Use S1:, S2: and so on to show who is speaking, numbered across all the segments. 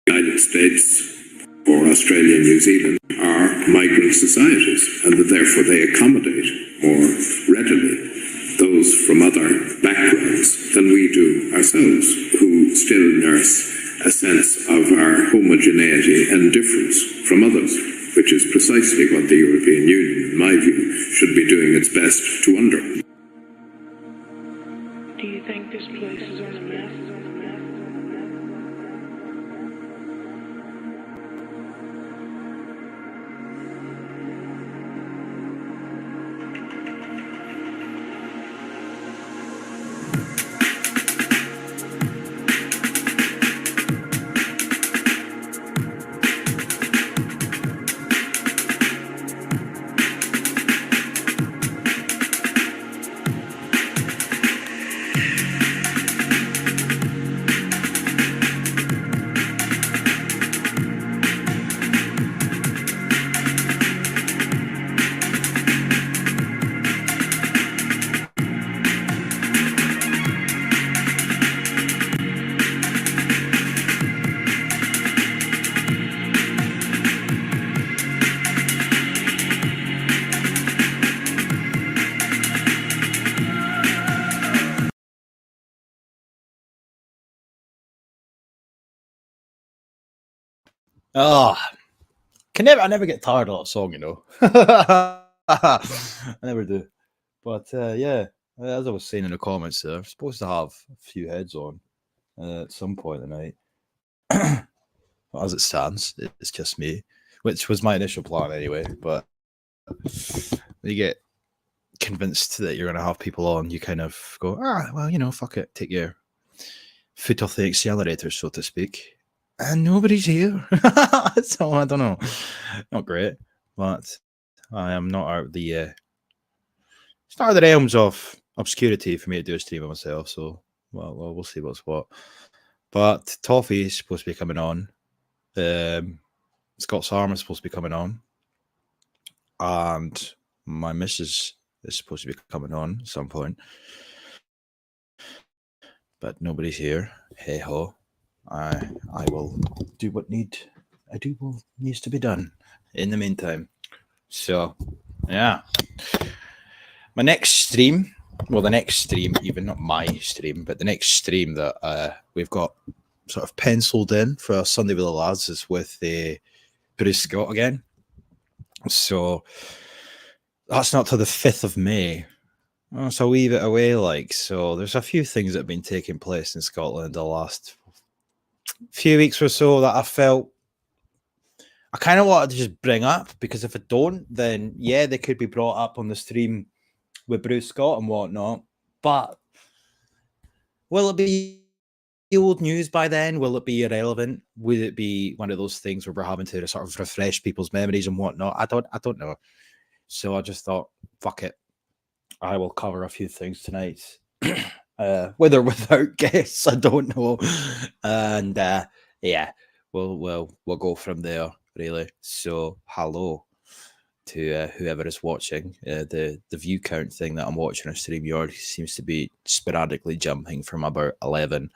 S1: United States or Australia and New Zealand are migrant societies, and that therefore they accommodate more readily those from other backgrounds than we do ourselves, who still nurse a sense of our homogeneity and difference from others, which is precisely what the European Union, in my view, should be doing its best to undermine.
S2: Do you think this place is on the map?
S3: Oh, I never get tired of that song, you know. I never do. But yeah, as I was saying in the comments, I'm supposed to have a few heads on at some point tonight. As it stands, it's just me, which was my initial plan anyway. But you get convinced that you're going to have people on, you kind of go, well, you know, fuck it, take your foot off the accelerator, so to speak. And nobody's here. So I don't know. Not great. But I am not out of the it's not out of the realms of obscurity for me to do a stream of myself, so we'll see what's what. But Toffee is supposed to be coming on. Scott Sarm is supposed to be coming on. And my missus is supposed to be coming on at some point. But nobody's here. Hey ho. I will do what needs to be done in the meantime. So yeah. My next stream, even not my stream, but the next stream that we've got sort of penciled in for Sunday with the lads is with Bruce Scott again. So that's not till the 5th of May. Oh, so a wee bit away, like. So there's a few things that have been taking place in Scotland the last few weeks or so that I felt I kind of wanted to just bring up, because if I don't, then yeah, they could be brought up on the stream with Bruce Scott and whatnot. But will it be old news by then? Will it be irrelevant? Would it be one of those things where we're having to sort of refresh people's memories and whatnot? I don't know. So I just thought, fuck it, I will cover a few things tonight, with or without guests. I don't know, and yeah, we'll go from there, really. So hello to whoever is watching. The view count thing that I'm watching on StreamYard seems to be sporadically jumping from about 11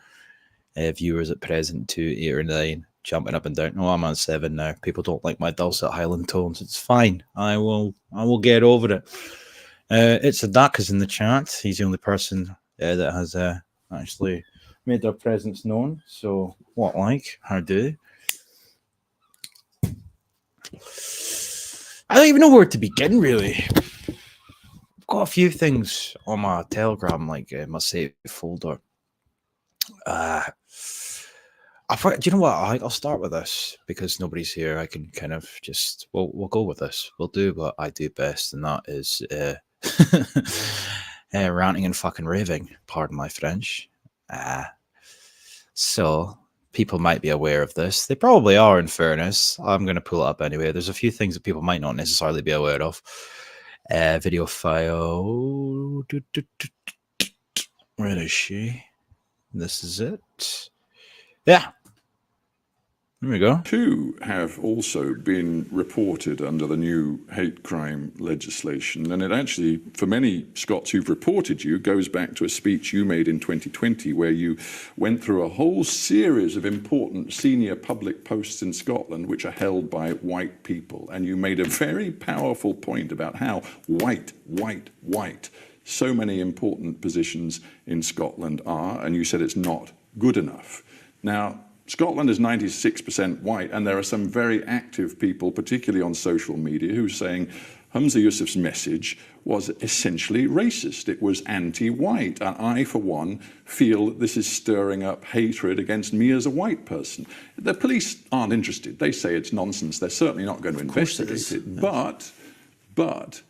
S3: viewers at present to 8 or 9, jumping up and down. Oh, I'm on 7 now. People don't like my dulcet Highland tones. It's fine. I will get over it. It's Adakas in the chat. He's the only person that has actually made their presence known. So what like? How do? I don't even know where to begin, really. I've got a few things on my Telegram, like my save folder. Do you know what? I'll start with this because nobody's here. I can kind of just we'll go with this. We'll do what I do best, and that is ranting and fucking raving. Pardon my French. So people might be aware of this. They probably are, in fairness. I'm going to pull it up anyway. There's a few things that people might not necessarily be aware of. Video file. Where is she? This is it. Yeah. There we go.
S4: 2 have also been reported under the new hate crime legislation. And it actually, for many Scots who've reported you, goes back to a speech you made in 2020 where you went through a whole series of important senior public posts in Scotland which are held by white people. And you made a very powerful point about how white so many important positions in Scotland are, and you said it's not good enough. Now, Scotland is 96% white, and there are some very active people, particularly on social media, who are saying Humza Yousaf's message was essentially racist. It was anti-white. And I, for one, feel that this is stirring up hatred against me as a white person. The police aren't interested. They say it's nonsense. They're certainly not going to investigate it. Yes. But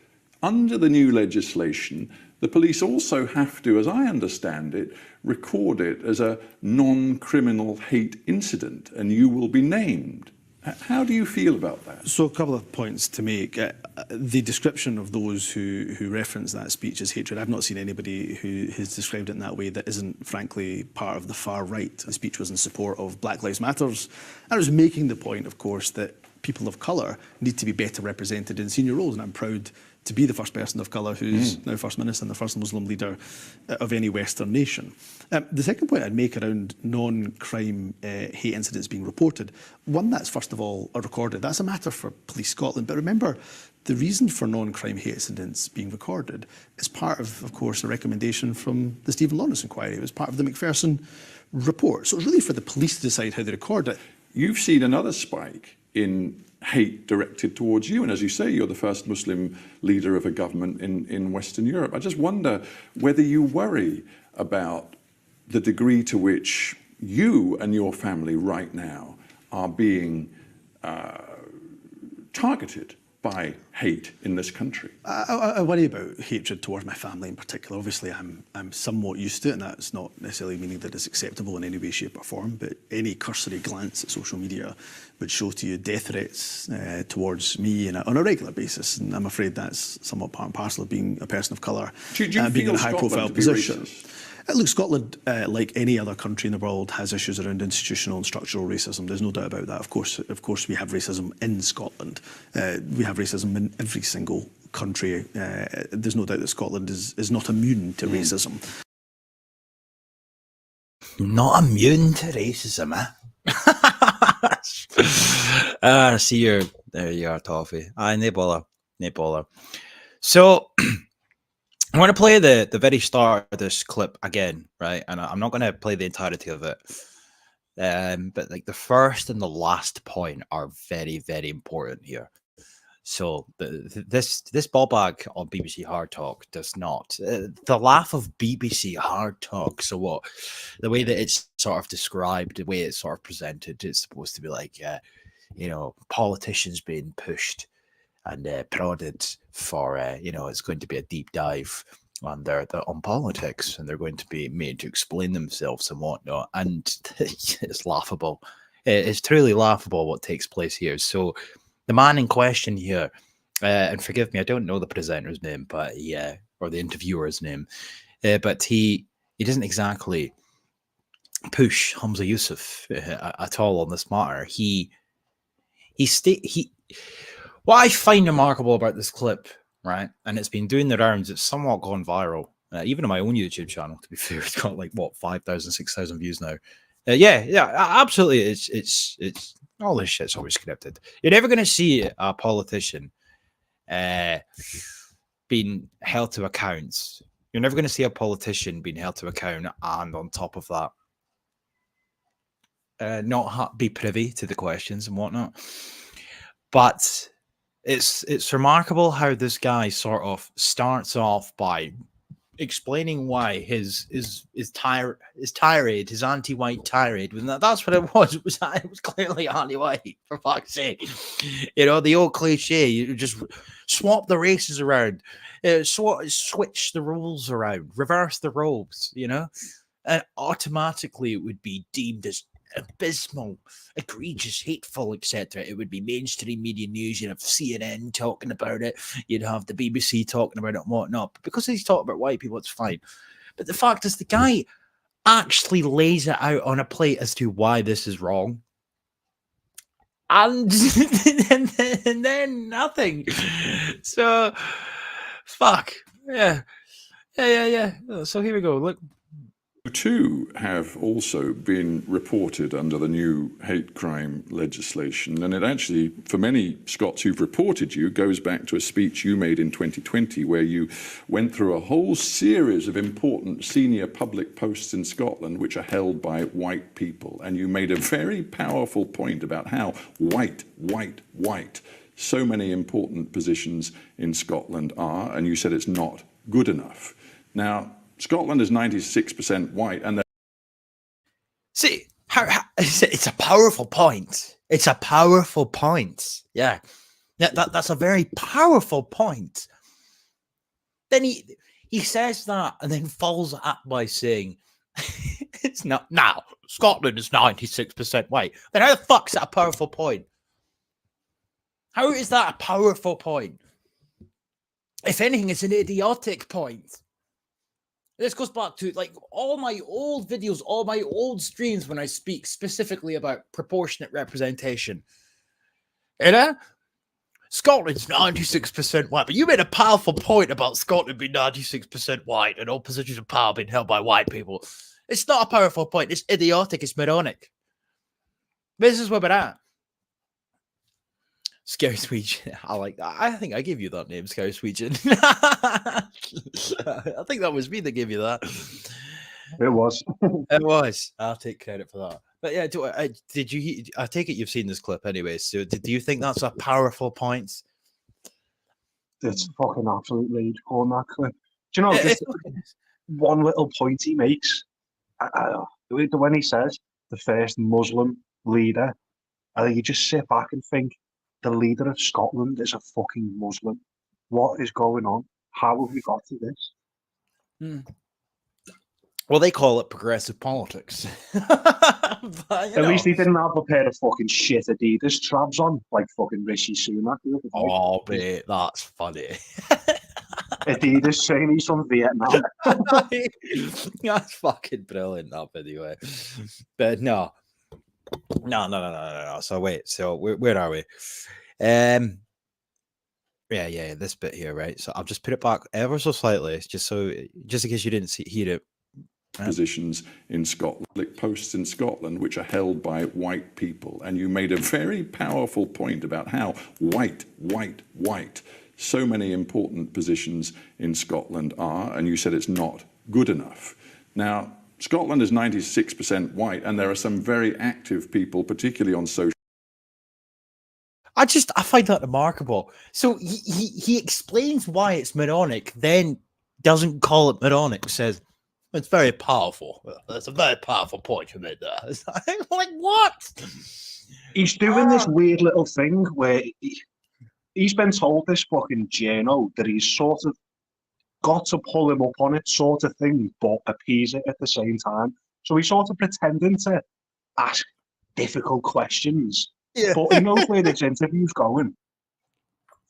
S4: under the new legislation, the police also have to, as I understand it, record it as a non-criminal hate incident, and you will be named. How do you feel about that?
S5: So a couple of points to make. The description of those who reference that speech as hatred, I've not seen anybody who has described it in that way that isn't, frankly, part of the far right. The speech was in support of Black Lives Matters. And it was making the point, of course, that people of colour need to be better represented in senior roles, and I'm proud to be the first person of colour who's now First Minister and the first Muslim leader of any Western nation. The second point I'd make around non-crime hate incidents being reported, one that's first of all recorded, that's a matter for Police Scotland. But remember, the reason for non-crime hate incidents being recorded is part of course, a recommendation from the Stephen Lawrence inquiry. It was part of the Macpherson report. So it's really for the police to decide how they record it.
S4: You've seen another spike in hate directed towards you. And as you say, you're the first Muslim leader of a government in Western Europe. I just wonder whether you worry about the degree to which you and your family right now are being targeted by hate in this country.
S5: I worry about hatred towards my family in particular. Obviously, I'm somewhat used to it, and that's not necessarily meaning that it's acceptable in any way, shape or form, but any cursory glance at social media would show to you death threats towards me on a regular basis, and I'm afraid that's somewhat part and parcel of being a person of colour and being in a high-profile position. Look, Scotland, like any other country in the world, has issues around institutional and structural racism. There's no doubt about that. Of course, we have racism in Scotland. We have racism in every single country. There's no doubt that Scotland is not immune to racism.
S3: Not immune to racism, eh? See, there you are, Toffee. No bother. So, I want to play the very start of this clip again, right? And I'm not going to play the entirety of it. But like the first and the last point are very, very important here. So this ball bag on BBC Hard Talk does not. The laugh of BBC Hard Talk. So what? The way that it's sort of described, the way it's sort of presented, it's supposed to be like, politicians being pushed and prodded for, it's going to be a deep dive on on politics, and they're going to be made to explain themselves and whatnot. And it's laughable. It's truly laughable what takes place here. So the man in question here, and forgive me, I don't know the presenter's name, but or the interviewer's name, but he doesn't exactly push Humza Yousaf at all on this matter. What I find remarkable about this clip, right, and it's been doing the rounds, it's somewhat gone viral. Even on my own YouTube channel, to be fair, it's got like 5,000, 6,000 views now. Absolutely. It's all this shit's always scripted. You're never going to see a politician being held to account. You're never going to see a politician being held to account, and on top of that, not be privy to the questions and whatnot. But it's remarkable how this guy sort of starts off by explaining why his tirade, his anti-white tirade, that's what it was. It was clearly anti-white, for fuck's sake. The old cliche, you just swap the races around, switch the roles around, reverse the roles, and automatically it would be deemed as abysmal, egregious, hateful, etc. It would be mainstream media news. You'd have CNN talking about it. You'd have the BBC talking about it and whatnot. But because he's talking about white people, it's fine. But the fact is, the guy actually lays it out on a plate as to why this is wrong. and and then nothing. So, fuck. Yeah. So here we go. Look.
S4: Too have also been reported under the new hate crime legislation, and it actually, for many Scots who've reported you, goes back to a speech you made in 2020 where you went through a whole series of important senior public posts in Scotland which are held by white people, and you made a very powerful point about how white so many important positions in Scotland are, and you said it's not good enough. Now, Scotland is 96% white, and
S3: See, it's a powerful point. It's a powerful point. Yeah, that's a very powerful point. Then he says that and then follows it up by saying, it's not, now, Scotland is 96% white. Then how the fuck's that a powerful point? How is that a powerful point? If anything, it's an idiotic point. This goes back to like all my old videos, all my old streams when I speak specifically about proportionate representation. You know? Scotland's 96% white, but you made a powerful point about Scotland being 96% white and all positions of power being held by white people. It's not a powerful point. It's idiotic. It's moronic. This is where we're at. Scary Swede. I like that. I think I gave you that name, Scary Swede. I think that was me that gave you that.
S6: It was.
S3: It was. I'll take credit for that. But yeah, did you? I take it you've seen this clip anyway. So, do you think that's a powerful point?
S6: It's fucking absolute rage on that clip. Do you know, just one little point he makes, when he says the first Muslim leader, I think you just sit back and think, the leader of Scotland is a fucking Muslim. What is going on? How have we got to this?
S3: Well, they call it progressive politics. But,
S6: at least he didn't have a pair of fucking shit Adidas trabs on, like fucking Rishi Sunak.
S3: Oh, mate, that's funny.
S6: Adidas saying he's from Vietnam.
S3: That's fucking brilliant, that video. But no. So wait, so where are we? Yeah, this bit here, right? So I'll just put it back ever so slightly, just in case you didn't hear it.
S4: Positions in Scotland, like posts in Scotland, which are held by white people, and you made a very powerful point about how white so many important positions in Scotland are, and you said it's not good enough. Now, Scotland is 96% white, and there are some very active people, particularly on social.
S3: I find that remarkable. So he explains why it's moronic, then doesn't call it moronic, says it's very powerful. That's a very powerful point you made there. It's like what?
S6: He's doing this weird little thing where he's been told this fucking journo that he's sort of got to pull him up on it sort of thing, but appease it at the same time. So he's sort of pretending to ask difficult questions, but he knows where this interview's going.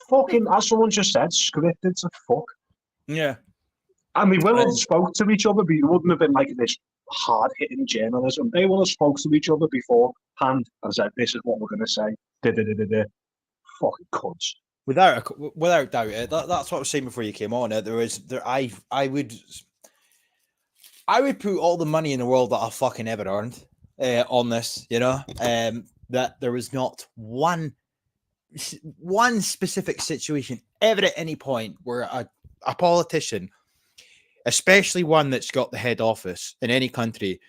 S6: Fucking, as someone just said, scripted to fuck.
S3: Yeah.
S6: And they will have spoke to each other, but it wouldn't have been like this hard-hitting journalism. They will have spoke to each other beforehand and said, this is what we're going to say. Fucking cunts.
S3: Without doubt, that's what I was saying before you came on. I would put all the money in the world that I fucking ever earned on this. You know, that there was not one specific situation ever at any point where a politician, especially one that's got the head office in any country,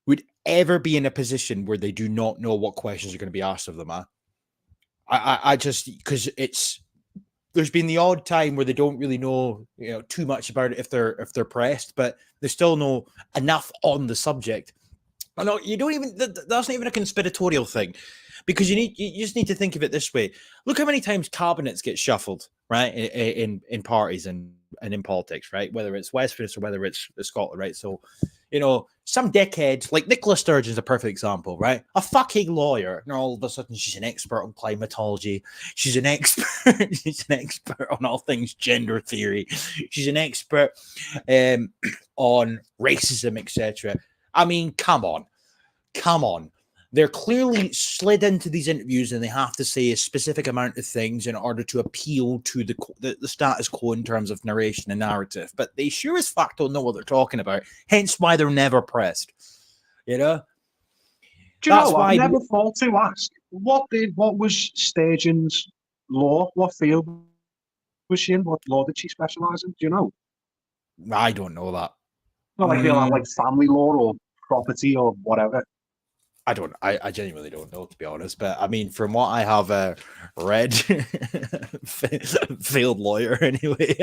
S3: would ever be in a position where they do not know what questions are going to be asked of them. I just, because there's been the odd time where they don't really know, too much about it if they're pressed, but they still know enough on the subject. I know you don't even. That's not even a conspiratorial thing, because you just need to think of it this way. Look how many times cabinets get shuffled, right, in parties and in politics, right? Whether it's Westminster or whether it's Scotland, right? So, some dickhead like Nicola Sturgeon's a perfect example, right? A fucking lawyer, and all of a sudden she's an expert on climatology. She's an expert. She's an expert on all things gender theory. She's an expert on racism, etc. I mean, come on. they're clearly slid into these interviews and they have to say a specific amount of things in order to appeal to the status quo in terms of narration and narrative. But they sure as fuck don't know what they're talking about. Hence why they're never pressed. You know?
S6: Do you
S3: That's
S6: know,
S3: why
S6: I never thought to ask, what was Sturgeon's law? What field was she in? What law did she specialise in? Do you know?
S3: I don't know that.
S6: Not like, like family law or property or whatever.
S3: I don't. I genuinely don't know, to be honest. But I mean, from what I have read, failed lawyer anyway.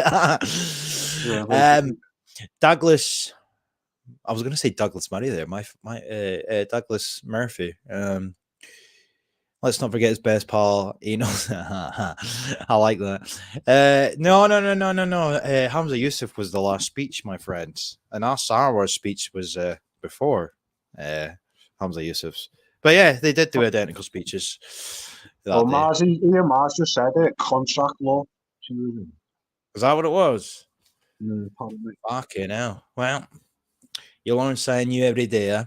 S3: Douglas. I was going to say Douglas Murray there. My Douglas Murphy. Let's not forget his best pal. I like that. No. Humza Yousaf was the last speech, my friends, and our Star Wars speech was before Humza Yousaf's. But yeah, they did do identical speeches.
S6: Well, Mars just said it. Contract law.
S3: Is that what it was?
S6: Probably.
S3: Fucking hell. Well, you learn something new every day. Yeah?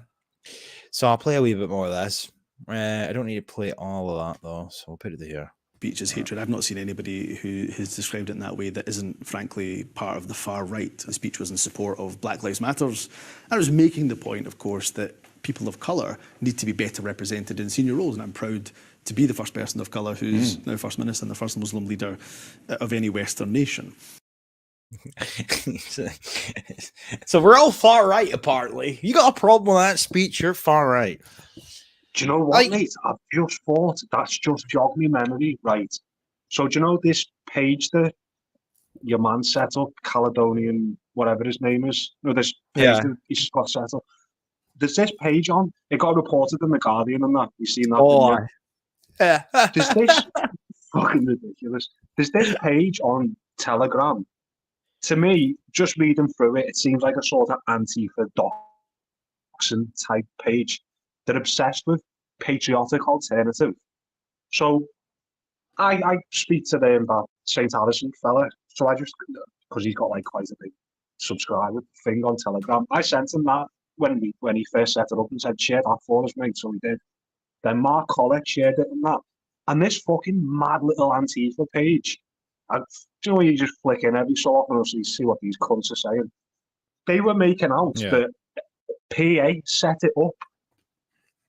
S3: So I'll play a wee bit more of this. I don't need to play all of that though, so I'll put it here.
S5: Speech is hatred. I've not seen anybody who has described it in that way that isn't, frankly, part of the far right. The speech was in support of Black Lives Matters. And it was making the point, of course, that people of colour need to be better represented in senior roles. And I'm proud to be the first person of colour who's now First Minister and the first Muslim leader of any Western nation.
S3: So we're all far right, apparently. You got a problem with that speech, you're far right.
S6: Do you know what, mate? I've just thought, that's just jogged me memory, right? So do you know this page that your man set up, Caledonian, whatever his name is? No, this page that he's got set up. There's this page on, it got reported in The Guardian and that. You seen that?
S3: Oh,
S6: yeah. There's this, fucking ridiculous. There's this page on Telegram. To me, just reading through it, it seems like a sort of Antifa doxing type page. They're obsessed with patriotic alternative. So I speak to them about St. Alison fella. So I just, because he's got like quite a big subscriber thing on Telegram, I sent him that when he first set it up and said, share that for us, mate. So he did. Then Mark Collett shared it and that. And this fucking mad little Antifa page. And do you know, you just flick in every so often and see what these cunts are saying. They were making out that PA set it up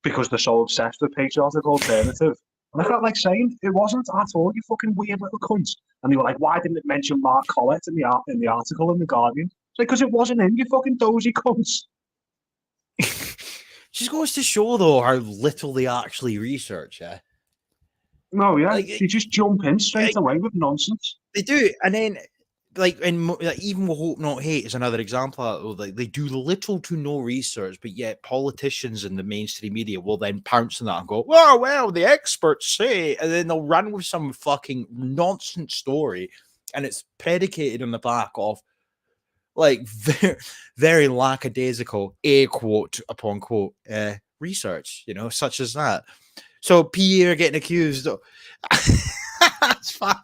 S6: because they're so obsessed with patriotic alternative. And I felt like saying, it wasn't at all, you fucking weird little cunts. And they were like, why didn't it mention Mark Collett in the article in The Guardian? It's like, because it wasn't in, you fucking dozy cunts.
S3: Just goes to show, though, how little they actually research, yeah?
S6: No, yeah, you just jump in straight away with nonsense.
S3: They do, and then, even with Hope Not Hate is another example of that. Like, they do little to no research, but yet politicians in the mainstream media will then pounce on that and go, "Oh, well, the experts say," and then they'll run with some fucking nonsense story, and it's predicated on the back of like very, very lackadaisical, quote upon quote, research, such as that. So Pierre getting accused. That's fine.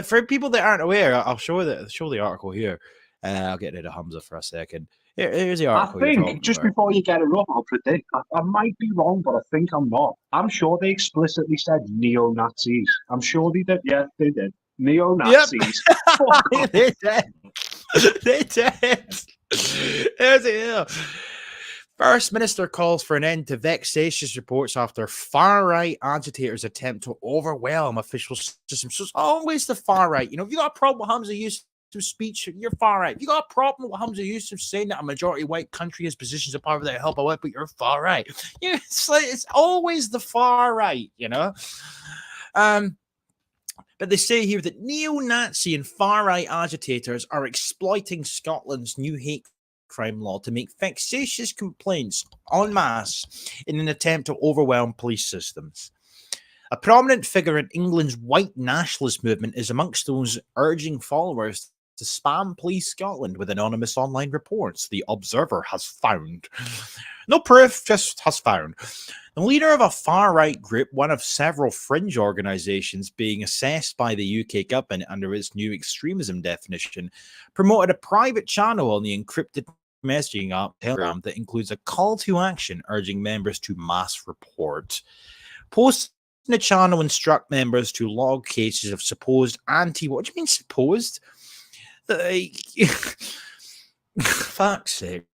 S3: For people that aren't aware, I'll show the article here. I'll get rid of Humza for a second. Here's the article.
S6: I think just before you get it up, I'll predict. I might be wrong, but I think I'm not. I'm sure they explicitly said neo-Nazis. I'm sure they did. Yeah, they did. Neo-Nazis.
S3: Yep. They did. They did. Here's it. First Minister calls for an end to vexatious reports after far-right agitators attempt to overwhelm official systems. So it's always the far-right. If you got a problem with Humza Yousaf's speech, you're far-right. If you got a problem with Humza Yousaf saying that a majority white country has positions of power that help out, but you're far-right. It's always the far-right, But they say here that neo-Nazi and far-right agitators are exploiting Scotland's new hate crime law to make vexatious complaints en masse in an attempt to overwhelm police systems. A prominent figure in England's white nationalist movement is amongst those urging followers to spam Police Scotland with anonymous online reports, the Observer has found. No proof, just has found. The leader of a far-right group, one of several fringe organisations being assessed by the UK government under its new extremism definition, promoted a private channel on the encrypted messaging app Telegram that includes a call to action urging members to mass report. Posts in the channel instruct members to log cases of supposed what do you mean supposed? Fuck's sake.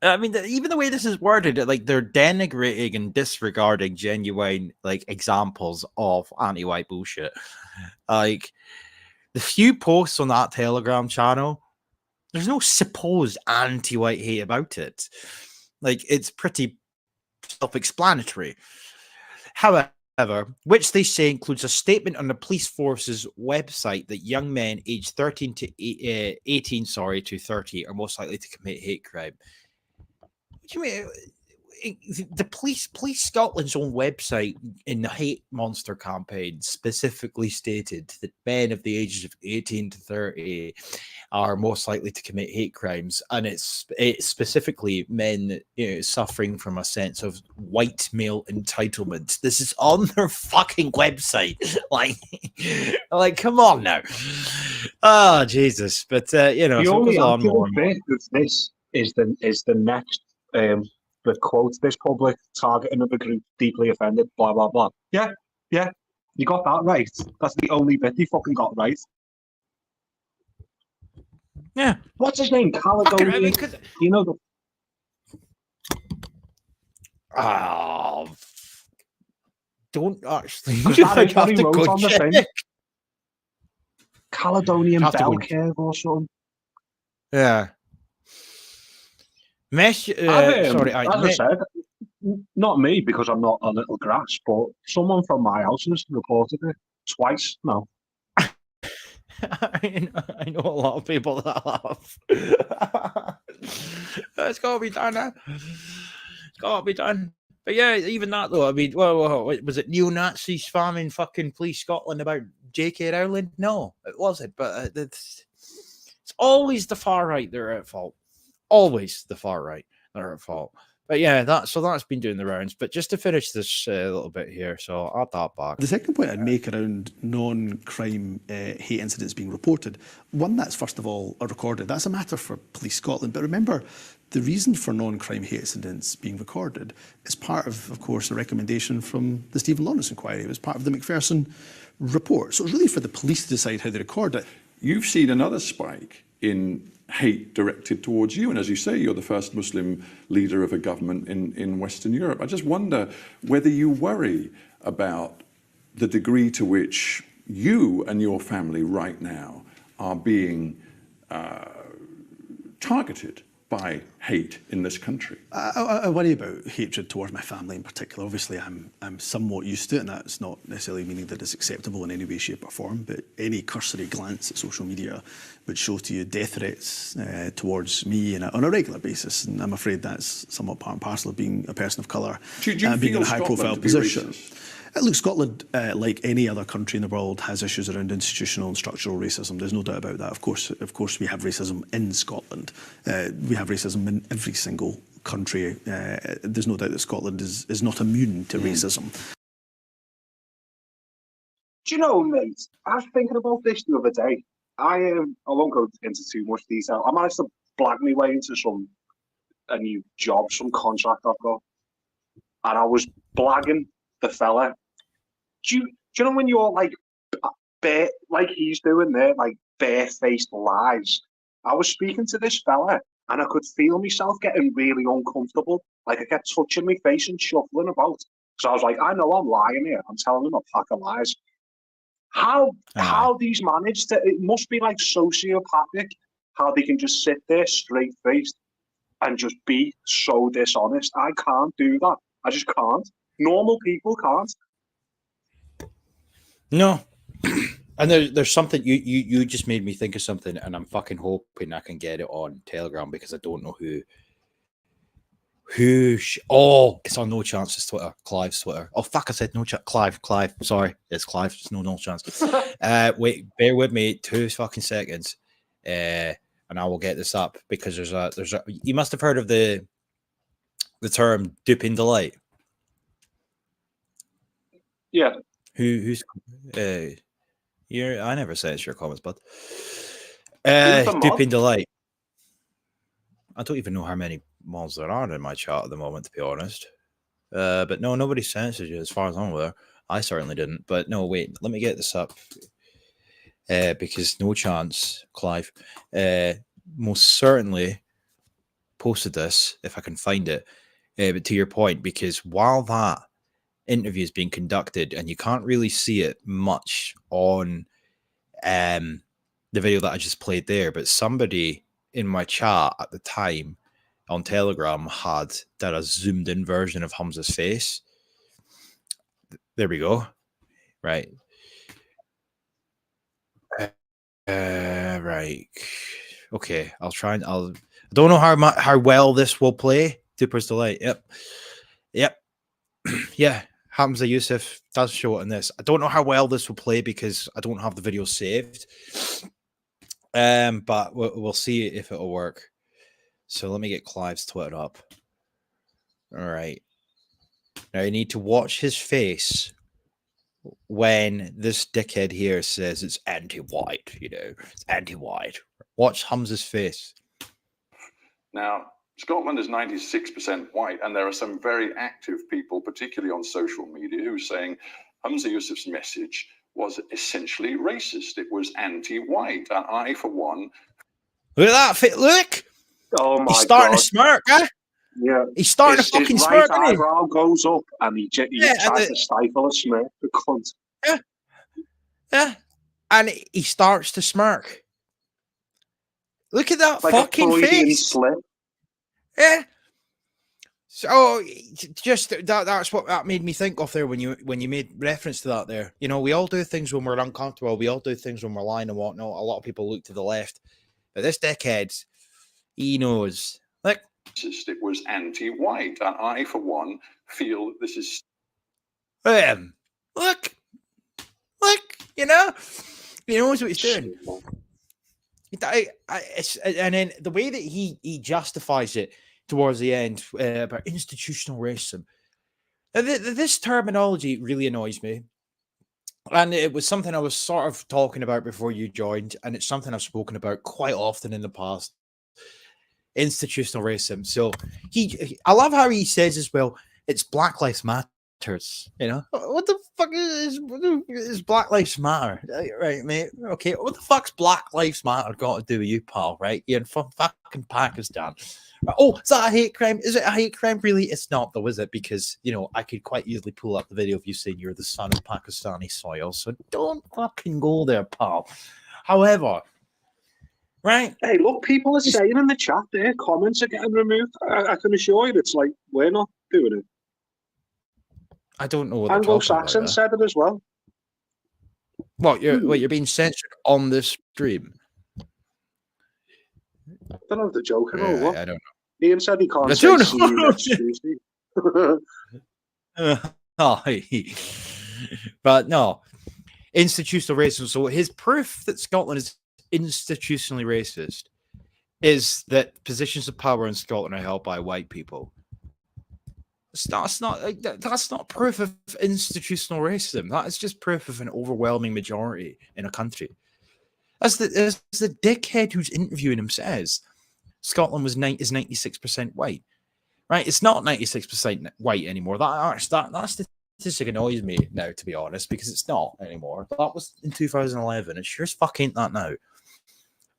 S3: I mean, even the way this is worded, like they're denigrating and disregarding genuine like examples of anti-white bullshit. Like the few posts on that Telegram channel, there's no supposed anti-white hate about it. Like it's pretty self-explanatory. However, which they say includes a statement on the police force's website that young men aged 13 to 18, to 30 are most likely to commit hate crime. What do you mean? The police Scotland's own website in the hate monster campaign specifically stated that men of the ages of 18 to 30 are most likely to commit hate crimes, and it's specifically men suffering from a sense of white male entitlement. This is on their fucking website. like come on now. Oh Jesus. But
S6: The
S3: so
S6: only
S3: it goes on more
S6: accurate
S3: and more.
S6: bit of this is the next the quote, this public targeting of a group deeply offended, blah blah blah. Yeah, you got that right. That's the only bit you fucking got right.
S3: Yeah.
S6: What's his name? Caledonian.
S3: I mean, 'cause-
S6: you know the
S3: Oh, don't actually.
S6: because that
S3: I'd
S6: is what
S3: have
S6: he
S3: to
S6: wrote
S3: go
S6: on the
S3: check.
S6: thing. Caledonian
S3: Have to
S6: bell
S3: go-
S6: curve or something.
S3: Yeah. Mesh. Sorry,
S6: As I said, not me because I'm not a little grass, but someone from my house has reported it twice. No,
S3: I know a lot of people that have. It's got to be done. It's got to be done. But yeah, even that though. I mean, well, was it neo-Nazis spamming fucking Police Scotland about J.K. Rowling? No, it wasn't. But it's always the far right that are at fault. Always the far right that are at fault. But yeah, that's been doing the rounds. But just to finish this little bit here, so I'll add that back.
S5: The second point I'd make around non-crime hate incidents being reported, one that's first of all recorded, that's a matter for Police Scotland. But remember, the reason for non-crime hate incidents being recorded is part of course, a recommendation from the Stephen Lawrence inquiry. It was part of the McPherson report. So it's really for the police to decide how they record it.
S4: You've seen another spike in hate directed towards you, and as you say, you're the first Muslim leader of a government in Western Europe. I just wonder whether you worry about the degree to which you and your family right now are being targeted by hate in this country.
S5: I worry about hatred towards my family in particular. Obviously, I'm somewhat used to it, and that's not necessarily meaning that it's acceptable in any way, shape or form, but any cursory glance at social media would show to you death threats towards me on a regular basis, and I'm afraid that's somewhat part and parcel of being a person of colour and being in a high-profile position. Look, Scotland, like any other country in the world, has issues around institutional and structural racism. There's no doubt about that. Of course, we have racism in Scotland. We have racism in every single country. There's no doubt that Scotland is not immune to racism.
S6: do you know, mate? I was thinking about this the other day. I won't go into too much detail. I managed to blag my way into a new job, some contract I've got, and I was blagging the fella. Do you know when you're like he's doing there, like bare-faced lies? I was speaking to this fella, and I could feel myself getting really uncomfortable. Like I kept touching my face and shuffling about. So I was like, I know I'm lying here. I'm telling him a pack of lies. How these manage to? It must be like sociopathic. How they can just sit there straight-faced and just be so dishonest. I can't do that. I just can't. Normal people can't.
S3: No. And there's something you just made me think of something, and I'm fucking hoping I can get it on Telegram because I don't know who. It's on No Chance's Twitter, Clive's Twitter. Oh fuck, I said no chat. Clive. Sorry, it's Clive. It's no chance. Wait, bear with me 2 fucking seconds, and I will get this up because there's a. You must have heard of the term "dip in delight."
S6: Yeah.
S3: Who's I never said it's your comments, but dip in delight. I don't even know how many mods there are in my chat at the moment, to be honest. But no, nobody censored you as far as I'm aware. I certainly didn't. But no, wait, let me get this up. Because no chance, Clive, most certainly posted this, if I can find it. But to your point, because while that interview is being conducted, and you can't really see it much on the video that I just played there, but somebody in my chat at the time on Telegram had done a zoomed in version of Humza's face. There we go. Right. Right. Okay. I'll try and I don't know how well this will play. Duper's Delight. Yep. Yeah. Humza Yousaf does show it in this. I don't know how well this will play because I don't have the video saved. But we'll see if it'll work. So let me get Clive's Twitter up. All right. Now you need to watch his face when this dickhead here says it's anti-white, it's anti-white. Watch Humza's face.
S4: Now, Scotland is 96% white, and there are some very active people, particularly on social media, who are saying Humza Yousaf's message was essentially racist. It was anti-white. And I, for one...
S3: Look at that fit. Look!
S6: Oh my God.
S3: He's starting to smirk, huh?
S6: Yeah.
S3: He's starting to fucking
S6: his
S3: smirk,
S6: right eyebrow goes up and he tries to stifle a smirk. The cunt.
S3: Yeah. And he starts to smirk. Look at that
S6: like
S3: fucking
S6: a Freudian
S3: face.
S6: slip.
S3: Yeah. So just that's what that made me think of there when you made reference to that there. We all do things when we're uncomfortable. We all do things when we're lying and whatnot. A lot of people look to the left. But this dickhead, he knows. Like,
S4: it was anti-white, and I, for one, feel that this is...
S3: Look, he knows what he's doing. And then the way that he justifies it towards the end about institutional racism. This terminology really annoys me. And it was something I was sort of talking about before you joined, and it's something I've spoken about quite often in the past. Institutional racism. So I love how he says as well, it's Black Lives Matters. What the fuck is Black Lives Matter? Right, mate. Okay, what the fuck's Black Lives Matter got to do with you, pal? Right, you're in fucking Pakistan. Oh, is that a hate crime? Is it a hate crime? Really? It's not, though, is it? Because, I could quite easily pull up the video of you saying you're the son of Pakistani soil. So don't fucking go there, pal. However, right?
S6: Hey, look, people are saying in the chat there, comments are getting removed. I can assure you it's like, we're not doing it.
S3: I don't know what
S6: Anglo-Saxon said it as well.
S3: You're being censored on this stream.
S6: I don't know if they're joking or what.
S3: I don't know.
S6: Ian said he can't say see you next Tuesday.
S3: But no, institutional racism. So his proof that Scotland is institutionally racist is that positions of power in Scotland are held by white people. That's not proof of institutional racism. That is just proof of an overwhelming majority in a country. As the dickhead who's interviewing him says, Scotland is 96% white. Right? It's not 96% white anymore. That statistic annoys me now, to be honest, because it's not anymore. That was in 2011. It sure as fuck ain't that now.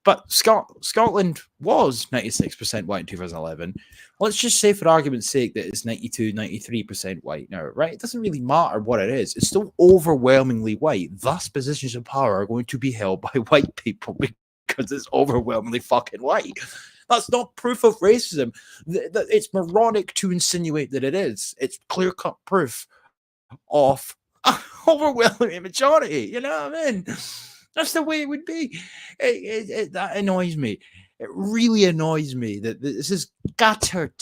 S3: But Scotland was 96% white in 2011. Let's just say, for argument's sake, that it's 92, 93% white now, right? It doesn't really matter what it is. It's still overwhelmingly white. Thus, positions of power are going to be held by white people because it's overwhelmingly fucking white. That's not proof of racism. It's moronic to insinuate that it is. It's clear-cut proof of overwhelming majority. You know what I mean? That's the way it would be. That annoys me. It really annoys me that this is gutter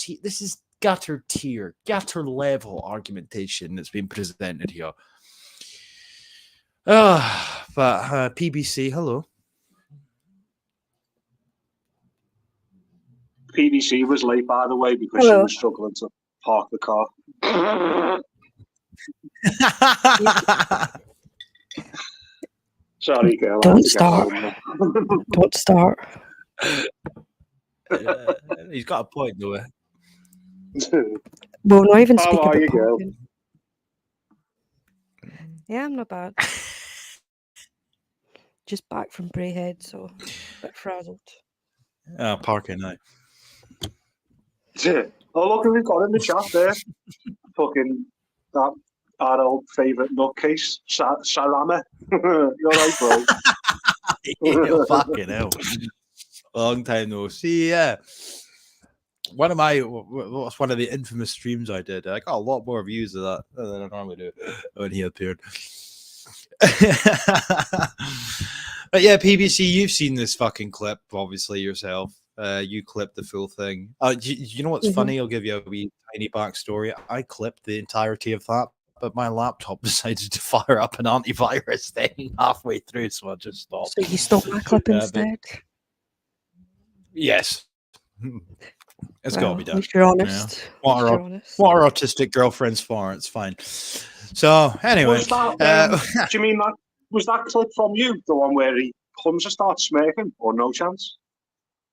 S3: tier, gutter level argumentation that's been presented here. But PBC, hello.
S6: PBC was late, by the way, because she was struggling to park the car. Sorry, girl.
S7: Don't start. Don't start.
S3: He's got a point, though.
S7: Well, not even
S6: How
S7: speak
S6: are
S7: about
S6: you, girl?
S7: parking. Yeah, I'm not bad. Just back from Brayhead, so a bit frazzled.
S3: Parking now.
S6: Oh, look who we got in the chat there. Fucking that our old favourite nutcase, Sarama. You're right, bro.
S3: Yeah, fucking hell. Long time no see. Yeah. What's one of the infamous streams I did? I got a lot more views of that than I normally do when he appeared. But yeah, PBC, you've seen this fucking clip, obviously, yourself. You clipped the full thing. You know what's funny? I'll give you a wee tiny backstory. I clipped the entirety of that, but my laptop decided to fire up an antivirus thing halfway through, so I just stopped.
S7: So you stole my clip instead?
S3: Yes. It's got to be
S7: At
S3: done.
S7: least you're honest.
S3: What
S7: At least
S3: are
S7: you're honest.
S3: what are autistic girlfriends for? It's fine. So anyway,
S6: Was that, do you mean that? Was that clip from you, the one where Humza starts smirking, or no chance?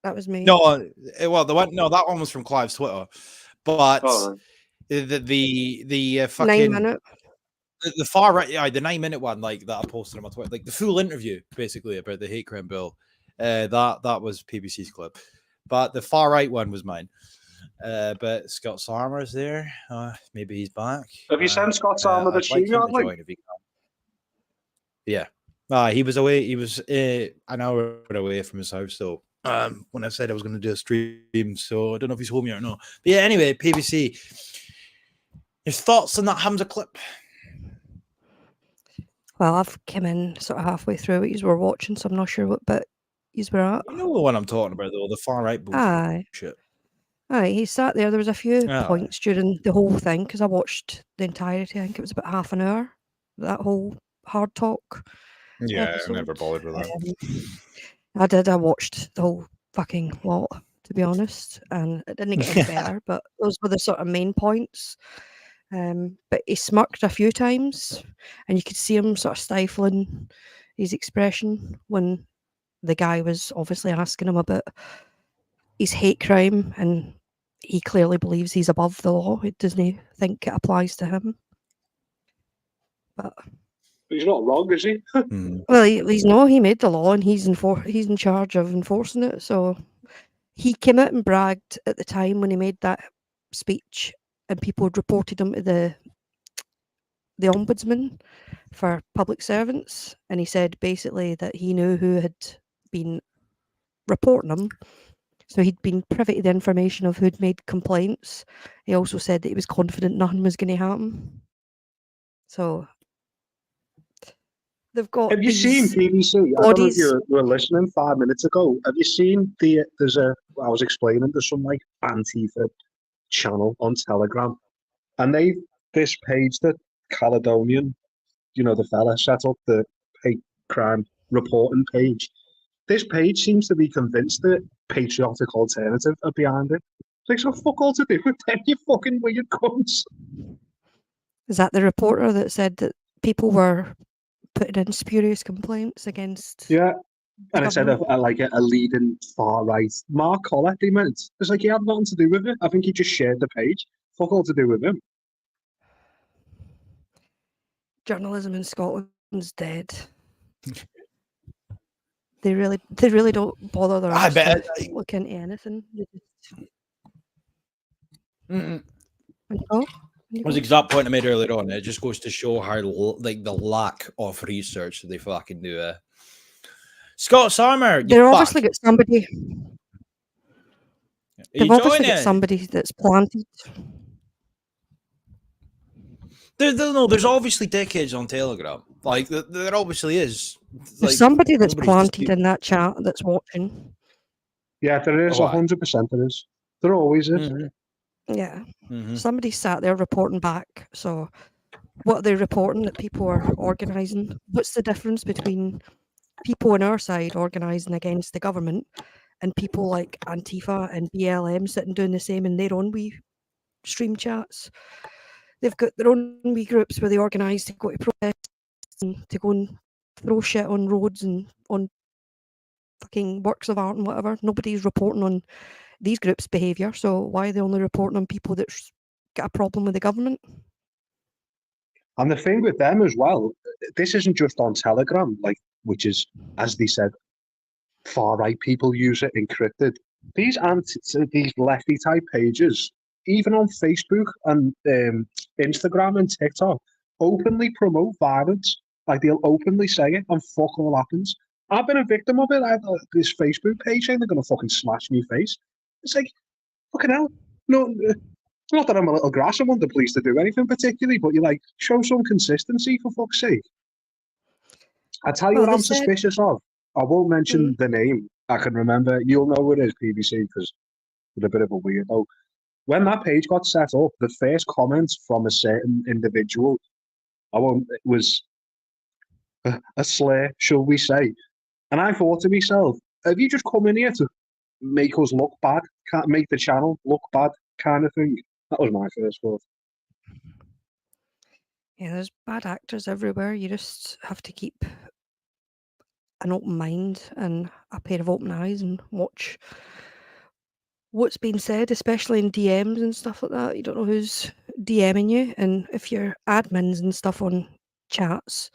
S7: That was me.
S3: no, that one was from Clive's Twitter, but
S6: Oh,
S3: the
S7: 9
S3: fucking
S7: minute.
S3: the far right, yeah, the 9-minute one, like that I posted on my Twitter, like the full interview basically about the hate crime bill. That was PBC's clip, but the far right one was mine. But Scott Sarmer's there. Maybe he's back.
S6: have you sent Scott Salmon the
S3: I'd like him
S6: stream?
S3: to join if he can. Yeah. He was away. He was an hour away from his house, though. When I said I was going to do a stream, so I don't know if he's home yet or not. But yeah, anyway, PBC. Your thoughts on that Humza clip?
S7: Well, I've come in sort of halfway through what you were watching, so I'm not sure what bit you were at.
S3: You know the one I'm talking about, though, the far right bullshit.
S7: Aye, he sat there. There was a few
S3: Aye.
S7: points during the whole thing because I watched the entirety. I think it was about half an hour. That whole hard talk.
S3: Yeah,
S7: episode.
S3: I never bothered with that.
S7: I did. I watched the whole fucking lot, to be honest, and it didn't get any better. But those were the sort of main points. But he smirked a few times, and you could see him sort of stifling his expression when the guy was obviously asking him about his hate crime, and he clearly believes he's above the law. It doesn't think it applies to him. But
S6: he's not wrong, is he?
S7: well, he's not. He made the law, and he's in charge of enforcing it. So he came out and bragged at the time when he made that speech, and people had reported him to the ombudsman for public servants, and he said basically that he knew who had been reporting him. So he'd been privy to the information of who'd made complaints. He also said that he was confident nothing was going to happen. So they've got.
S6: Have you seen PBC? I don't know if you were listening 5 minutes ago. Have you seen I was explaining to some like Antifa channel on Telegram, and this page that Caledonian, the fella set up the hate crime reporting page. This page seems to be convinced that Patriotic Alternative are behind it. It's like, so fuck all to do with them, you fucking weird cunts.
S7: Is that the reporter that said that people were putting in spurious complaints against?
S6: Yeah, and it said a leading far right Mark Collett. He meant it's like he had nothing to do with it. I think he just shared the page. Fuck all to do with him.
S7: Journalism in Scotland's dead. They really don't bother their
S3: I bet
S7: to look into anything.
S3: That was the exact point I made earlier on. It just goes to show how the lack of research that they fucking do. Scott Sarmer,
S7: they're obviously got somebody. They've obviously got somebody that's planted.
S3: There's obviously dickheads on Telegram. Like there obviously is.
S7: There's somebody that's planted in that chat that's watching.
S6: Yeah, there is 100%. There is. There always is.
S7: Mm-hmm. Yeah. Mm-hmm. Somebody sat there reporting back. So, what are they reporting that people are organising? What's the difference between people on our side organising against the government and people like Antifa and BLM sitting doing the same in their own wee stream chats? They've got their own wee groups where they organise to go to protests and to go and throw shit on roads and on fucking works of art and whatever. Nobody's reporting on these groups' behaviour. So why are they only reporting on people that's got a problem with the government?
S6: And the thing with them as well, this isn't just on Telegram, like, which is, as they said, far-right people use it encrypted. These lefty type pages, even on Facebook and Instagram and TikTok, openly promote violence. Like, they'll openly say it and fuck all happens. I've been a victim of it. I have this Facebook page saying they're going to fucking smash me face. It's like, fucking hell. No, it's not that I'm a little grass. I want the police to do anything particularly, but you like, show some consistency for fuck's sake. I tell you
S7: Well,
S6: what
S7: they
S6: I'm
S7: said-
S6: suspicious of. I won't mention the name. I can remember. You'll know who it is, PBC, because you're a bit of a weirdo. When that page got set up, the first comment from a certain individual, it was a slur, shall we say. And I thought to myself, have you just come in here to make us look bad, make the channel look bad kind of thing? That was my first thought.
S7: Yeah, there's bad actors everywhere. You just have to keep an open mind and a pair of open eyes and watch what's being said, especially in DMs and stuff like that. You don't know who's DMing you, and if you're admins and stuff on chats,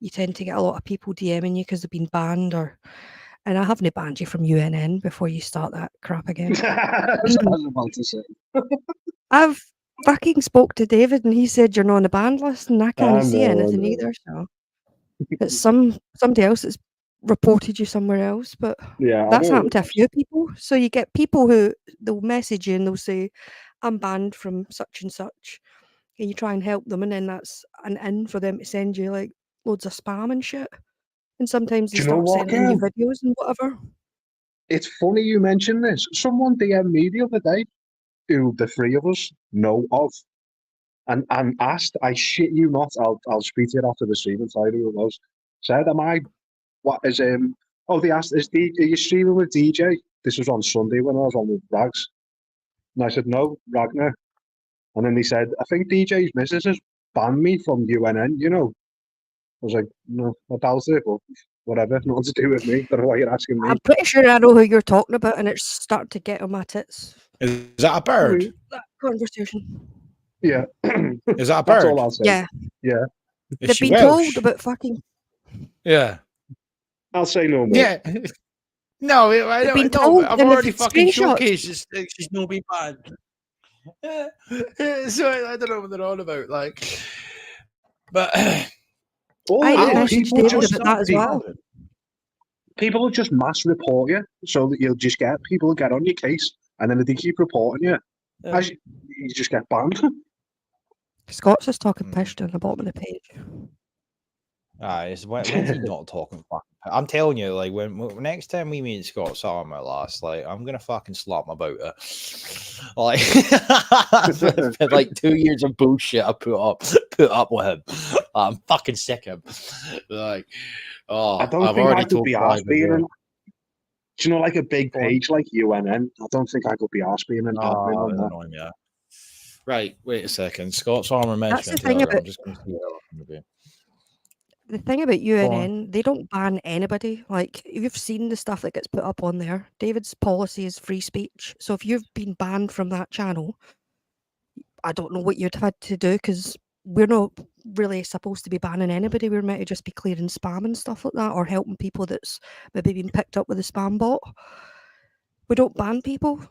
S7: you tend to get a lot of people DMing you because they've been banned and I haven't banned you from UNN before you start that crap again.
S6: I was about to say.
S7: I've fucking spoke to David and he said you're not on the banned list and I can't see anything either. So it's somebody else that's reported you somewhere else, but
S6: Yeah,
S7: that's happened to a few people. So you get people who they'll message you and they'll say, I'm banned from such and such. And you try and help them and then that's an in for them to send you like loads of spam and shit. And sometimes they
S6: Do you know
S7: start
S6: what,
S7: sending you
S6: girl?
S7: videos and whatever.
S6: It's funny you mention this. Someone DM'd me the other day who the three of us know of and asked, I shit you not, I'll speak to you after the stream and tell you who it was. Said, they asked, are you streaming with DJ? This was on Sunday when I was on with Rags. And I said, no, Ragnar. And then they said, I think DJ's missus has banned me from UNN, you know. I was like, no, I doubt it, but whatever, nothing to do with me. Don't know why you're asking me.
S7: I'm pretty sure I know who you're talking about and it's starting to get on my tits.
S3: Is that a bird?
S7: That conversation.
S6: Yeah.
S3: Is that a
S6: That's
S3: bird?
S6: all I'll say.
S7: Yeah.
S6: Yeah.
S3: Is
S7: They've
S3: she
S7: been
S3: Welsh?
S7: told about fucking.
S3: Yeah.
S6: I'll say no more.
S3: Yeah. No, I
S7: They've been
S3: don't.
S7: told
S3: No, I've
S7: and
S3: already
S7: if
S3: fucking
S7: screenshots-
S3: showcased she's no be bad. So I don't know what they're on about, like. But
S6: All
S7: I
S6: it is,
S7: messaged
S6: people
S7: David
S6: just
S7: about that as well.
S6: people will just mass report you, so that you'll just get people will get on your case, and then if they keep reporting you,
S3: Yeah.
S6: as you just get banned.
S7: Scott's just talking pish down the bottom of the page.
S3: when's he not talking fucking? I'm telling you, like when next time we meet Scott Sarmer last, like I'm gonna fucking slap him about it. Like it's been like 2 years of bullshit I put up with him. I'm fucking sick of him. Like, oh,
S6: I don't
S3: I've
S6: think
S3: already
S6: I could
S3: told
S6: be
S3: Clive
S6: arsed being
S3: as well.
S6: in. Do you know, like a big
S3: Go on.
S6: page like UNN? I don't think I could be arsed being an admin on that.
S3: Annoying, yeah. Right, wait a second. Scott's Armour
S7: That's
S3: mentioned
S7: the thing
S3: Telegram.
S7: about-
S3: I'm just going to see what else I'm gonna do.
S7: The thing about
S3: on.
S7: UNN, they don't ban anybody. Like, if you've seen the stuff that gets put up on there, David's policy is free speech. So if you've been banned from that channel, I don't know what you'd have had to do because we're not really supposed to be banning anybody. We're meant to just be clearing spam and stuff like that or helping people that's maybe been picked up with a spam bot. We don't ban people.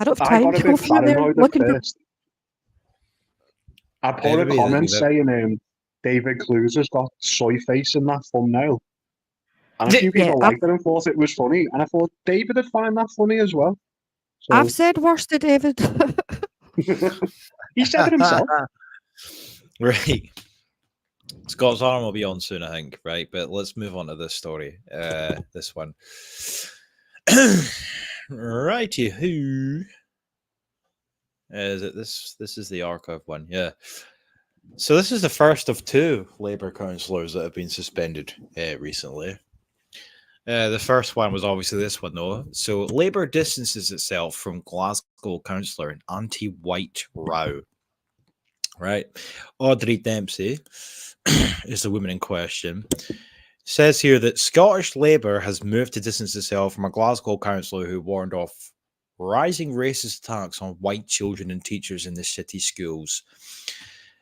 S7: I don't have
S6: I
S7: time
S6: got a
S7: to go
S6: bit
S7: through there
S6: paranoid at
S7: looking for.
S6: first. I put
S3: Anybody
S6: a
S3: that
S6: comment
S3: you've ever-
S6: saying David Clues has got soy face in that thumbnail. And a few
S7: Yeah,
S6: people liked it and thought it was funny. And I thought David would find that funny as well. So
S7: I've said worse to David.
S6: he said it himself.
S3: Right. Scott's Arm will be on soon, I think, right? But let's move on to this story. This one. Righty who is it? This is the archive one, yeah. So this is the first of two Labour councillors that have been suspended recently. The first one was obviously this one, though. So Labour distances itself from Glasgow councillor in anti-white row. Right, Audrey Dempsey is the woman in question. Says here that Scottish Labour has moved to distance itself from a Glasgow councillor who warned off rising racist attacks on white children and teachers in the city schools.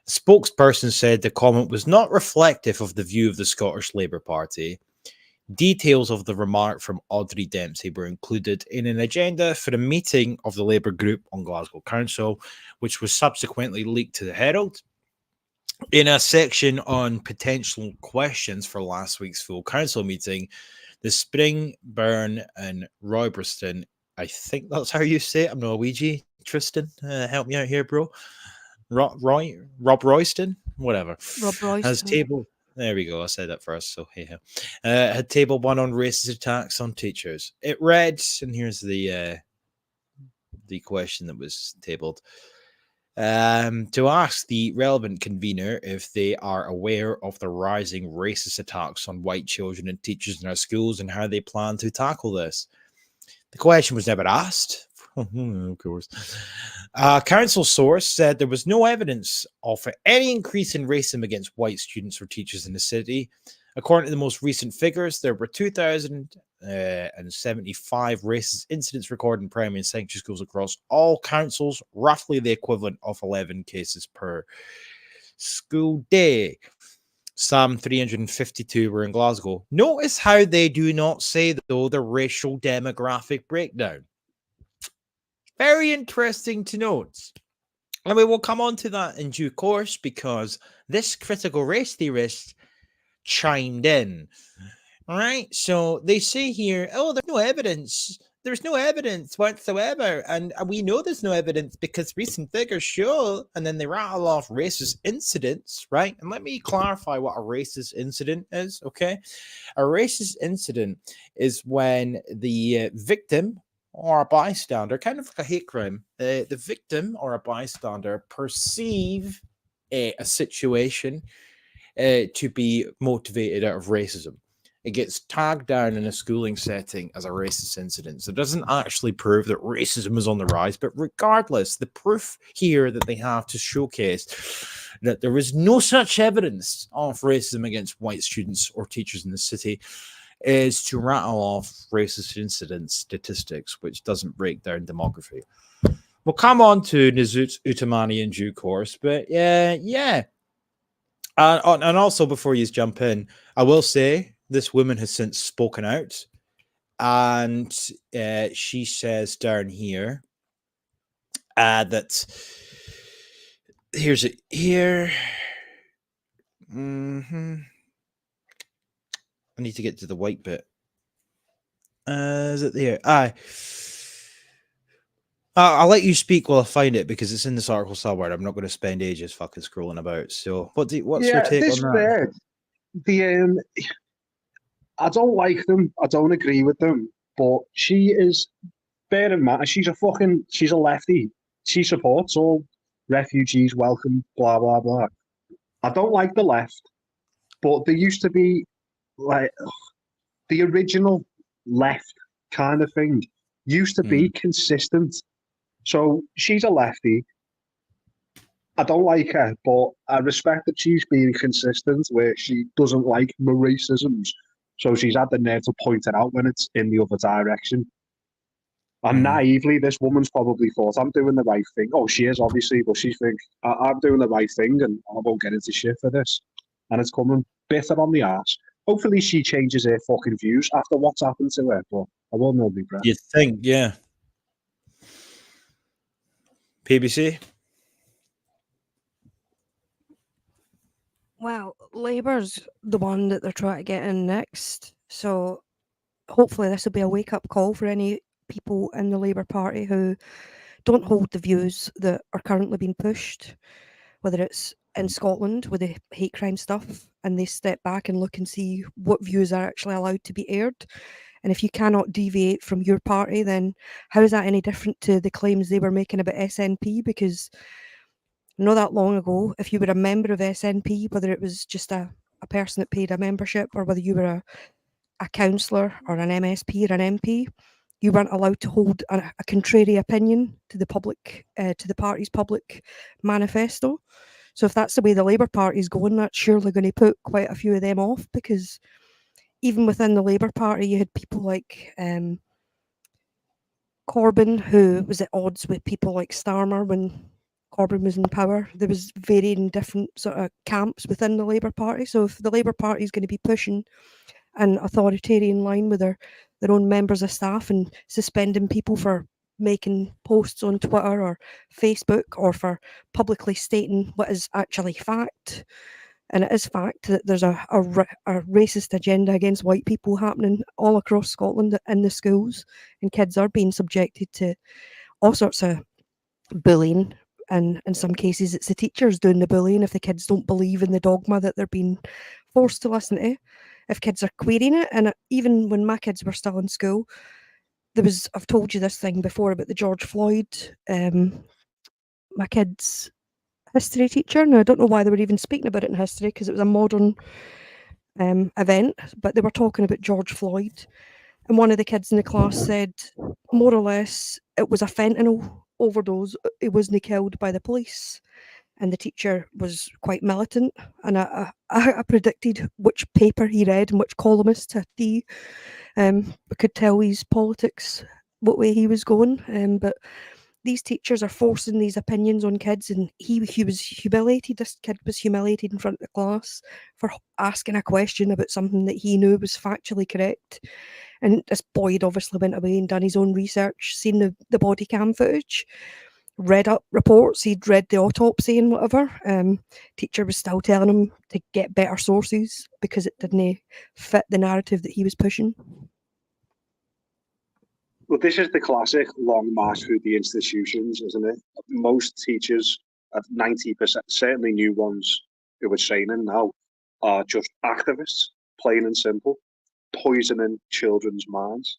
S3: A spokesperson said the comment was not reflective of the view of the Scottish Labour Party. Details of the remark from Audrey Dempsey were included in an agenda for a meeting of the Labour group on Glasgow Council, which was subsequently leaked to the Herald. In a section on potential questions for last week's full council meeting, the Springburn and Roybriston, I think that's how you say it. I'm Norwegian. Tristan, help me out here, bro. Rob Royston, whatever.
S7: Rob Royston.
S3: Has table. There we go. I said that first. So hey, had table one on racist attacks on teachers. It read, and here's the question that was tabled. To ask the relevant convener if they are aware of the rising racist attacks on white children and teachers in our schools and how they plan to tackle this. The question was never asked. Of course. A council source said there was no evidence of any increase in racism against white students or teachers in the city. According to the most recent figures, there were 2,075 racist incidents recorded in primary and secondary schools across all councils, roughly the equivalent of 11 cases per school day. Some 352 were in Glasgow. Notice how they do not say, though, the racial demographic breakdown. Very interesting to note. And we will come on to that in due course because this critical race theorist chimed in. All right. So they say here, oh, there's no evidence. There's no evidence whatsoever. And we know there's no evidence because recent figures show, and then they rattle off racist incidents, right? And let me clarify what a racist incident is, okay? A racist incident is when the victim or a bystander, kind of like a hate crime, the victim or a bystander perceive a situation to be motivated out of racism. It gets tagged down in a schooling setting as a racist incident. So it doesn't actually prove that racism is on the rise, but regardless, the proof here that they have to showcase that there is no such evidence of racism against white students or teachers in the city is to rattle off racist incident statistics, which doesn't break down demography. We'll come on to Nizut Utamani in due course, but yeah. And also, before you jump in, I will say this woman has since spoken out, and she says down here that here's it here. I need to get to the white bit. Is it there? I'll let you speak while I find it because it's in this article somewhere. I'm not going to spend ages fucking scrolling about. So, what's your take on that?
S6: I don't like them. I don't agree with them. But she is, bear in mind, she's a lefty. She supports all refugees, welcome, blah, blah, blah. I don't like the left, but there used to be like the original left kind of thing used to be consistent. So she's a lefty. I don't like her, but I respect that she's being consistent where she doesn't like racisms. So she's had the nerve to point it out when it's in the other direction. And naively, this woman's probably thought, I'm doing the right thing. Oh, she is, obviously, but she thinks, I'm doing the right thing and I won't get into shit for this. And it's coming bitter on the arse. Hopefully she changes her fucking views after what's happened to her, but I won't hold my breath.
S3: You think, yeah. PBC?
S7: Well, Labour's the one that they're trying to get in next. So hopefully this will be a wake-up call for any people in the Labour Party who don't hold the views that are currently being pushed, whether it's in Scotland with the hate crime stuff, and they step back and look and see what views are actually allowed to be aired. And if you cannot deviate from your party, then how is that any different to the claims they were making about SNP? Because not that long ago, if you were a member of SNP, whether it was just a person that paid a membership or whether you were a councillor or an MSP or an MP, you weren't allowed to hold a contrary opinion to the public, to the party's public manifesto. So if that's the way the Labour Party is going, that's surely going to put quite a few of them off, because even within the Labour Party, you had people like Corbyn, who was at odds with people like Starmer when Corbyn was in power. There was varying different sort of camps within the Labour Party. So if the Labour Party is going to be pushing an authoritarian line with their own members of staff and suspending people for making posts on Twitter or Facebook or for publicly stating what is actually fact, and it is fact that there's a racist agenda against white people happening all across Scotland in the schools, and kids are being subjected to all sorts of bullying, and in some cases it's the teachers doing the bullying if the kids don't believe in the dogma that they're being forced to listen to, if kids are querying it. And even when my kids were still in school, I've told you this thing before about the George Floyd, my kids' history teacher. Now I don't know why they were even speaking about it in history, because it was a modern event, but they were talking about George Floyd, and one of the kids in the class said, more or less, it was a fentanyl overdose. He wasn't killed by the police. And the teacher was quite militant, and I predicted which paper he read and which columnist he could tell his politics, what way he was going. But these teachers are forcing these opinions on kids, and he was humiliated. This kid was humiliated in front of the class for asking a question about something that he knew was factually correct. And this boy had obviously went away and done his own research, seen the body cam footage, read up reports, he'd read the autopsy and whatever. Teacher was still telling him to get better sources because it didn't fit the narrative that he was pushing.
S6: Well, this is the classic long march through the institutions, isn't it? Most teachers, 90%, certainly new ones who are training now, are just activists, plain and simple, poisoning children's minds.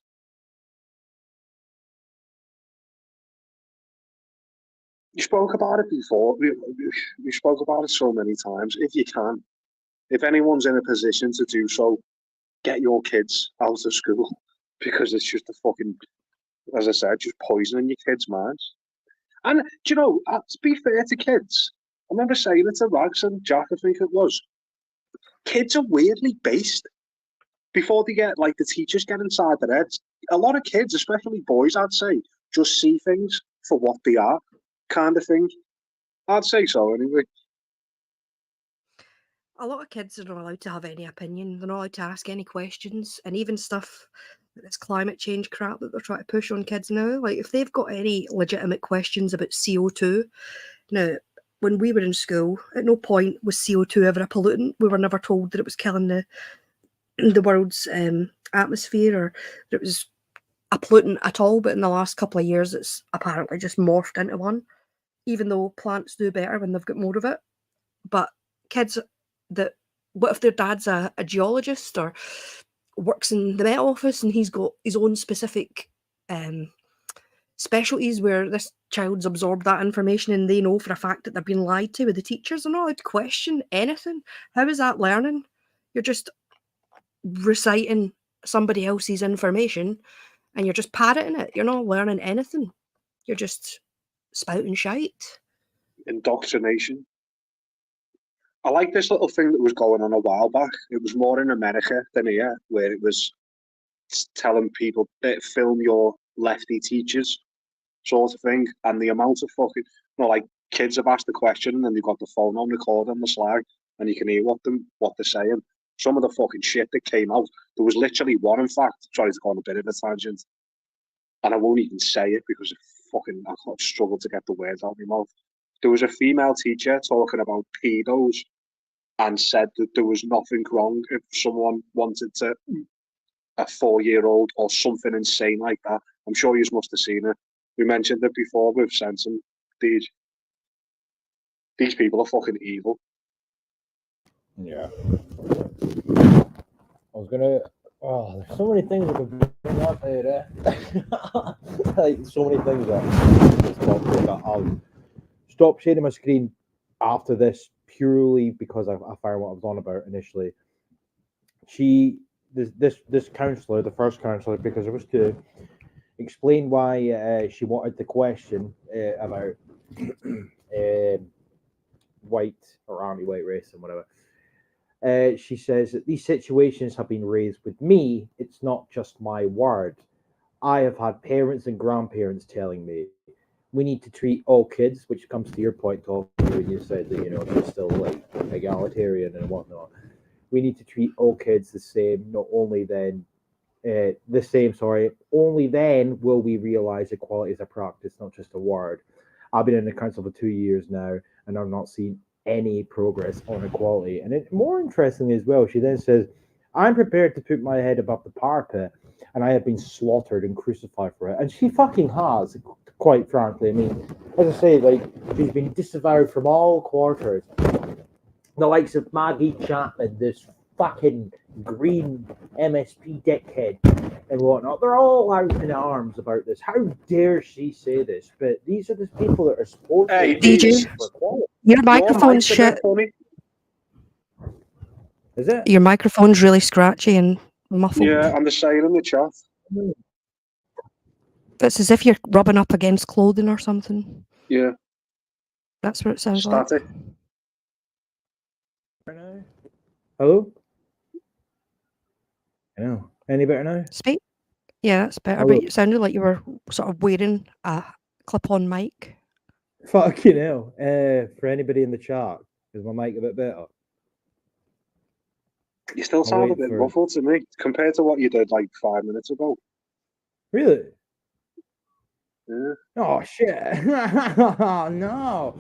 S6: You spoke about it before. We spoke about it so many times. If you can, if anyone's in a position to do so, get your kids out of school, because it's just a fucking, as I said, just poisoning your kids' minds. And, do you know, to be fair to kids, I remember saying it to Rags and Jack, I think it was, kids are weirdly based. Before they get, like, the teachers get inside their heads, a lot of kids, especially boys, I'd say, just see things for what they are, kind of thing. I'd say so, anyway.
S7: A lot of kids are not allowed to have any opinion. They're not allowed to ask any questions, and even stuff like this climate change crap that they're trying to push on kids now. Like, if they've got any legitimate questions about CO2, now, when we were in school, at no point was CO2 ever a pollutant. We were never told that it was killing the world's atmosphere, or that it was a pollutant at all. But in the last couple of years, it's apparently just morphed into one, even though plants do better when they've got more of it. But kids that, what if their dad's a geologist or works in the Met Office and he's got his own specific specialties where this child's absorbed that information and they know for a fact that they're being lied to with the teachers? They're not allowed to question anything. How is that learning? You're just reciting somebody else's information and you're just parroting it. You're not learning anything. You're just spouting shite.
S6: Indoctrination. I like this little thing that was going on a while back. It was more in America than here, where it was telling people, film your lefty teachers, sort of thing. And the amount of fucking, like, kids have asked a question and then they've got the phone on record on the slag and you can hear what they're saying. Some of the fucking shit that came out. There was literally one, in fact, sorry to go on a bit of a tangent, and I won't even say it because I struggle to get the words out of my mouth. There was a female teacher talking about pedos and said that there was nothing wrong if someone wanted to, a 4-year-old or something insane like that. I'm sure you must have seen it. We mentioned it before with Sensen. These people are fucking evil.
S3: Yeah. I was gonna. Oh, there's so many things I could bring up here. Like, so many things that I'll stop sharing my screen after this purely because I found what I was on about initially. This counsellor, the first counsellor, because it was to explain why she wanted the question about white or army white race and whatever. She says that these situations have been raised with me. It's not just my word. I have had parents and grandparents telling me we need to treat all kids, which comes to your point, Tom, when you said that, you know, you're still like egalitarian and whatnot. We need to treat all kids the same, not only then, only then will we realize equality is a practice, not just a word. I've been in the council for 2 years now, and I've not seen any progress on equality. And more interestingly as well, she then says, I'm prepared to put my head above the parapet, and I have been slaughtered and crucified for it. And she fucking has, quite frankly. I mean, as I say, like, she's been disavowed from all quarters. The likes of Maggie Chapman, this fucking green MSP dickhead, and whatnot. They're all out in arms about this. How dare she say this? But these are the people that are supposed
S6: Hey,
S3: to
S7: DJ,
S3: for equality.
S7: your microphone's
S6: mic's a bit
S7: shit.
S6: funny.
S3: Is it?
S7: Your microphone's really scratchy and muffled.
S6: Yeah, I'm the same in the chat.
S7: It's as if you're rubbing up against clothing or something.
S6: Yeah,
S7: That's what it sounds
S6: static.
S3: Hello? I know. Any better now?
S7: like. Speak. Yeah, that's better.
S3: Hello.
S7: But it sounded like you were sort of wearing a clip-on mic.
S3: Fucking hell. For anybody in the chat, is my mic a bit better?
S6: You still sound a bit muffled to me compared to what you did like 5 minutes ago.
S3: Really?
S6: Yeah.
S3: Oh shit! No.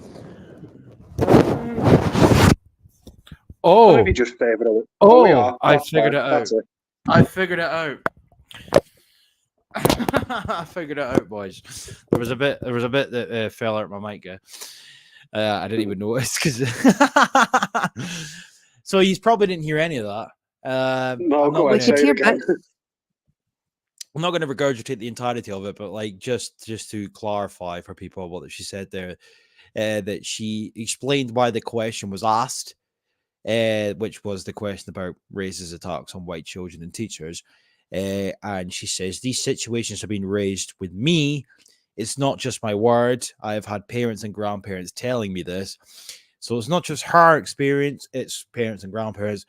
S6: Maybe just favour it. We are.
S3: I
S6: That's
S3: figured
S6: fine.
S3: it out.
S6: That's it.
S3: I figured it out. I figured it out, boys. There was a bit that fell out my mic. I didn't even notice because. So you probably didn't hear any of that.
S6: No, go ahead. Say it again.
S3: I'm not going to regurgitate the entirety of it, but like just to clarify for people what she said there, that she explained why the question was asked, which was the question about racist attacks on white children and teachers. And she says, these situations have been raised with me. It's not just my word. I have had parents and grandparents telling me this. So it's not just her experience, it's parents and grandparents.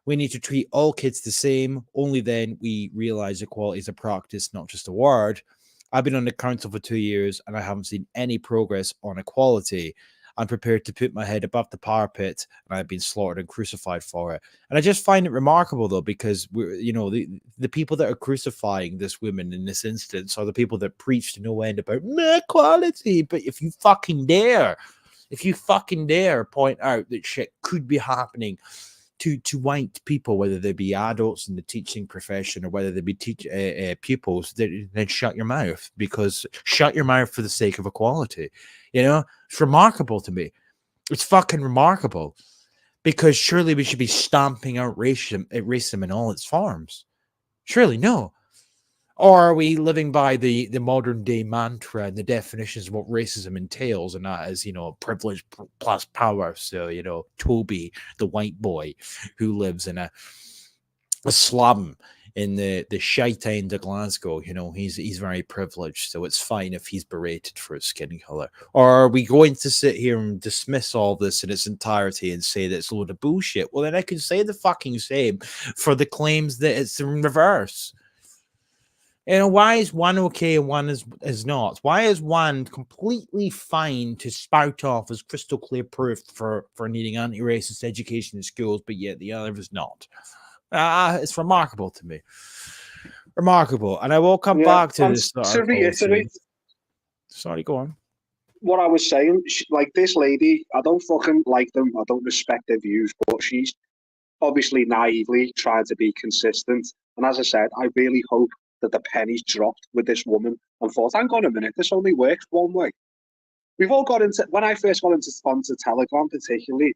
S3: We need to treat all kids the same. Only then we realize equality is a practice, not just a word. I've been on the council for 2 years and I haven't seen any progress on equality. I'm prepared to put my head above the parapet, and I've been slaughtered and crucified for it. And I just find it remarkable, though, because the people that are crucifying this woman in this instance are the people that preach to no end about equality. But if you fucking dare point out that shit could be happening to white people, whether they be adults in the teaching profession or whether they be pupils, then shut your mouth, because shut your mouth for the sake of equality. It's remarkable to me. It's fucking remarkable, because surely we should be stamping out racism in all its forms. Surely no. Or are we living by the modern day mantra and the definitions of what racism entails, and that is, privilege plus power? So, Toby, the white boy who lives in a slum in the shite end of Glasgow, he's very privileged, so it's fine if he's berated for his skin color. Or are we going to sit here and dismiss all this in its entirety and say that it's a load of bullshit? Well, then I can say the fucking same for the claims that it's in reverse. Why is one okay and one is not? Why is one completely fine to spout off as crystal clear proof for needing anti-racist education in schools, but yet the other is not? It's remarkable to me. Remarkable. And I will come back to this.
S6: To reiterate,
S3: sorry, go on.
S6: What I was saying, like this lady, I don't fucking like them. I don't respect their views, but she's obviously naively trying to be consistent. And as I said, I really hope that the pennies dropped with this woman and thought, hang on a minute, this only works one way. We've all got into, when I first got onto Telegram particularly,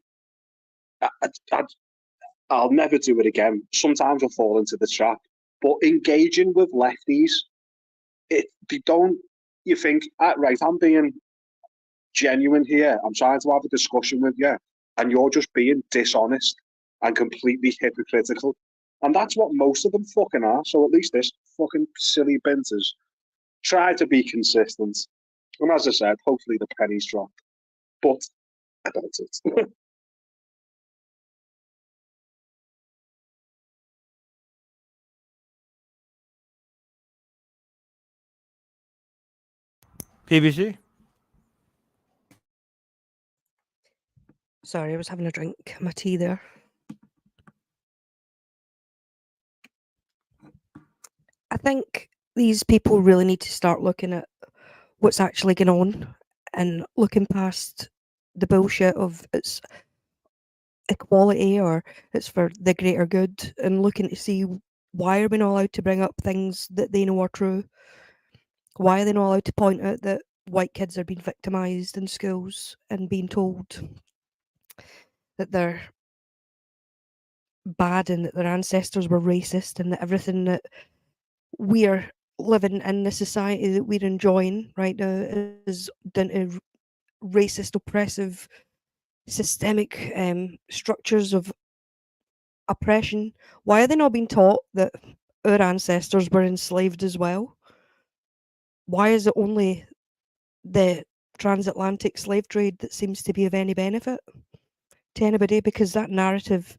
S6: I'll never do it again. Sometimes I'll fall into the trap. But engaging with lefties, you think, right, I'm being genuine here. I'm trying to have a discussion with you, and you're just being dishonest and completely hypocritical. And that's what most of them fucking are. So at least this fucking silly binters try to be consistent. And as I said, hopefully the pennies drop. But I doubt it.
S3: PBC?
S7: Sorry, I was having a drink, my tea there. I think these people really need to start looking at what's actually going on and looking past the bullshit of it's equality or it's for the greater good, and looking to see why are we not allowed to bring up things that they know are true? Why are they not allowed to point out that white kids are being victimised in schools and being told that they're bad and that their ancestors were racist and that everything that we're living in the society that we're enjoying right now is down to racist, oppressive, systemic structures of oppression? Why are they not being taught that our ancestors were enslaved as well? Why is it only the transatlantic slave trade that seems to be of any benefit to anybody? Because that narrative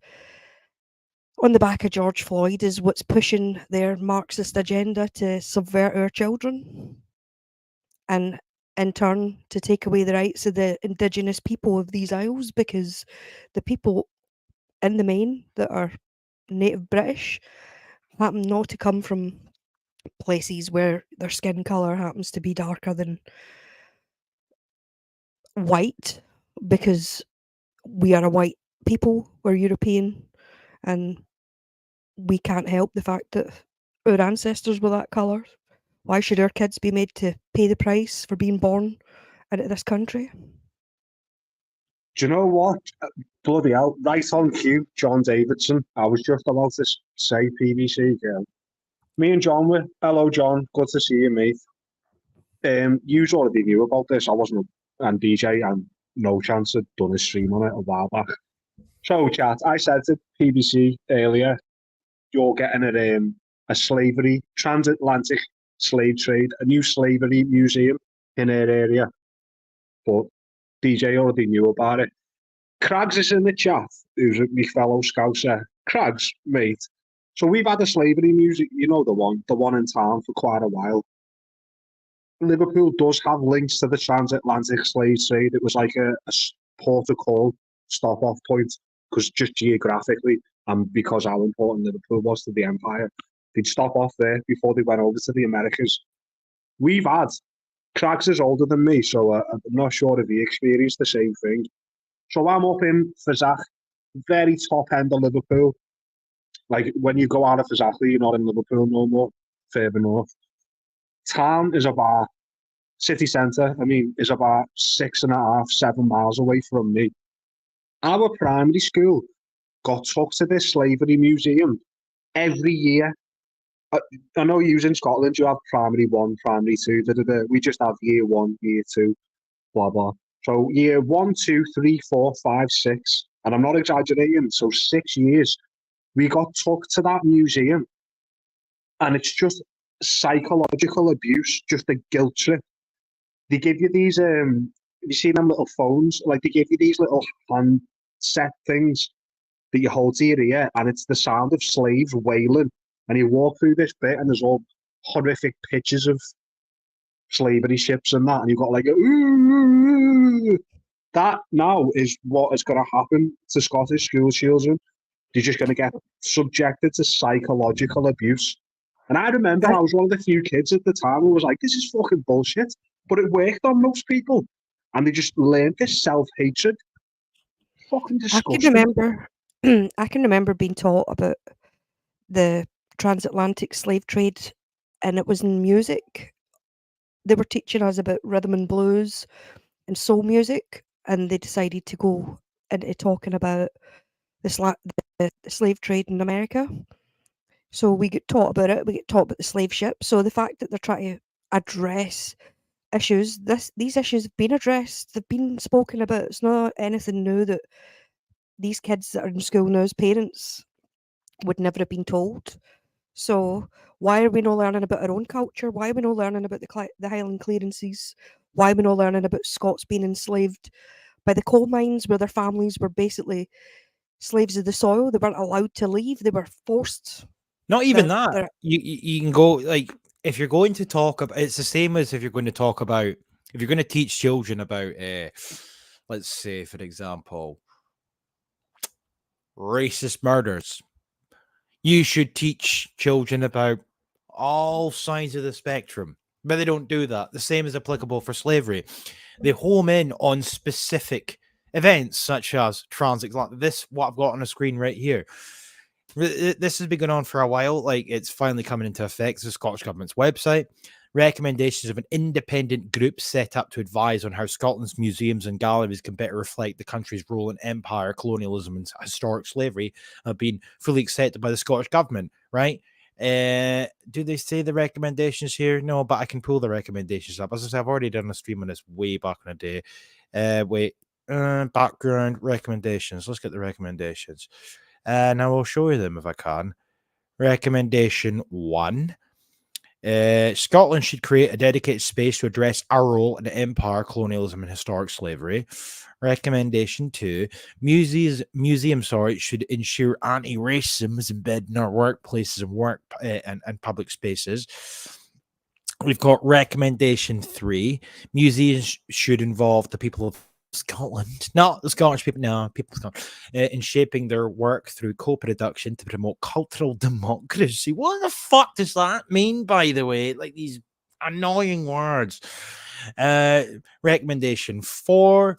S7: on the back of George Floyd is what's pushing their Marxist agenda to subvert our children and in turn to take away the rights of the indigenous people of these isles, because the people in the main that are native British happen not to come from places where their skin colour happens to be darker than white, because we are a white people, we're European, and we can't help the fact that our ancestors were that colour. Why should our kids be made to pay the price for being born into this country?
S6: Do you know what? Bloody hell, right on cue, John Davidson. I was just about to say PVC girl. Me and John were, hello John, good to see you, mate. You already knew about this. I wasn't, and DJ, and no chance had done a stream on it a while back. So, chat, I said to PBC earlier, you're getting a slavery, transatlantic slave trade, a new slavery museum in our area. But DJ already knew about it. Craggs is in the chat, who's my fellow Scouser. Craggs, mate. So we've had a slavery museum, you know the one in town for quite a while. Liverpool does have links to the transatlantic slave trade. It was like a port of call, stop-off point, because just geographically and because how important Liverpool was to the empire, they'd stop off there before they went over to the Americas. We've had, Craggs is older than me, so I'm not sure if he experienced the same thing. So I'm up in Fazach, very top end of Liverpool. Like when you go out of Fazach, you're not in Liverpool no more, further north. Town is about, city centre, is about 6.5, 7 miles away from me. Our primary school got took to this slavery museum every year. I know you in Scotland, you have primary 1, primary 2, we just have year 1, year 2, blah, blah. So year 1, 2, 3, 4, 5, 6, and I'm not exaggerating, so 6 years, we got took to that museum, and it's just psychological abuse, just a guilt trip. They give you these, you see them little phones, like they give you these little handset things that you hold to your ear, and it's the sound of slaves wailing, and you walk through this bit, and there's all horrific pictures of slavery ships and that, and you've got like, ooh, that now is what is going to happen to Scottish school children. They're just going to get subjected to psychological abuse. And I remember I was one of the few kids at the time who was like, this is fucking bullshit. But it worked on most people. And they just learned this self-hatred. Fucking disgusting.
S7: I can remember being taught about the transatlantic slave trade, and it was in music. They were teaching us about rhythm and blues and soul music, and they decided to go into talking about the slave trade in America. So we get taught about it, we get taught about the slave ship. So the fact that they're trying to address issues, these issues have been addressed, they've been spoken about. It's not anything new that these kids that are in school now as parents would never have been told. So why are we not learning about our own culture? Why are we not learning about the Highland clearances? Why are we not learning about Scots being enslaved by the coal mines, where their families were basically slaves of the soil? They weren't allowed to leave. They were forced.
S3: Not even that. You can go, like, if you're going to talk about, it's the same as if you're going to talk about if you're going to teach children about, let's say, for example, racist murders, you should teach children about all sides of the spectrum. But they don't do that. The same is applicable for slavery. They home in on specific events such as transatlantic. This, what I've got on the screen right here. This has been going on for a while. Like, it's finally coming into effect. It's the Scottish Government's website. Recommendations of an independent group set up to advise on how Scotland's museums and galleries can better reflect the country's role in empire, colonialism, and historic slavery have been fully accepted by the Scottish Government, right? Do they say the recommendations here? No, but I can pull the recommendations up. As I said, I've already done a stream on this way back in the day. Background recommendations. Let's get the recommendations. And I will show you them if I can. Recommendation 1. Scotland should create a dedicated space to address our role in empire, colonialism, and historic slavery. Recommendation 2. Museums should ensure anti-racism is embedded in our workplaces and public spaces. We've got recommendation 3. Museums should involve the people of Scotland, not the Scottish people, no, people of Scotland, in shaping their work through co-production to promote cultural democracy. What the fuck does that mean, by the way? Like, these annoying words. Recommendation 4.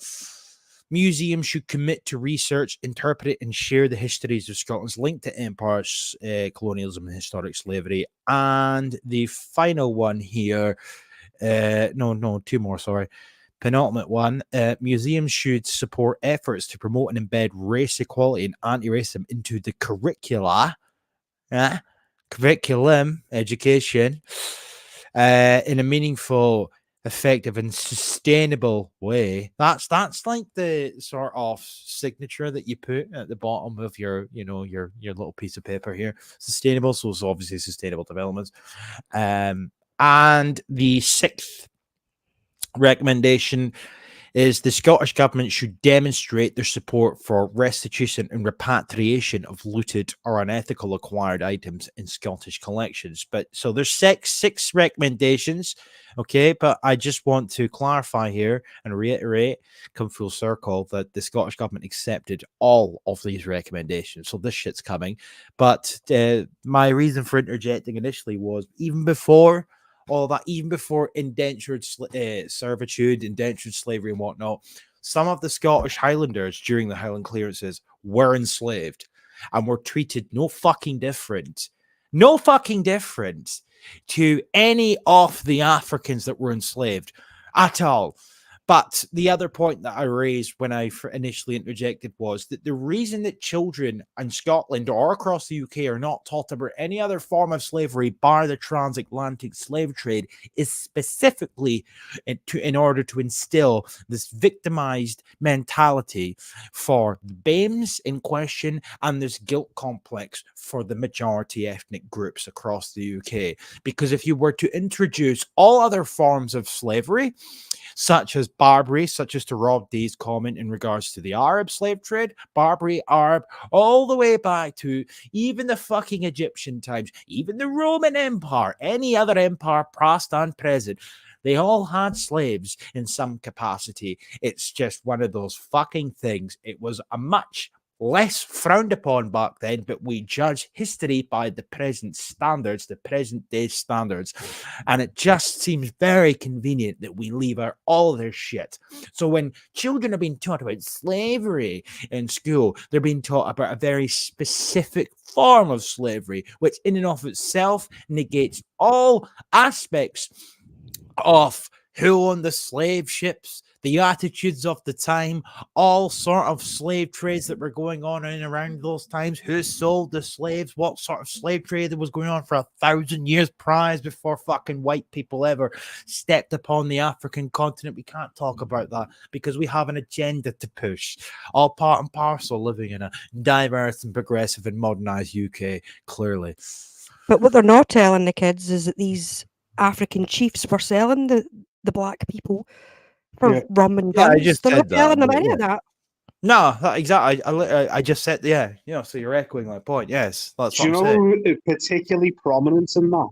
S3: Museums should commit to research, interpret, and share the histories of Scotland's link to empires, colonialism, and historic slavery. And the final one here, two more, sorry. Penultimate one, museums should support efforts to promote and embed race equality and anti-racism into the curriculum, education, in a meaningful, effective, and sustainable way. That's like the sort of signature that you put at the bottom of your little piece of paper here. Sustainable, so it's obviously sustainable developments. And the 6th recommendation is the Scottish Government should demonstrate their support for restitution and repatriation of looted or unethical acquired items in Scottish collections. But so there's six recommendations, okay? But I just want to clarify here and reiterate, come full circle, that the Scottish Government accepted all of these recommendations. So this shit's coming. But my reason for interjecting initially was even before all that, even before indentured servitude, indentured slavery, and whatnot, some of the Scottish Highlanders during the Highland clearances were enslaved and were treated no fucking different to any of the Africans that were enslaved at all. But the other point that I raised when I initially interjected was that the reason that children in Scotland or across the UK are not taught about any other form of slavery bar the transatlantic slave trade is specifically in order to instill this victimized mentality for the BAMEs in question and this guilt complex for the majority ethnic groups across the UK. Because if you were to introduce all other forms of slavery, such as Barbary, such as to Rob D's comment in regards to the Arab slave trade, Barbary, Arab, all the way back to even the fucking Egyptian times, even the Roman Empire, any other empire, past and present, they all had slaves in some capacity. It's just one of those fucking things. It was a much less frowned upon back then, but we judge history by the present standards, the present day standards. And it just seems very convenient that we leave out all this shit. So when children are being taught about slavery in school, they're being taught about a very specific form of slavery, which in and of itself negates all aspects of who owned the slave ships, the attitudes of the time, all sort of slave trades that were going on in and around those times, who sold the slaves, what sort of slave trade that was going on for 1,000 years prior before fucking white people ever stepped upon the African continent. We can't talk about that because we have an agenda to push. All part and parcel living in a diverse and progressive and modernized UK, clearly.
S7: But what they're not telling the kids is that these African chiefs were selling the black people for rum and guns.
S3: I just
S7: They're
S3: said
S7: not telling
S3: that,
S7: them any
S3: yeah.
S7: of that.
S3: No, exactly. I just said, yeah, so you're echoing my point. Yes, that's
S6: Do you
S3: what I'm
S6: know
S3: saying.
S6: who particularly prominent in that?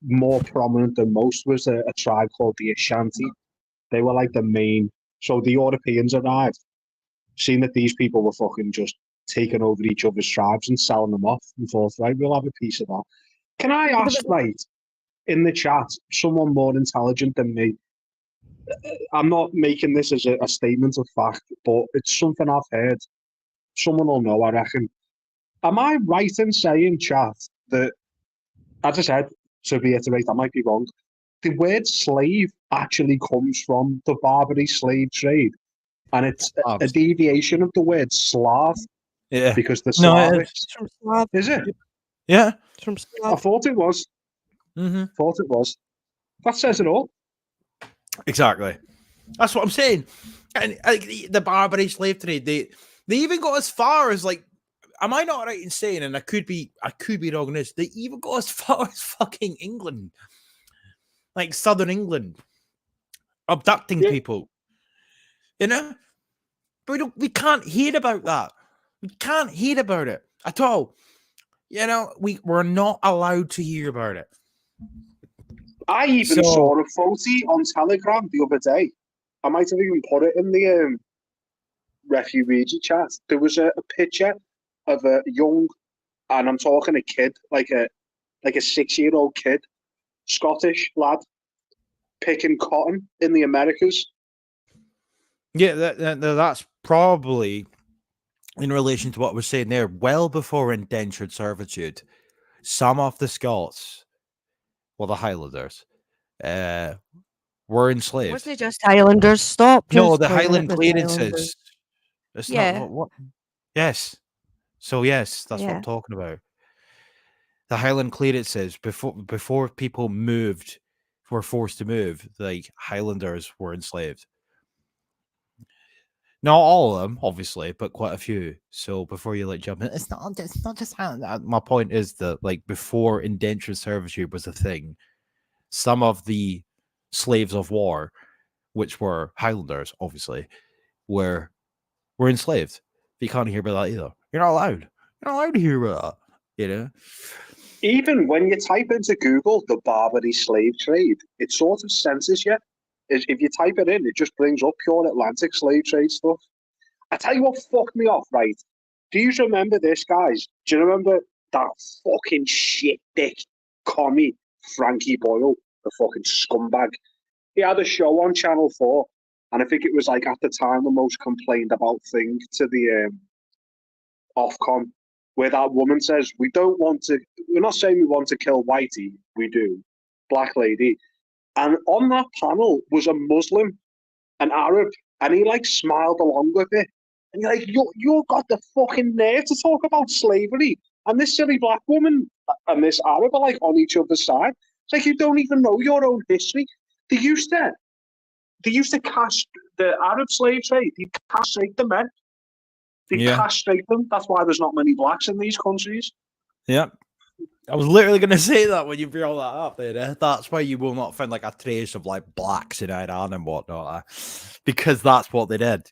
S6: More prominent than most was a tribe called the Ashanti. They were like the main. So the Europeans arrived, seen that these people were fucking just taking over each other's tribes and selling them off, and thought, right, we'll have a piece of that. Can I ask, right, in the chat, someone more intelligent than me? I'm not making this as a statement of fact, but it's something I've heard. Someone will know, I reckon. Am I right in saying, chat, that, as I said, to reiterate, I might be wrong, the word slave actually comes from the Barbary slave trade, and it's a deviation of the word Slav,
S3: Yeah.
S6: because the
S3: No, it
S6: Slavic.
S3: is.
S7: It's from Slav.
S6: Is it?
S3: Yeah.
S7: It's from
S6: I
S7: Slav.
S6: thought it was.
S3: Mm-hmm.
S6: Thought it was. That says it all.
S3: Exactly. That's what I'm saying. And the Barbary slave trade, they even got as far as like, am I not right in saying, and I could be wrong in this, they even got as far as fucking England. Like southern England. Abducting people. You know? But we can't hear about that. We can't hear about it at all. You know, we're not allowed to hear about it.
S6: I even saw a photo on Telegram the other day. I might have even put it in the refugee chat. There was a picture of a young, and I'm talking a kid, like a 6-year-old kid, Scottish lad, picking cotton in the Americas.
S3: Yeah, that's probably in relation to what we're saying there. Well before indentured servitude, some of the Scots, well, the Highlanders, were enslaved.
S7: Wasn't it just Highlanders? Stop.
S3: No,
S7: Just
S3: the
S7: claiming
S3: Highland
S7: it was
S3: clearances.
S7: Highlanders.
S3: It's
S7: Yeah.
S3: not what. Yes. So yes, that's what I'm talking about. The Highland clearances before people were forced to move, like Highlanders were enslaved. Not all of them, obviously, but quite a few. So before you like jump in, it's not just Highland. My point is that like before indentured servitude was a thing, some of the slaves of war, which were Highlanders, obviously, were enslaved. You can't hear about that either. You're not allowed. You're not allowed to hear about that. You know.
S6: Even when you type into Google the Barbary slave trade, it sort of censors you. If you type it in, it just brings up pure Atlantic slave trade stuff. I tell you what fucked me off, right? Do you remember this, guys? Do you remember that fucking shit dick commie, Frankie Boyle, the fucking scumbag? He had a show on Channel 4, and I think it was like at the time the most complained about thing to the Ofcom, where that woman says, we're not saying we want to kill Whitey, we do, black lady. And on that panel was a Muslim, an Arab, and he like smiled along with it. And you're like, you got the fucking nerve to talk about slavery. And this silly black woman and this Arab are like on each other's side. It's like you don't even know your own history. They used to cast the Arab slave trade, they castrate the men. They castrate them. That's why there's not many blacks in these countries.
S3: Yeah. I was literally going to say that when you brought that up there. That's why you will not find like a trace of like blacks in Iran and whatnot, because that's what they did,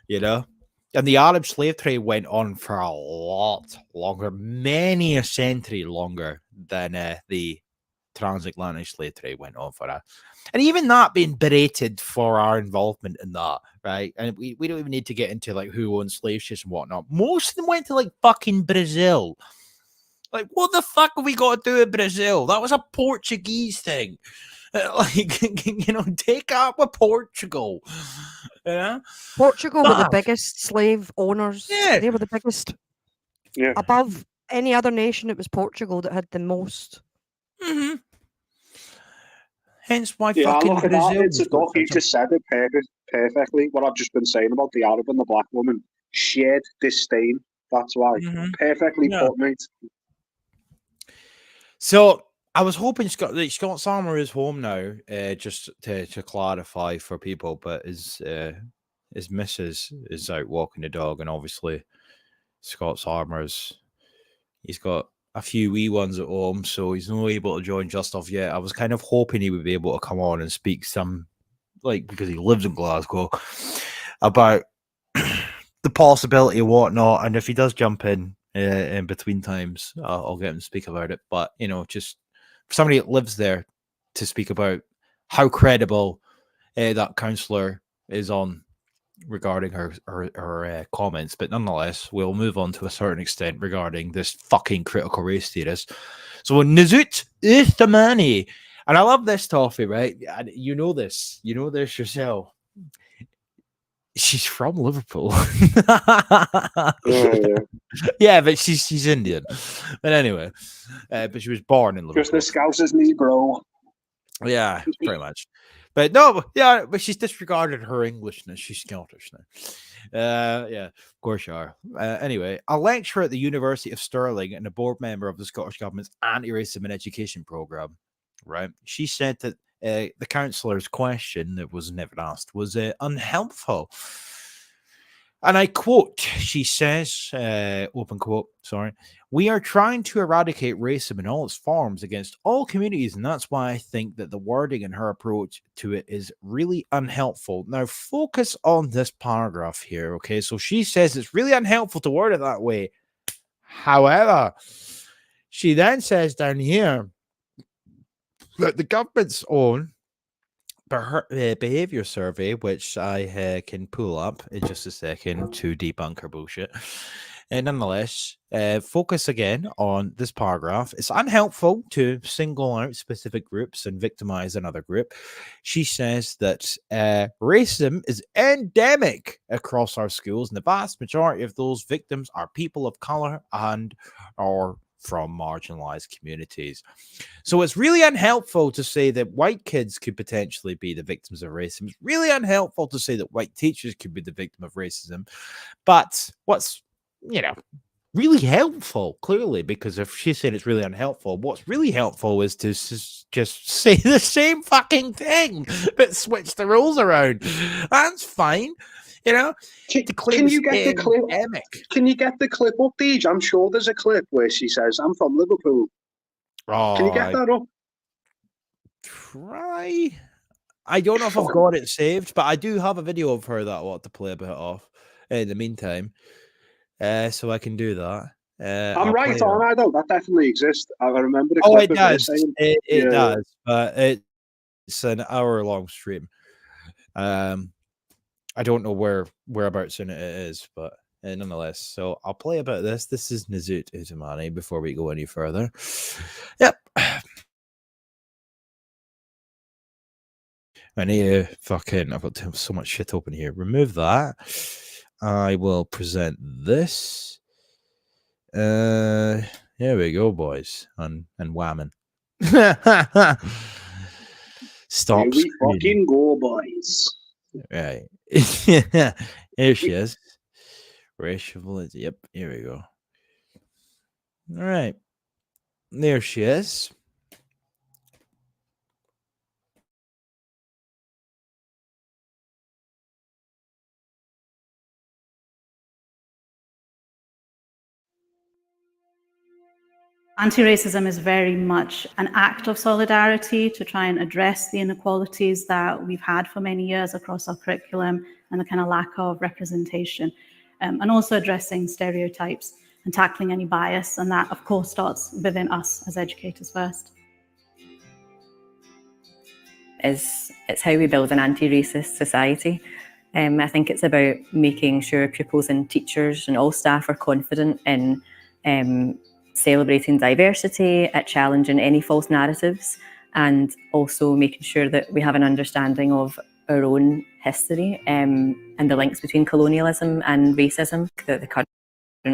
S3: you know. And the Arab slave trade went on for a lot longer, many a century longer than the transatlantic slave trade went on for. And even that being berated for our involvement in that, right? And we don't even need to get into like who owned slave ships and whatnot. Most of them went to like fucking Brazil. Like, what the fuck have we got to do in Brazil? That was a Portuguese thing. Take out with Portugal. Yeah,
S7: Portugal were the biggest slave owners.
S3: Yeah.
S7: They were the biggest.
S6: Yeah.
S7: Above any other nation, it was Portugal that had the most.
S3: Mm-hmm. Hence why
S6: Yeah,
S3: fucking
S6: look at
S3: Brazil.
S6: that. It's a duck. You just said it perfectly. What I've just been saying about the Arab and the black woman. Shared disdain. That's why. Perfectly put, mate.
S3: So I was hoping Scott Salmer is home now, just to clarify for people, but his missus is out walking the dog, and obviously Scott Salmer's he's got a few wee ones at home, so he's not able to join just off yet. I was kind of hoping he would be able to come on and speak some, like, because he lives in Glasgow, about the possibility of whatnot, and if he does jump in between times, I'll get him to speak about it. But just for somebody that lives there to speak about how credible that councillor is on regarding her comments, but nonetheless, we'll move on to a certain extent regarding this fucking critical race theorist. So Nuzut Uthamani, and I love this toffee, right? And you know this yourself. She's from Liverpool. Yeah, but she's Indian. But anyway, but she was born in Liverpool.
S6: Just as Scouse as me, bro.
S3: Yeah, pretty much. But no, yeah, but she's disregarded her Englishness. She's Scottish now. Yeah, of course you are. Anyway, a lecturer at the University of Stirling and a board member of the Scottish Government's anti-racism in education programme, right? She said that the councillor's question that was never asked was unhelpful. And I quote, she says, open quote, sorry, "We are trying to eradicate racism in all its forms against all communities, and that's why I think that the wording and her approach to it is really unhelpful." Now, focus on this paragraph here, okay? So she says it's really unhelpful to word it that way. However, she then says down here that the government's own behavior survey, which I can pull up in just a second to debunk her bullshit. And nonetheless, focus again on this paragraph. It's unhelpful to single out specific groups and victimize another group. She says that racism is endemic across our schools, and the vast majority of those victims are people of color and or from marginalized communities. So it's really unhelpful to say that white kids could potentially be the victims of racism. It's really unhelpful to say that white teachers could be the victim of racism. But what's, really helpful, clearly, because if she's saying it's really unhelpful, what's really helpful is to just say the same fucking thing, but switch the rules around. That's fine. Can you get the clip? Can you get the clip up, Deej? I'm sure there's a clip where she says, "I'm from Liverpool."
S6: Oh, can you get that up?
S3: Try. I don't know if I've got it saved, but I do have a video of her that I want to play a bit of in the meantime. So I can do that.
S6: I'm right on, I know that definitely exists. I remember the
S3: clip.
S6: Oh,
S3: it does. It does, but it's an hour-long stream. I don't know whereabouts in it is, but nonetheless. So I'll play a bit of this. This is Nuzut Uthamani before we go any further. Yep. I need to I've got so much shit open here. Remove that. I will present this. Here we go, boys and whammon. Stop.
S6: Here we fucking go, boys.
S3: Right. Here she is. Racial. Yep. Here we go. All right. There she is.
S8: Anti-racism is very much an act of solidarity to try and address the inequalities that we've had for many years across our curriculum and the kind of lack of representation, and also addressing stereotypes and tackling any bias. And that, of course, starts within us as educators first.
S9: It's how we build an anti-racist society. I think it's about making sure pupils and teachers and all staff are confident in celebrating diversity, at challenging any false narratives, and also making sure that we have an understanding of our own history and the links between colonialism and racism. That the current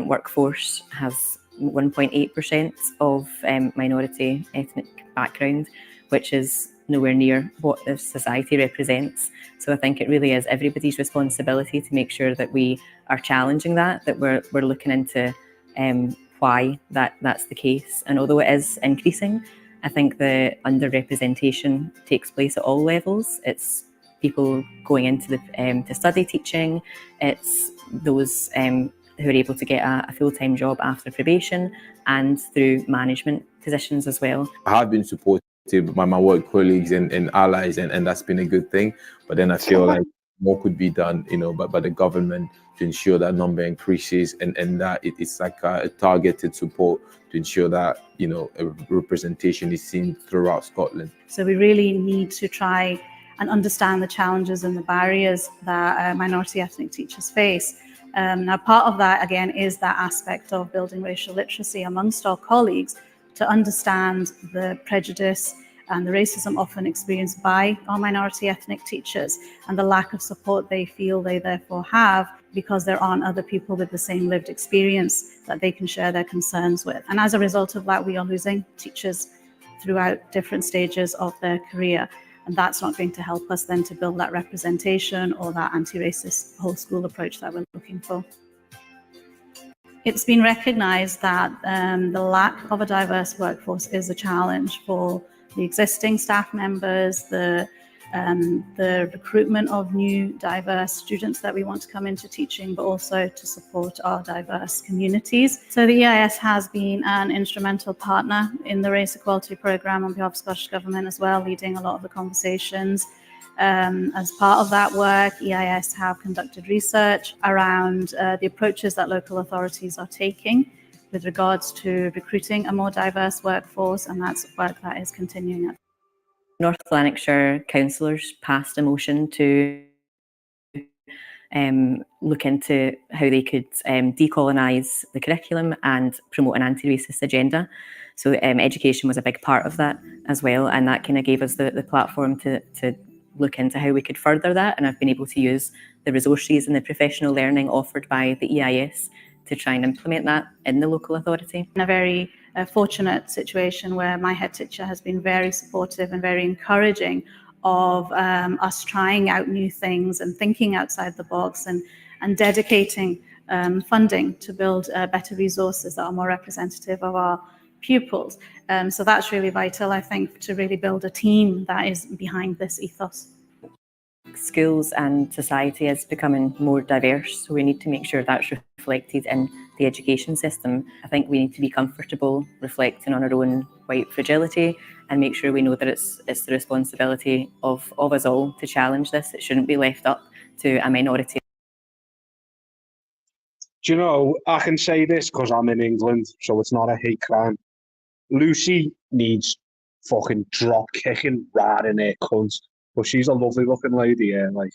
S9: workforce has 1.8% of minority ethnic background, which is nowhere near what the society represents. So I think it really is everybody's responsibility to make sure that we are challenging that we're looking into why that's the case. And although it is increasing, I think the underrepresentation takes place at all levels. It's people going into to study teaching. It's those who are able to get a full-time job after probation and through management positions as well.
S10: I have been supported by my work colleagues and allies, and that's been a good thing. But then I feel like more could be done, by the government to ensure that number increases and that it's like a targeted support to ensure that, a representation is seen throughout Scotland.
S8: So we really need to try and understand the challenges and the barriers that minority ethnic teachers face. Now, part of that, again, is that aspect of building racial literacy amongst our colleagues to understand the prejudice and the racism often experienced by our minority ethnic teachers and the lack of support they feel they therefore have because there aren't other people with the same lived experience that they can share their concerns with. And as a result of that, we are losing teachers throughout different stages of their career. And that's not going to help us then to build that representation or that anti-racist whole school approach that we're looking for. It's been recognised that the lack of a diverse workforce is a challenge for the existing staff members, the recruitment of new diverse students that we want to come into teaching, but also to support our diverse communities. So the EIS has been an instrumental partner in the Race Equality Programme on behalf of Scottish Government as well, leading a lot of the conversations. As part of that work, EIS have conducted research around the approaches that local authorities are taking with regards to recruiting a more diverse workforce, and that's work that is continuing.
S9: North Lanarkshire councillors passed a motion to look into how they could decolonise the curriculum and promote an anti-racist agenda. So education was a big part of that as well, and that kind of gave us the platform to look into how we could further that. And I've been able to use the resources and the professional learning offered by the EIS to try and implement that in the local authority.
S8: In a very fortunate situation where my head teacher has been very supportive and very encouraging of us trying out new things and thinking outside the box and dedicating funding to build better resources that are more representative of our pupils. So that's really vital, I think, to really build a team that is behind this ethos.
S9: Schools and society is becoming more diverse, so we need to make sure that's reflected in the education system. I think we need to be comfortable reflecting on our own white fragility and make sure we know that it's the responsibility of us all to challenge this. It shouldn't be left up to a minority.
S6: Do you know, I can say this because I'm in England, so it's not a hate crime. Lucy needs fucking drop kicking right in her cunt, but she's a lovely looking lady. Yeah, like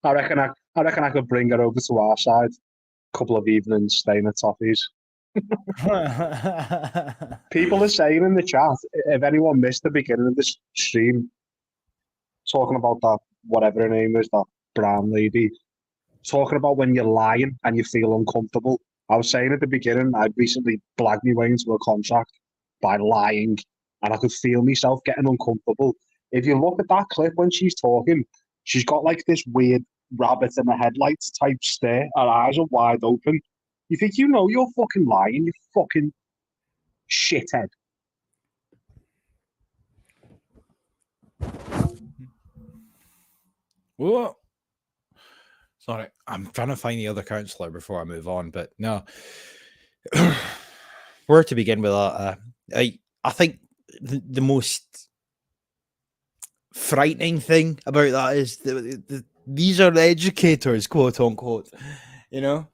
S6: I reckon I could bring her over to our side. A couple of evenings staying at Toffee's. People are saying in the chat, if anyone missed the beginning of this stream, talking about that whatever her name is, that brown lady, talking about when you're lying and you feel uncomfortable. I was saying at the beginning, I'd recently blagged my way into a contract by lying, and I could feel myself getting uncomfortable. If you look at that clip when she's talking, she's got like this weird rabbit in the headlights type stare. Her eyes are wide open. You think you know you're fucking lying, you fucking shithead.
S3: Whoa. Sorry, I'm trying to find the other councillor before I move on, but no. Where to begin with that? I think the most frightening thing about that is these are educators, quote unquote. You know,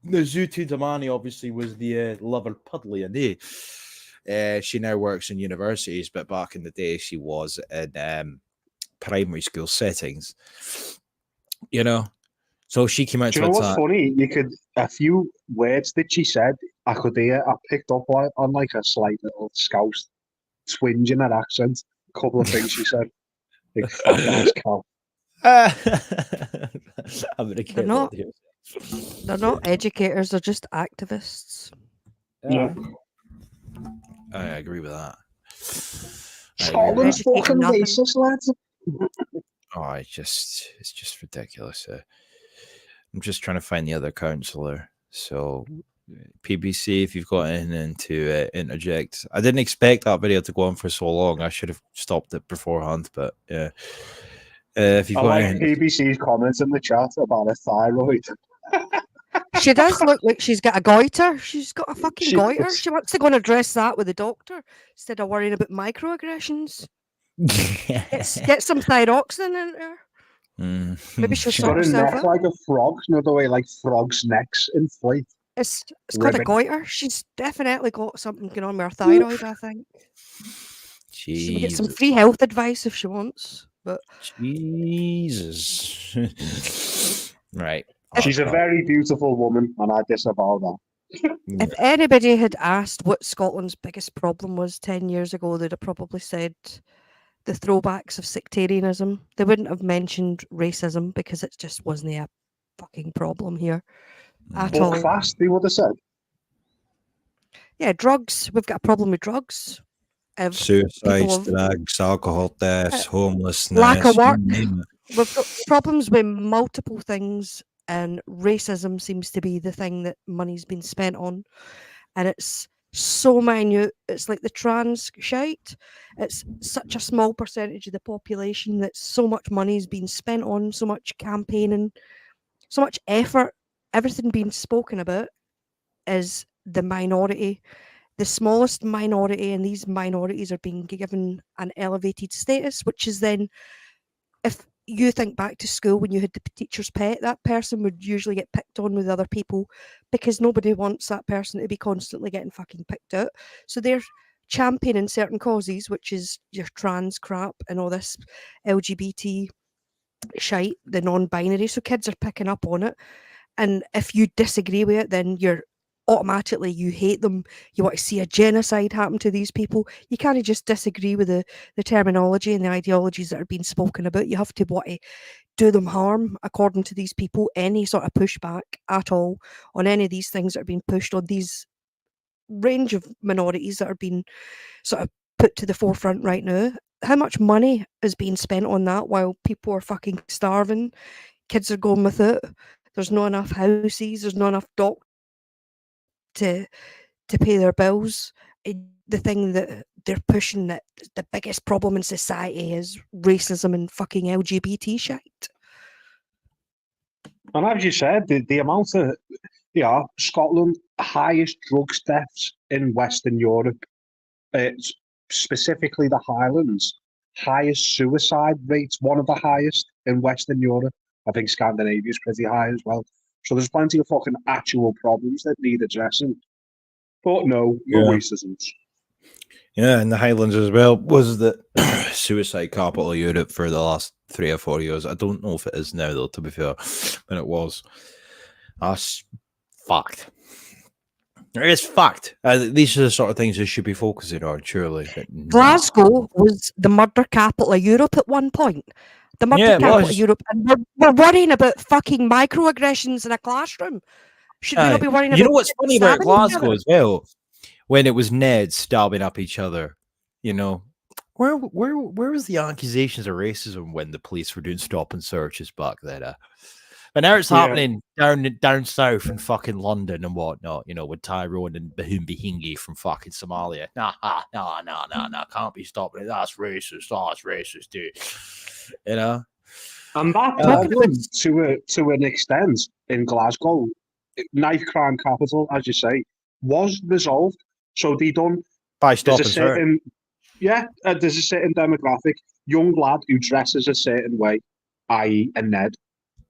S3: the Zutu Damani obviously was the lover puddly and she now works in universities, but back in the day she was in primary school settings. You know, so she came out.
S6: Do you know what's funny? You could a few words that she said, I could hear. I picked up on like a slight little Scouse twinge in her accent. A couple of things she said. Big fat ass cow.
S7: They're not educators. They're just activists.
S6: Yeah.
S3: I agree with that.
S6: Scotland's fucking racist, lads.
S3: Oh, it's just ridiculous. I'm just trying to find the other councillor. So, PBC, if you've got anything to interject. I didn't expect that video to go on for so long. I should have stopped it beforehand, but yeah. If you've got anything...
S6: PBC's comments in the chat about a thyroid.
S7: She does look like she's got a goiter. She's got a fucking goiter. She wants to go and address that with the doctor instead of worrying about microaggressions. Get some thyroxine in there. Maybe she's
S6: got a neck like a frog. You know the way like frogs' necks inflate.
S7: It's got a goiter. She's definitely got something going on with her thyroid, I think. She can get some free health advice if she wants. But
S3: Jesus. Right.
S6: She's a very beautiful woman, and I disavow that.
S7: if anybody had asked what Scotland's biggest problem was 10 years ago, they'd have probably said the throwbacks of sectarianism. They wouldn't have mentioned racism because it just wasn't a fucking problem here at all.
S6: Buckfast, they would have said.
S7: Yeah, drugs. We've got a problem with drugs.
S3: Suicides,
S7: have-
S3: drugs, alcohol deaths, homelessness.
S7: lack of work.
S3: you name it.
S7: We've got problems with multiple things, and racism seems to be the thing that money's been spent on. And it's so minute. It's like the trans shite. It's such a small percentage of the population that so much money's been spent on, so much campaigning, so much effort, everything being spoken about is the minority, the smallest minority, and these minorities are being given an elevated status, which is then, if you think back to school when you had the teacher's pet, that person would usually get picked on with other people because nobody wants that person to be constantly getting fucking picked out. So they're championing certain causes, which is your trans crap and all this LGBT shite, the non-binary. So kids are picking up on it. And if you disagree with it, then you're automatically, you hate them. You want to see a genocide happen to these people. You can't just disagree with the terminology and the ideologies that are being spoken about. You have to want to do them harm, according to these people. Any sort of pushback at all on any of these things that are being pushed on these range of minorities that are being sort of put to the forefront right now. How much money is being spent on that while people are fucking starving? Kids are going without. There's not enough houses. There's not enough doctors to pay their bills. The thing that they're pushing, that the biggest problem in society is racism and fucking LGBT shit.
S6: And as you said, the amount of Scotland, highest drugs deaths in Western Europe, specifically the Highlands, highest suicide rates, one of the highest in Western Europe. I think Scandinavia is pretty high as well. So there's plenty of fucking actual problems that need addressing. But no racism.
S3: Yeah, in the Highlands as well. Was the suicide capital of Europe for the last 3 or 4 years. I don't know if it is now, though, to be fair, when it was. That's fact. It is fact. These are the sort of things they should be focusing on, surely.
S7: Glasgow was the murder capital of Europe at one point. The murder capital of Europe. And we're worrying about fucking microaggressions in a classroom. Should we not be worrying about...
S3: You know what's funny about Glasgow as well? When it was Ned stabbing up each other, you know, where was the accusations of racism when the police were doing stop and searches back then? But now it's happening down south in fucking London and whatnot, you know, with Tyrone and Bahumbihingi from fucking Somalia. No, can't be stopping it. That's racist, dude. You know?
S6: And that problem, to an extent, in Glasgow, knife crime capital, as you say, was resolved. So they done
S3: by stop and search.
S6: There's a certain demographic, young lad who dresses a certain way, i.e. a Ned.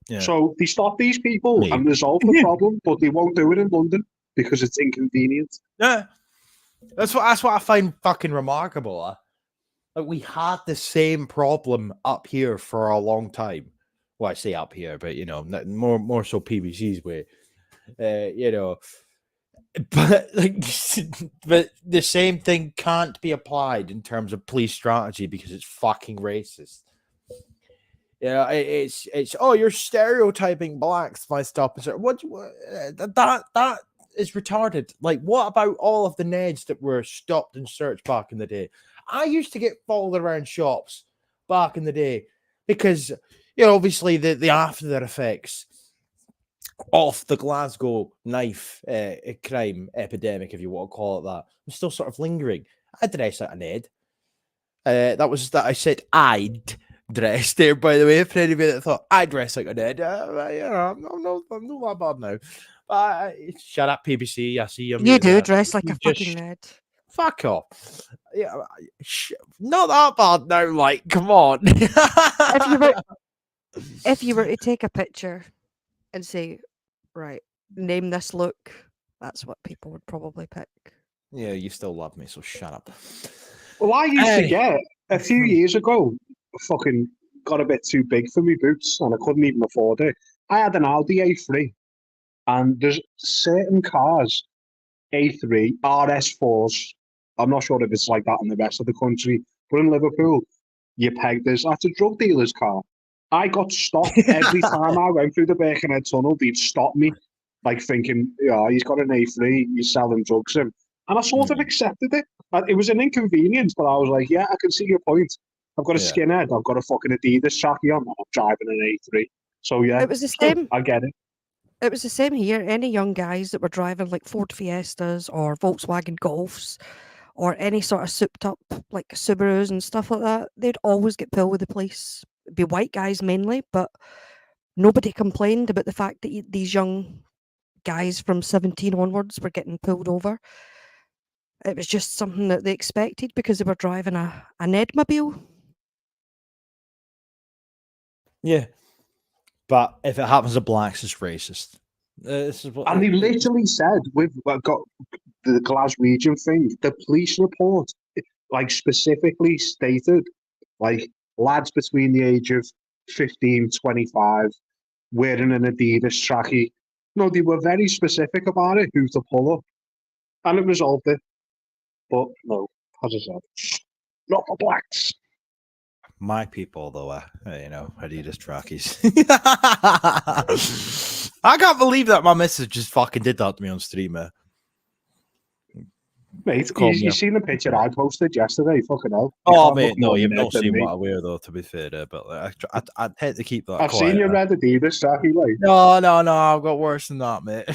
S6: Yeah. So they stop these people and resolve the problem, but they won't do it in London because it's inconvenient.
S3: Yeah, that's what I find fucking remarkable. Like, we had the same problem up here for a long time. Well, I say up here, but you know, more so PBC's way. You know, but but the same thing can't be applied in terms of police strategy because it's fucking racist. Yeah, it's you're stereotyping blacks by stop and search. What that is retarded. Like, what about all of the Neds that were stopped and searched back in the day? I used to get followed around shops back in the day because, you know, obviously the after effects of the Glasgow knife crime epidemic, if you want to call it that, was still sort of lingering. I dressed like a Ned. I said I'd dress there, by the way, for anybody that thought I dress like a Ned. You know, I'm not that bad now. But shut up, PBC. I see you.
S7: You do dress like a fucking Ned.
S3: Fuck off. Yeah, not that bad now. Like, come on.
S7: If you were to take a picture and say, right, name this look, that's what people would probably pick.
S3: Yeah, you still love me, so shut up.
S6: Well, I used to get a few years ago, fucking got a bit too big for me boots and I couldn't even afford it. I had an Audi A3, and there's certain cars, A3, RS4s. I'm not sure if it's like that in the rest of the country, but in Liverpool, you peg this. That's a drug dealer's car. I got stopped every time I went through the Birkenhead tunnel. They'd stop me, like thinking, yeah, he's got an A3, he's selling drugs him. And I sort of accepted it. It was an inconvenience, but I was like, yeah, I can see your point. I've got a skinhead, I've got a fucking Adidas trackie on, I'm driving an A3. So yeah,
S7: It was the same.
S6: I get it.
S7: It was the same here. Any young guys that were driving like Ford Fiestas or Volkswagen Golfs or any sort of souped up like Subarus and stuff like that, they'd always get pulled with the police. It'd be white guys mainly, but nobody complained about the fact that these young guys from 17 onwards were getting pulled over. It was just something that they expected because they were driving an Edmobile.
S3: Yeah. But if it happens to blacks, it's racist. This is what,
S6: and they literally said, we've got the Glaswegian thing, the police report, like specifically stated, like lads between the age of 15, 25, wearing an Adidas trackie. No, they were very specific about it, who to pull up. And it resolved it. But no, as I said, not for blacks.
S3: My people, though, Adidas trackies. I can't believe that my missus just fucking did that to me on stream, man.
S6: Mate, you seen the picture I posted yesterday? Fucking hell.
S3: Oh, mate, no, you've not seen what I wear, though, to be fair, but like, I'd hate to keep that
S6: I've
S3: quiet.
S6: seen your red Adidas trackie, like.
S3: No, I've got worse than that, mate.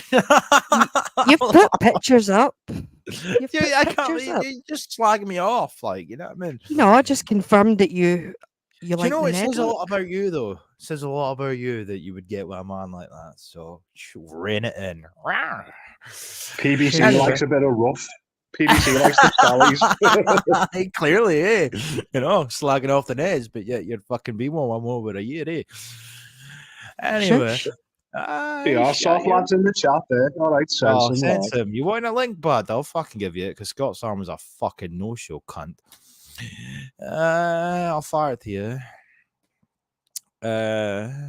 S7: You've put pictures up.
S3: I can't. You're just slagging me off, like, you know what I mean?
S7: No, I just confirmed that you
S3: Do
S7: like.
S3: you know,
S7: the
S3: it says a
S7: network.
S3: lot about you, though. It says a lot about you that you would get with a man like that. So rein it in.
S6: PBC
S3: Anyway.
S6: likes a bit of rough. PBC likes the spellies.
S3: Clearly, eh? You know, slagging off the neds, but yet you'd fucking be one over a year, eh? Anyway.
S6: Yeah, soft lads in the chat there. All right,
S3: send him. You want a link, bud? I'll fucking give you it because Scott's Arm is a fucking no-show cunt. I'll fire it to you.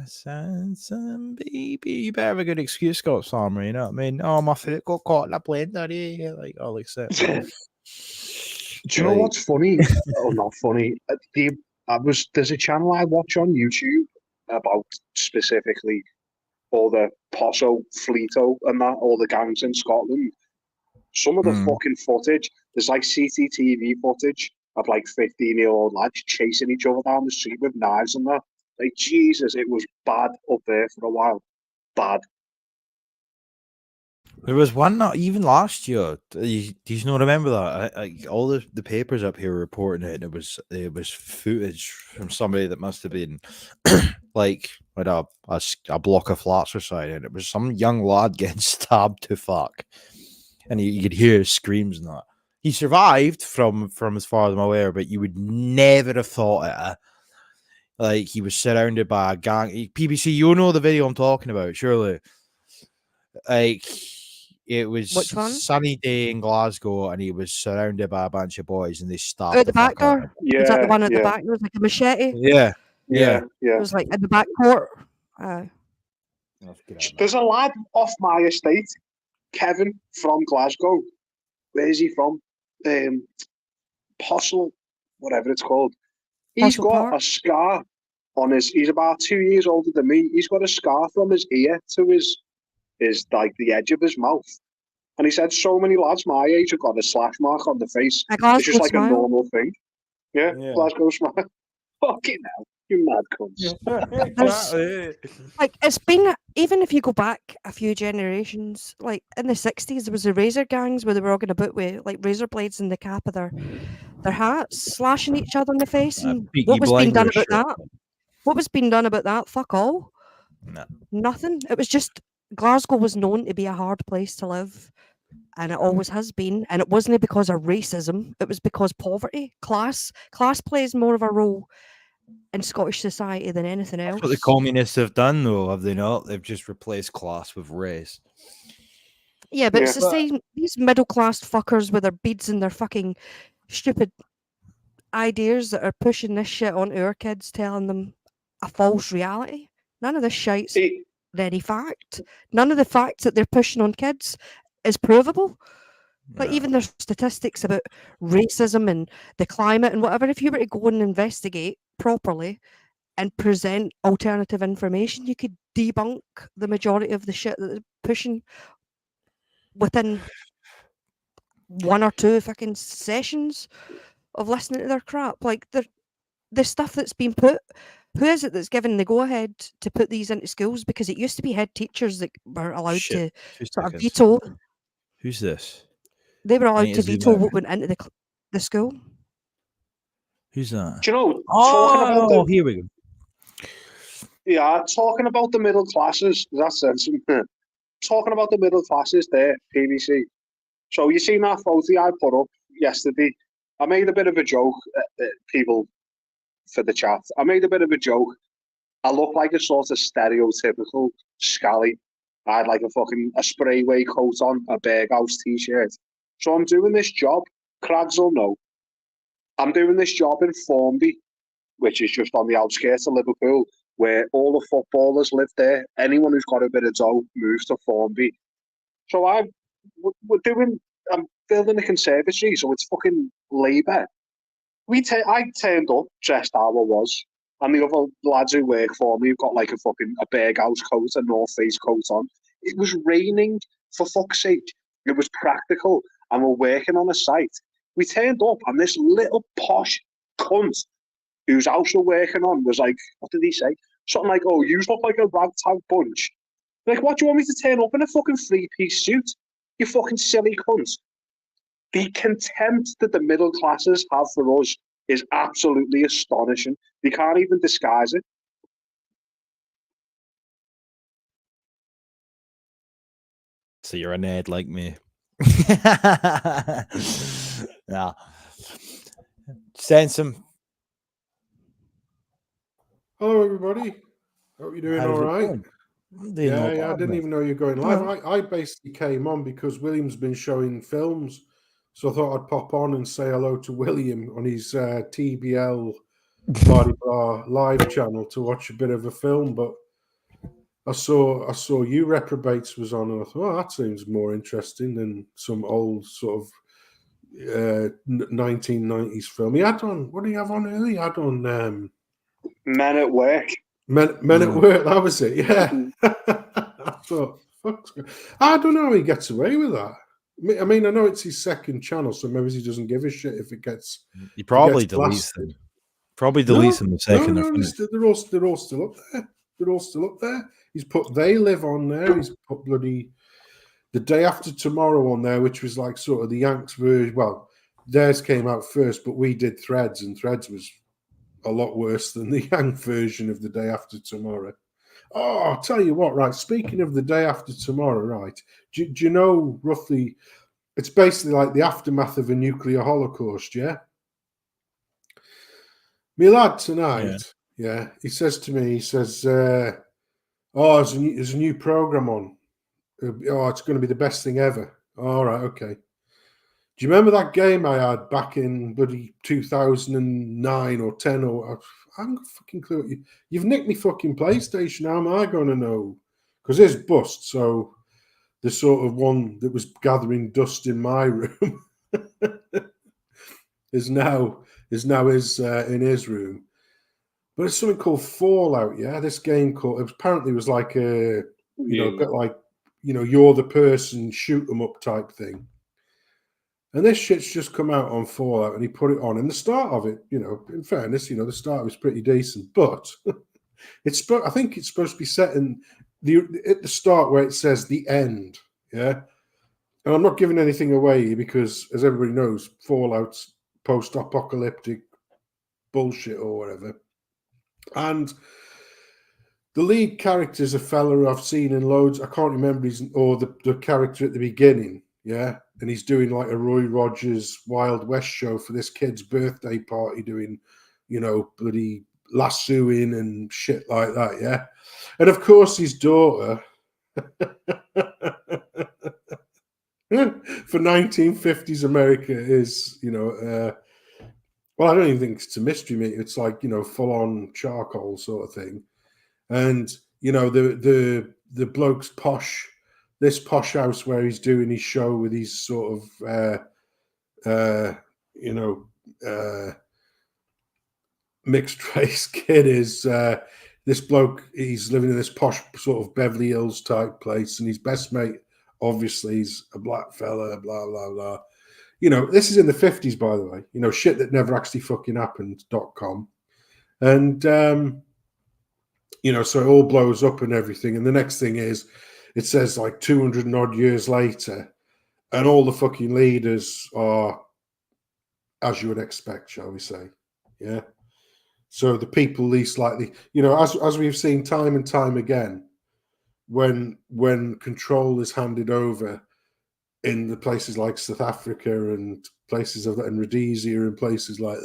S3: Send some baby. You better have a good excuse, Scott's Armor. You know what I mean? Oh, my foot got caught in a blender. Eh? Like, all accept.
S6: Do you know what's funny? Oh, not funny. There's a channel I watch on YouTube about specifically all the Posso, Fleeto, and that, all the gangs in Scotland. Some of the fucking footage, there's like CCTV footage of like 15-year-old lads chasing each other down the street with knives and that. Like, Jesus, it was bad up there for a while. Bad.
S3: There was one not even last year. Do you not remember that? All the papers up here reporting it. And it was footage from somebody that must have been like with a block of flats or something. And it was some young lad getting stabbed to fuck, and you could hear his screams and that. He survived from as far as I'm aware, but you would never have thought it. Like, he was surrounded by a gang. PBC, you know the video I'm talking about, surely. Like, it was sunny day in Glasgow, and he was surrounded by a bunch of boys, and they stabbed
S7: the back door.
S6: Yeah,
S7: was that the one at the back? There was like a machete.
S3: Yeah.
S7: It was like in the back court.
S6: There's a lad off my estate, Kevin from Glasgow. Where is he from? Postle, whatever it's called. He's got a scar on his. He's about 2 years older than me. He's got a scar from his ear to his like the edge of his mouth. And he said so many lads my age have got a slash mark on the face. It's just like a normal thing. Yeah. Glasgow smile. Fucking hell, you mad cunts.
S7: Like, it's been, even if you go back a few generations, like in the 60s, there was the razor gangs where they were all going about with like razor blades in the cap of their hats, slashing each other in the face. And what was being done about that? What was being done about that? Fuck all.
S3: No.
S7: Nothing. It was just, Glasgow was known to be a hard place to live, and it always has been. And it wasn't because of racism, it was because poverty. Class plays more of a role in Scottish society than anything else.
S3: That's what the communists have done, though, have they not? They've just replaced class with race.
S7: Yeah, but it's the same. These middle class fuckers with their beads and their fucking stupid ideas that are pushing this shit onto our kids, telling them a false reality. None of this shite's
S6: It-
S7: any fact. None of the facts that they're pushing on kids is provable. Like,
S3: Yeah.
S7: even their statistics about racism and the climate and whatever, if you were to go and investigate properly and present alternative information, you could debunk the majority of the shit that they're pushing within one or two fucking sessions of listening to their crap. Like, the stuff that's been put, who is it that's given the go-ahead to put these into schools? Because it used to be head teachers that were allowed
S3: Shit.
S7: to
S3: 2
S7: sort of
S3: seconds.
S7: veto.
S3: Who's this?
S7: They were
S3: I
S7: allowed
S3: need
S7: to
S3: to zoom
S7: veto
S3: out.
S7: what went into the school.
S3: Who's that?
S6: Do you know, talking about
S3: Oh,
S6: the
S3: here we go.
S6: talking about the middle classes, that's sense. Talking about the middle classes there, PVC. So you seen that photo I put up yesterday? I made a bit of a joke, people for the chat. I made a bit of a joke. I look like a sort of stereotypical scally. I had like a sprayway coat on, a Berghaus t-shirt. So I'm doing this job. Crags will know. I'm doing this job in Formby, which is just on the outskirts of Liverpool, where all the footballers live there. Anyone who's got a bit of dough moves to Formby. So I'm building a conservatory, so it's fucking labour. I turned up dressed how I was, and the other lads who work for me have got like a Berghaus coat, a North Face coat on. It was raining, for fuck's sake. It was practical, and we're working on a site. We turned up, and this little posh cunt whose house we're working on was like, what did he say? Something like, oh, you look like a ragtag bunch. Like, what do you want me to turn up in a fucking three-piece suit? You fucking silly cunt. The contempt that the middle classes have for us is absolutely astonishing. They can't even disguise it.
S3: So you're a nerd like me. Yeah. Send some.
S11: Hello, everybody. Hope you're doing all right. Yeah, I didn't even know you're going live. I basically came on because William's been showing films, so I thought I'd pop on and say hello to William on his TBL blah blah live channel to watch a bit of a film. But I saw You Reprobates was on, and I thought, oh, that seems more interesting than some old sort of 1990s film. He had on, what did he have on earlier? He had on
S6: Men at Work.
S11: Men at Work, that was it, yeah. I thought, fuck. I don't know how he gets away with that. I mean, I know it's his second channel, so maybe he doesn't give a shit if it gets.
S3: He probably deletes them. Probably deletes them the second they're finished.
S11: They're all still up there. They're all still up there. He's put They Live on there. He's put bloody The Day After Tomorrow on there, which was like sort of the Yanks version. Well, theirs came out first, but we did Threads, and Threads was a lot worse than the Yank version of The Day After Tomorrow. Oh, I'll tell you what, right, speaking of The Day After Tomorrow, right, do you know roughly, it's basically like the aftermath of a nuclear holocaust, yeah? My lad tonight, yeah, he says to me, he says, oh, there's a new program on. Oh, it's going to be the best thing ever. All right, okay. Do you remember that game I had back in bloody 2009 or 10 or I haven't got a fucking clue. You've nicked me fucking PlayStation. How am I going to know? Because it's bust. So the sort of one that was gathering dust in my room is now in his room. But it's something called Fallout. Yeah, this game called. It apparently was like a a bit like you're the person, shoot 'em up type thing. And this shit's just come out on Fallout, and he put it on. And the start of it, in fairness, the start was pretty decent. But I think it's supposed to be set in at the start where it says the end. Yeah. And I'm not giving anything away because, as everybody knows, Fallout's post-apocalyptic bullshit or whatever. And the lead character is a fella I've seen in loads. I can't remember the character at the beginning. Yeah. And he's doing like a Roy Rogers Wild West show for this kid's birthday party, doing, bloody lassoing and shit like that. Yeah. And of course, his daughter, for 1950s America, is, Well, I don't even think it's a mystery meat. It's like, you know, full on charcoal sort of thing. And, you know, the bloke's posh, this posh house where he's doing his show with his sort of, you know, mixed race kid is this bloke. He's living in this posh sort of Beverly Hills type place, and his best mate, obviously, is a black fella. Blah blah blah. You know, this is in the 50s, by the way. You know, shit that never actually fucking happened.com, and you know, so it all blows up and everything. And the next thing is, it says like 200 and odd years later, and all the fucking leaders are, as you would expect, shall we say, yeah. So the people least likely, you know, as we've seen time and time again, when control is handed over in the places like South Africa and places of that, and Rhodesia and places like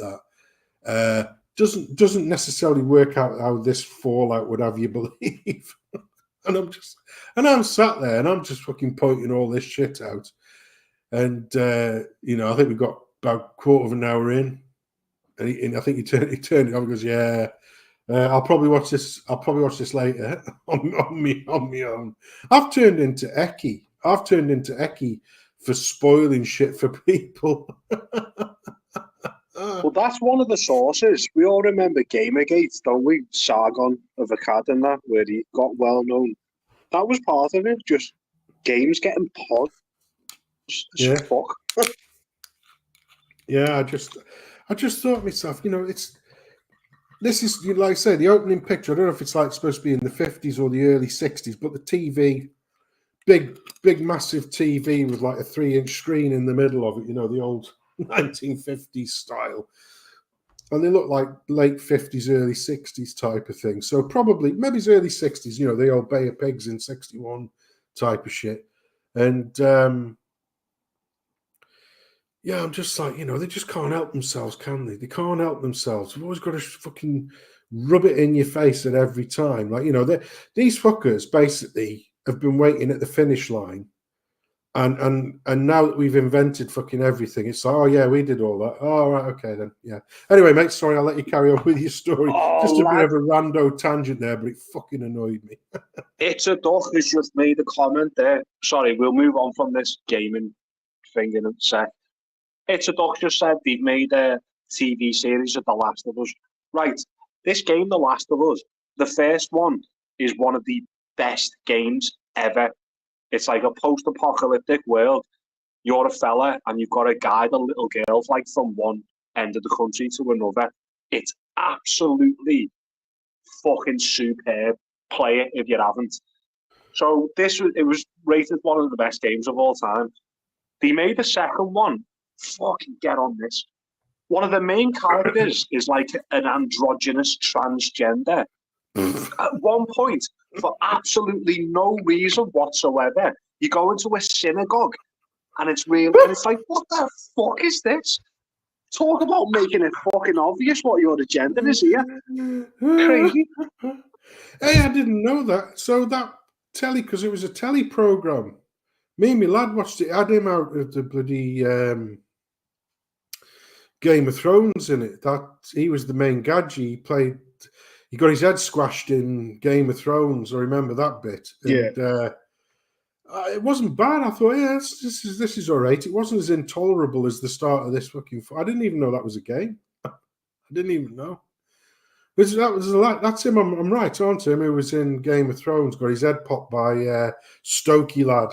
S11: that, doesn't necessarily work out how this fallout would have you believe. And I'm sat there and I'm just fucking pointing all this shit out, and you know, I think we've got about a quarter of an hour in. And I think he turned it on and goes, yeah, I'll probably watch this. I'll probably watch this later on me own. I've turned into Eki for spoiling shit for people.
S6: Well, that's one of the sources. We all remember Gamergate, don't we? Sargon of Akkad and that, where he got well known. That was part of it. Just games getting paused.
S11: Yeah.
S6: Fuck.
S11: Yeah, I just thought to myself, you know, this is, like I say, the opening picture. I don't know if it's like supposed to be in the 50s or the early 60s, but the TV, big massive TV with like a 3-inch screen in the middle of it, you know, the old 1950s style. And they look like late 50s, early 60s type of thing. So probably, maybe it's early 60s, you know, the old Bay of Pigs in 61 type of shit. And yeah, I'm just like, you know, they just can't help themselves, can they? They can't help themselves. They've always got to fucking rub it in your face at every time. Like, you know, these fuckers basically have been waiting at the finish line. And now that we've invented fucking everything, it's like, oh, yeah, we did all that. Oh, right, okay, then, yeah. Anyway, mate, sorry, I'll let you carry on with your story. Just a bit of a rando tangent there, but it fucking annoyed me.
S6: It's a Duck has just made a comment there. Sorry, we'll move on from this gaming thing in a sec. It's a Duck just said they've made a TV series of The Last of Us. Right, this game, The Last of Us, the first one is one of the best games ever. It's like a post-apocalyptic world. You're a fella and you've got to guide a little girl like from one end of the country to another. It's absolutely fucking superb. Play it if you haven't. So it was rated one of the best games of all time. They made a second one. Fucking get on this. One of the main characters is like an androgynous transgender. At one point, for absolutely no reason whatsoever, you go into a synagogue and it's real, and it's like, what the fuck is this? Talk about making it fucking obvious what your agenda is here. Crazy.
S11: Hey, I didn't know that. So that telly, because it was a telly program. Me and my lad watched it. I had him out of the bloody Game of Thrones in it. That he was the main gadget. He got his head squashed in Game of Thrones. I remember that bit. And,
S6: yeah.
S11: It wasn't bad. I thought, yeah, this is all right. It wasn't as intolerable as the start of this fucking. I didn't even know that was a game. I didn't even know. That's him. I'm right, aren't I? Him who was in Game of Thrones, got his head popped by Stokey lad,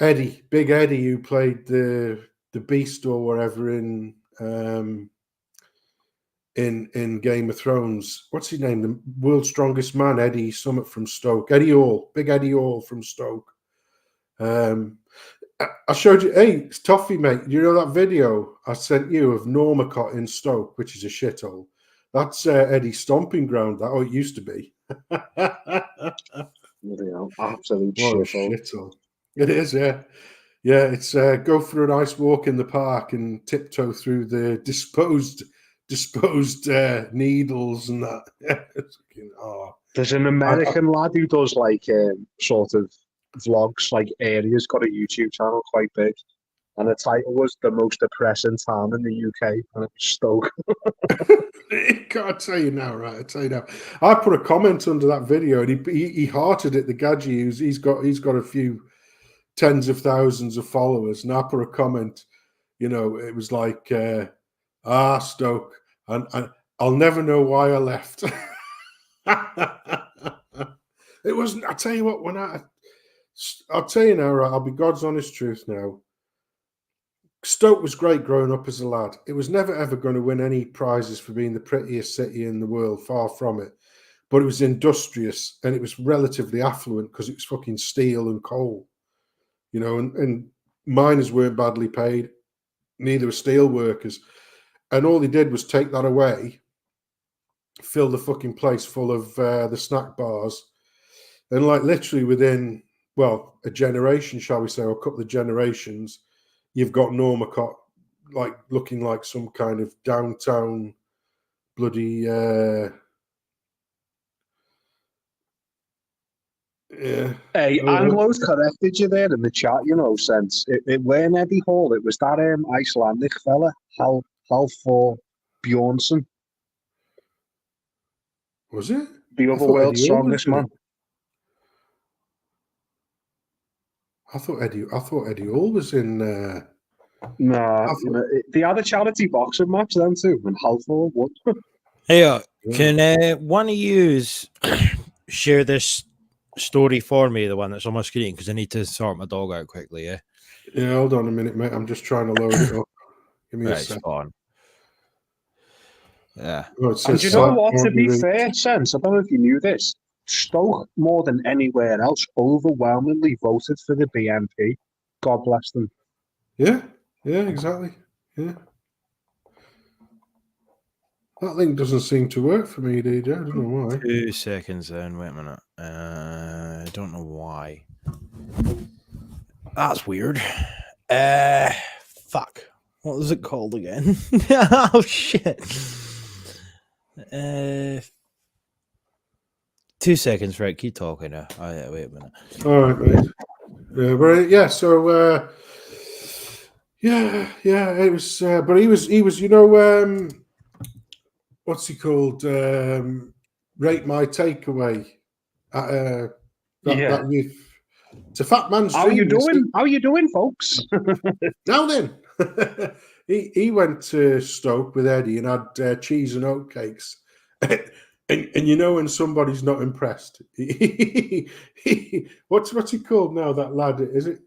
S11: Eddie, Big Eddie, who played the Beast or whatever in Game of Thrones. What's his name? The world's strongest man, Eddie Summit from Stoke. Eddie Hall, Big Eddie Hall from Stoke. I showed you. Hey, it's Toffee, mate. You know that video I sent you of Normacott in Stoke, which is a shithole. That's Eddie's stomping ground. That it used to be.
S6: Absolute shithole.
S11: It is, yeah. Yeah, it's go for a nice walk in the park and tiptoe through the disposed needles and that.
S6: There's an American lad who does like sort of vlogs, like areas, got a YouTube channel quite big. and the title was "The Most Depressing Town in the UK," and it was Stoke.
S11: I tell you now, right? I tell you now. I put a comment under that video, and he hearted it. The Gadgie, he's got a few tens of thousands of followers, and I put a comment. You know, it was like, Stoke, and I'll never know why I left. It wasn't. I tell you what, I'll tell you now, right? I'll be God's honest truth now. Stoke was great growing up as a lad. It was never ever going to win any prizes for being the prettiest city in the world, far from it. But it was industrious and it was relatively affluent because it was fucking steel and coal, you know. And miners weren't badly paid, neither were steel workers. And all they did was take that away, fill the fucking place full of the snack bars, and like literally within, well, a generation, shall we say, or a couple of generations, you've got Normancock like looking like some kind of downtown bloody yeah.
S6: Hey, Anglo's corrected you there in the chat, you know, since it weren't Eddie Hall, it was that Icelandic fella, Halfor Bjornsson.
S11: Was it?
S6: The Otherworld strongest man.
S11: I thought Eddie Hall was in
S6: Nah, they had a charity boxing match then too, and Halford won.
S3: Hey, can one of you share this story for me, the one that's on my screen, because I need to sort my dog out quickly, yeah?
S11: Yeah, hold on a minute, mate. I'm just trying to load it up. Give me a sec.
S3: Yeah.
S11: Oh,
S6: and you know what, to be fair, Sense, I don't know if you knew this, Stoke, more than anywhere else, overwhelmingly voted for the BNP. God bless them.
S11: Yeah, exactly. Yeah. That link doesn't seem to work for me, DJ. I don't know why.
S3: 2 seconds then. Wait a minute. I don't know why. That's weird. Fuck. What was it called again? Oh, shit. 2 seconds, right? Keep talking now. Oh, yeah, wait a minute.
S11: All right, mate. Yeah, so it was, but he was, you know, what's he called? Rate My Takeaway. That youth. It's a fat man's dream.
S6: How you doing, folks?
S11: Now then, he went to Stoke with Eddie and had cheese and oatcakes. And you know when somebody's not impressed, what's he called now? That lad, is it?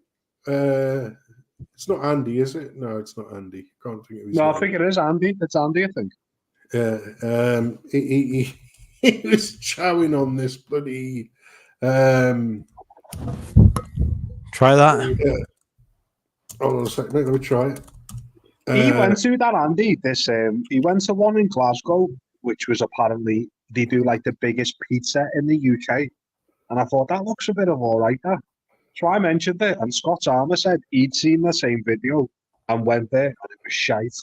S11: It's not Andy, is it? No, it's not Andy. Can't think of his name.
S6: I think it is Andy. It's Andy, I think.
S11: He was chowing on this bloody.
S3: Try that.
S11: Hold on a second, mate. Let me try it.
S6: He went to that, Andy. He went to one in Glasgow, which was apparently they do like the biggest pizza in the UK, and I thought that looks a bit of all right. That. So I mentioned it, and Scott's Armour said he'd seen the same video and went there, and it was shite.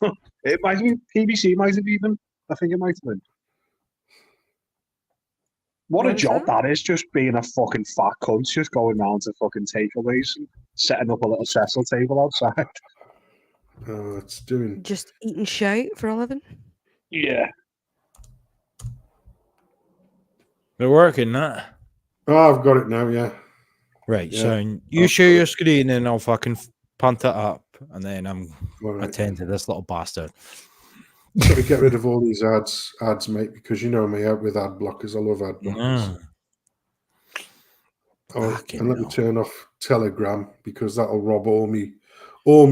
S6: It might have been PBC, might have even. I think it might have been. What a job that is, just being a fucking fat cunt, just going round to fucking takeaways and setting up a little Cecil table outside.
S11: Oh, it's doing.
S7: Just eating shite for a living?
S6: Yeah.
S3: They're working, that.
S11: Oh, I've got it now, yeah.
S3: Right, so you share your screen and I'll fucking punt it up, and then I'm attend to this little bastard.
S11: Got to get rid of all these ads, mate, because you know me out with ad blockers. I love ad blockers. And let me turn off Telegram because that'll rob all me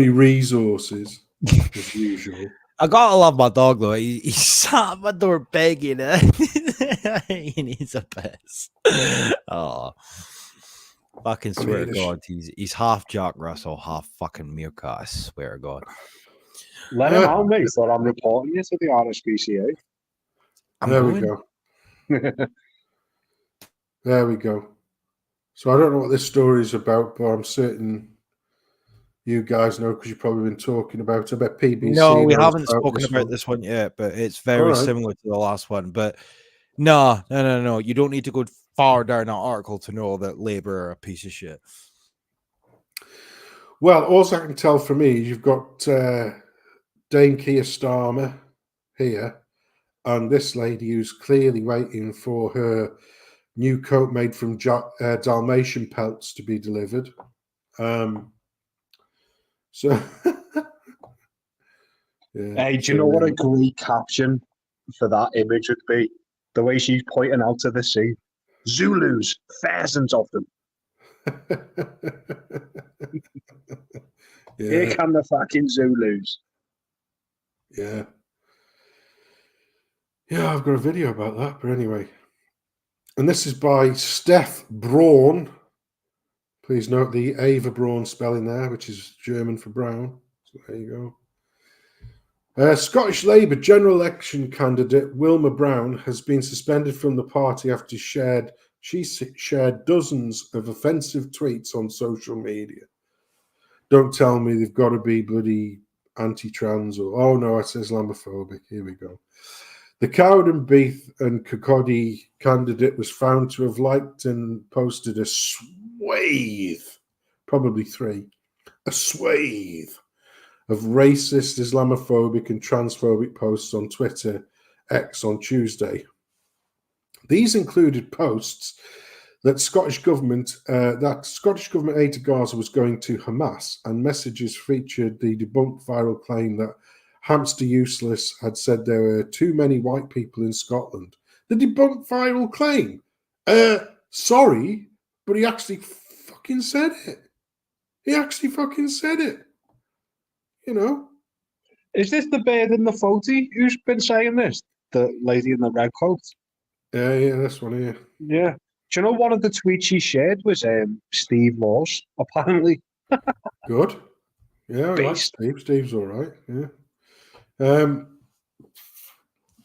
S11: resources as usual.
S3: I gotta love my dog though. He sat at my door begging it. He needs a piss. Oh, fucking swear to God, he's half Jack Russell, half fucking meerkat. I swear to God.
S6: Let him out, mate, or I'm reporting you to the RSPCA.
S11: There we go. There we go. So I don't know what this story is about, but I'm certain you guys know because you've probably been talking about it. I bet PBC.
S3: No, we haven't spoken about this one yet, but it's very similar to the last one. But no. You don't need to go far down that article to know that Labour are a piece of shit.
S11: Well, all I can tell from me is you've got Dame Keir Starmer here, and this lady who's clearly waiting for her new coat made from Dalmatian pelts to be delivered. So, yeah.
S6: Hey, do you know what a great caption for that image would be? The way she's pointing out to the sea. Zulus, thousands of them. Here
S11: Yeah,
S6: come the fucking Zulus.
S11: yeah. Yeah, I've got a video about that, but anyway. And this is by Steph Braun. Please note the Ava Braun spelling there, which is German for brown. So there you go. Scottish Labour general election candidate Wilma Brown has been suspended from the party after she shared dozens of offensive tweets on social media. Don't tell me they've got to be bloody anti-trans or, oh no, it's Islamophobic. Here we go. The Cowdenbeath and Kirkcaldy candidate was found to have liked and posted a swathe, probably three, a swathe of racist, Islamophobic and transphobic posts on Twitter, X on Tuesday. These included posts that Scottish government aid to Gaza was going to Hamas, and messages featured the debunked viral claim that Hamster Useless had said there were too many white people in Scotland. The debunked viral claim. Sorry, but he actually fucking said it. He actually fucking said it. You know.
S6: Is this the bird in the photo who's been saying this? The lady in the red coat?
S11: Yeah, this one here.
S6: Yeah. Do you know one of the tweets she shared was Steve Laws, apparently?
S11: Good. Yeah, I like Steve. Steve's all right. Yeah.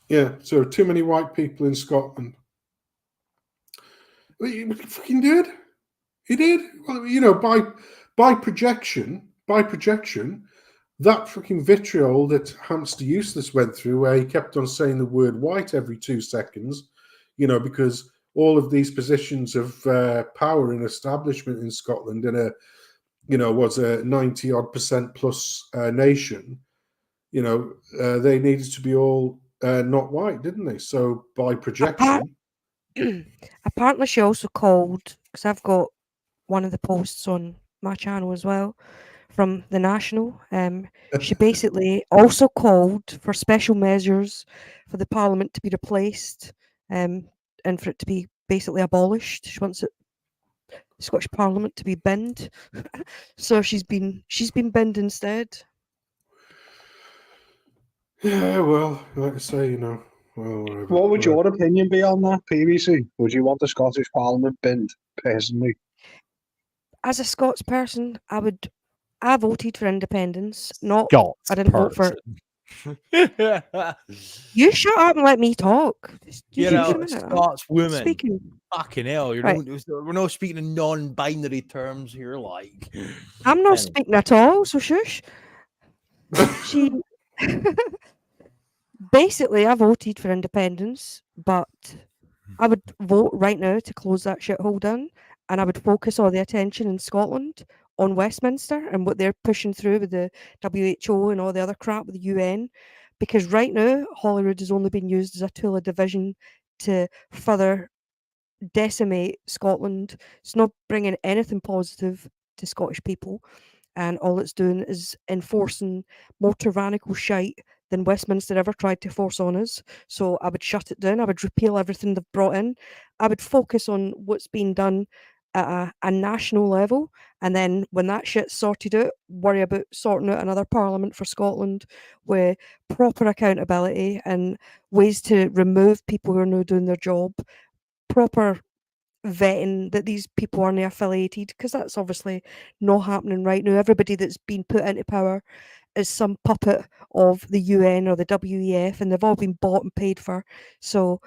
S11: Yeah, so too many white people in Scotland. Well, he fucking did. He did. Well, you know, by projection, that fucking vitriol that Hamster Useless went through, where he kept on saying the word white every 2 seconds, you know, because all of these positions of power and establishment in Scotland in was a 90-odd% plus nation, you know, they needed to be all not white, didn't they? So by projection.
S7: Apparently she also called, because I've got one of the posts on my channel as well, from the National. She basically also called for special measures for the Parliament to be replaced and for it to be basically abolished. She wants the Scottish Parliament to be binned. So she's been binned instead.
S11: Yeah, well, like I say, you know, well, whatever.
S6: What would your opinion be on that, PVC? Would you want the Scottish Parliament binned, personally?
S7: As a Scots person, I voted for independence.
S3: Scots
S7: I didn't vote for. You shut up and let me talk.
S3: Scots women.
S7: Speaking.
S3: Fucking hell, we're not speaking in non-binary terms here. Like,
S7: I'm not speaking at all. So shush. She basically, I voted for independence, but I would vote right now to close that shithole down, and I would focus all the attention in Scotland on Westminster and what they're pushing through with the WHO and all the other crap with the UN, because right now Holyrood has only been used as a tool of division to further decimate Scotland. It's not bringing anything positive to Scottish people, and all it's doing is enforcing more tyrannical shite than Westminster ever tried to force on us. So I would shut it down. I would repeal everything they've brought in. I would focus on what's being done at a national level, and then when that shit's sorted out, worry about sorting out another parliament for Scotland with proper accountability and ways to remove people who are not doing their job, proper vetting that these people aren't affiliated, because that's obviously not happening right now. Everybody that's been put into power is some puppet of the UN or the WEF, and they've all been bought and paid for. So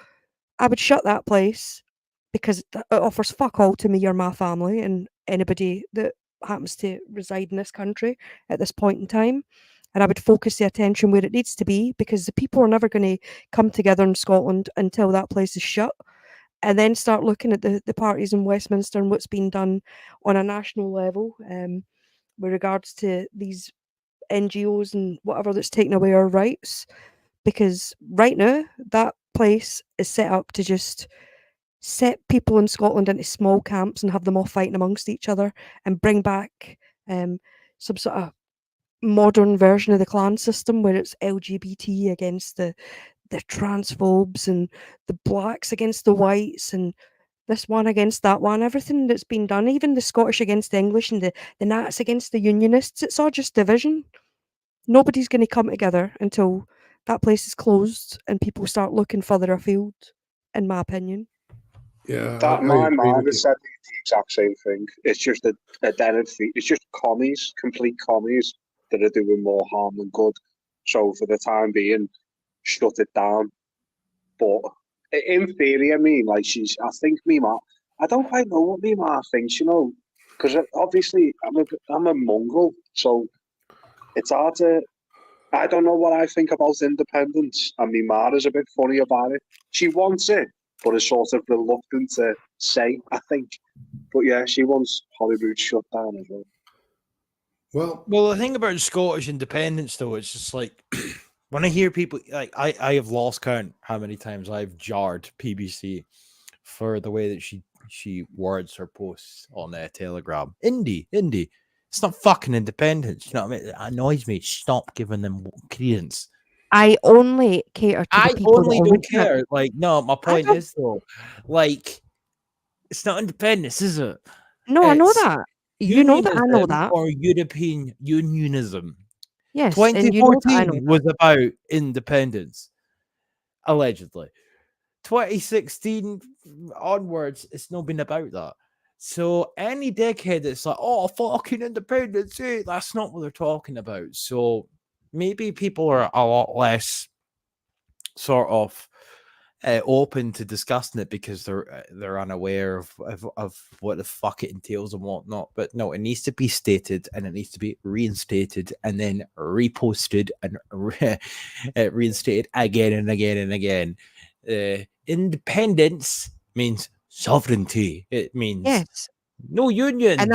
S7: I would shut that place, because it offers fuck all to me or my family and anybody that happens to reside in this country at this point in time. And I would focus the attention where it needs to be, because the people are never going to come together in Scotland until that place is shut, and then start looking at the parties in Westminster and what's been done on a national level. with regards to these NGOs and whatever that's taking away our rights. Because right now, that place is set up to just set people in Scotland into small camps and have them all fighting amongst each other and bring back some sort of modern version of the clan system where it's LGBT against the transphobes and the blacks against the whites and this one against that one. Everything that's been done, even the Scottish against the English and the Nats against the Unionists, it's all just division. Nobody's going to come together until that place is closed and people start looking further afield, in my opinion.
S11: Yeah,
S6: That
S11: I
S6: my
S11: agree
S6: mum
S11: with
S6: has
S11: you.
S6: said the exact same thing. It's just a den of feet. It's just commies, complete commies that are doing more harm than good. So for the time being, shut it down. But in theory, I mean, like I think me ma, I don't quite know what me ma thinks, you know, because obviously I'm a mongrel, so it's hard to. I don't know what I think about independence, and me ma is a bit funny about it. She wants it, but is sort of reluctant to say, I think. But yeah, she wants Holyrood shut down as well.
S3: Well, the thing about Scottish independence, though, it's just like when I hear people like I have lost count how many times I've jarred PBC for the way that she words her posts on Telegram. Indie. It's not fucking independence. You know what I mean? It annoys me. Stop giving them credence.
S7: I only cater to the
S3: I
S7: people
S3: only
S7: that are
S3: don't
S7: looking at
S3: care. Like, no, my point
S7: don't-
S3: is though, like, it's not independence, is it?
S7: No, I know
S3: It's
S7: that. You know that I know
S3: unionism
S7: that.
S3: or European unionism.
S7: Yes, and you know that I know
S3: 2014
S7: that.
S3: was about independence, allegedly. 2016 onwards, it's not been about that. So any dickhead that's like, oh, fucking independence, that's not what they're talking about. So maybe people are a lot less sort of open to discussing it because they're unaware of what the fuck it entails and whatnot. But no, it needs to be stated and it needs to be reinstated and then reposted and reinstated again and again and again. Independence means sovereignty. It means
S7: Yes.
S3: no unions.
S7: And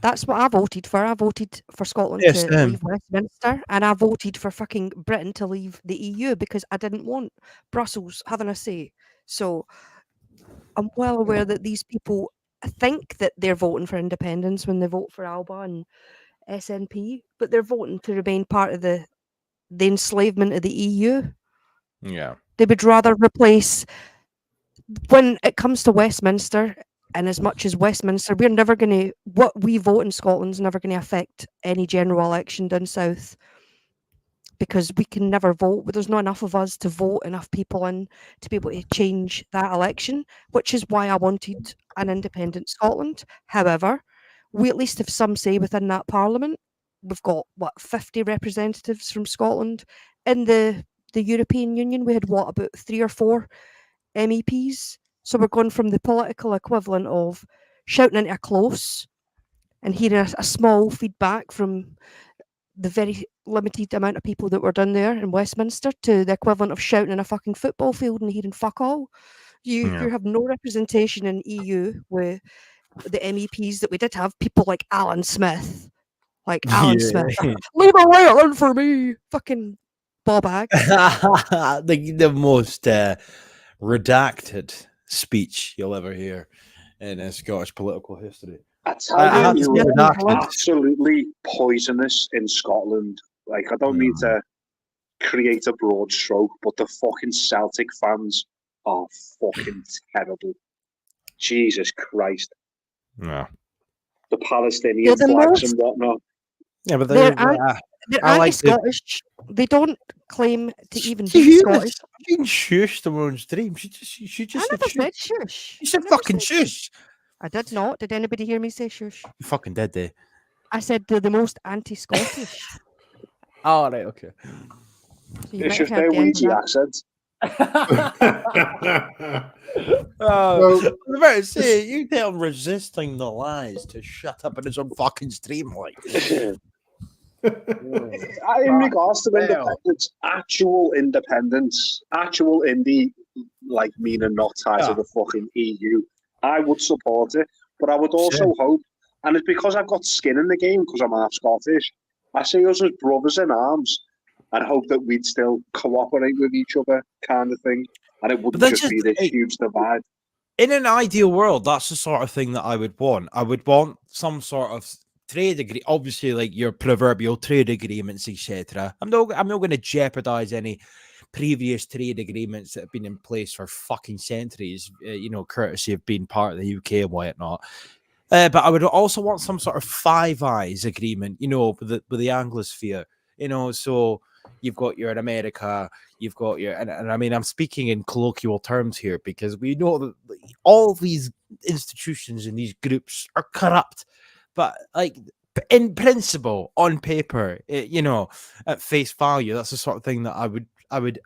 S7: that's what I voted for. I voted for Scotland
S3: Yes,
S7: to leave Westminster, and I voted for fucking Britain to leave the EU because I didn't want Brussels having a say. So I'm well aware that these people think that they're voting for independence when they vote for Alba and SNP, but they're voting to remain part of the enslavement of the EU.
S3: Yeah.
S7: They would rather replace, when it comes to Westminster, and as much as Westminster, we're never going to, what we vote in Scotland's never going to affect any general election down south because we can never vote. There's not enough of us to vote enough people in to be able to change that election, which is why I wanted an independent Scotland. However, we at least have some say within that parliament. We've got, 50 representatives from Scotland. In the European Union, we had, about 3 or 4 MEPs. So we're going from the political equivalent of shouting into a close and hearing a small feedback from the very limited amount of people that were down there in Westminster to the equivalent of shouting in a fucking football field and hearing fuck all. You have no representation in EU with the MEPs that we did have. People like Alan Smith. Smith. Leave a Ireland for me. Fucking ball bag.
S3: the most redacted speech you'll ever hear in Scottish political history.
S6: I tell you,
S3: was
S6: absolutely poisonous in Scotland. Like, I don't mean to create a broad stroke, but the fucking Celtic fans are fucking terrible. Jesus Christ.
S3: Yeah.
S6: The Palestinian flags and whatnot.
S3: Yeah, but
S7: they're anti-Scottish. They don't claim to even be Scottish.
S3: She didn't shush the one's dream. She just
S7: I
S3: said
S7: never
S3: shush.
S7: said shush.
S3: You said fucking shush.
S7: I did not. Did anybody hear me say shush?
S3: You fucking did, they.
S7: I said they're the most anti-Scottish.
S3: Oh, right, okay.
S7: So you
S6: it's just their Ouija accent.
S3: I was about to say, you tell him resisting the lies to shut up in his own fucking stream, like.
S6: In regards to independence, actual indie, like meaning not tied to the fucking EU, I would support it, but I would also hope And it's because I've got skin in the game because I'm half Scottish. I see us as brothers in arms and hope that we'd still cooperate with each other, kind of thing. And it wouldn't
S3: that's
S6: just be this huge divide.
S3: In an ideal world, that's the sort of thing that I would want. I would want some sort of trade agree, obviously, like your proverbial trade agreements, etc. I'm not going to jeopardize any previous trade agreements that have been in place for fucking centuries, courtesy of being part of the UK and whatnot. But I would also want some sort of Five Eyes agreement, with the Anglosphere, so you've got your in America, you've got your, and I mean, I'm speaking in colloquial terms here because we know that all these institutions and these groups are corrupt, but like in principle, on paper, at face value, that's the sort of thing that I would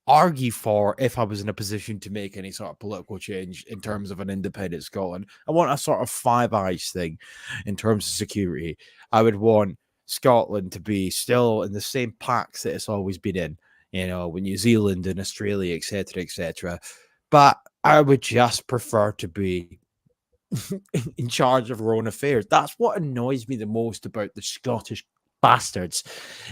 S3: argue for if I was in a position to make any sort of political change in terms of an independent Scotland. I want a sort of Five Eyes thing in terms of security. I would want Scotland to be still in the same packs that it's always been in, with New Zealand and Australia, etc., etc. But I would just prefer to be in charge of our own affairs. That's what annoys me the most about the Scottish bastards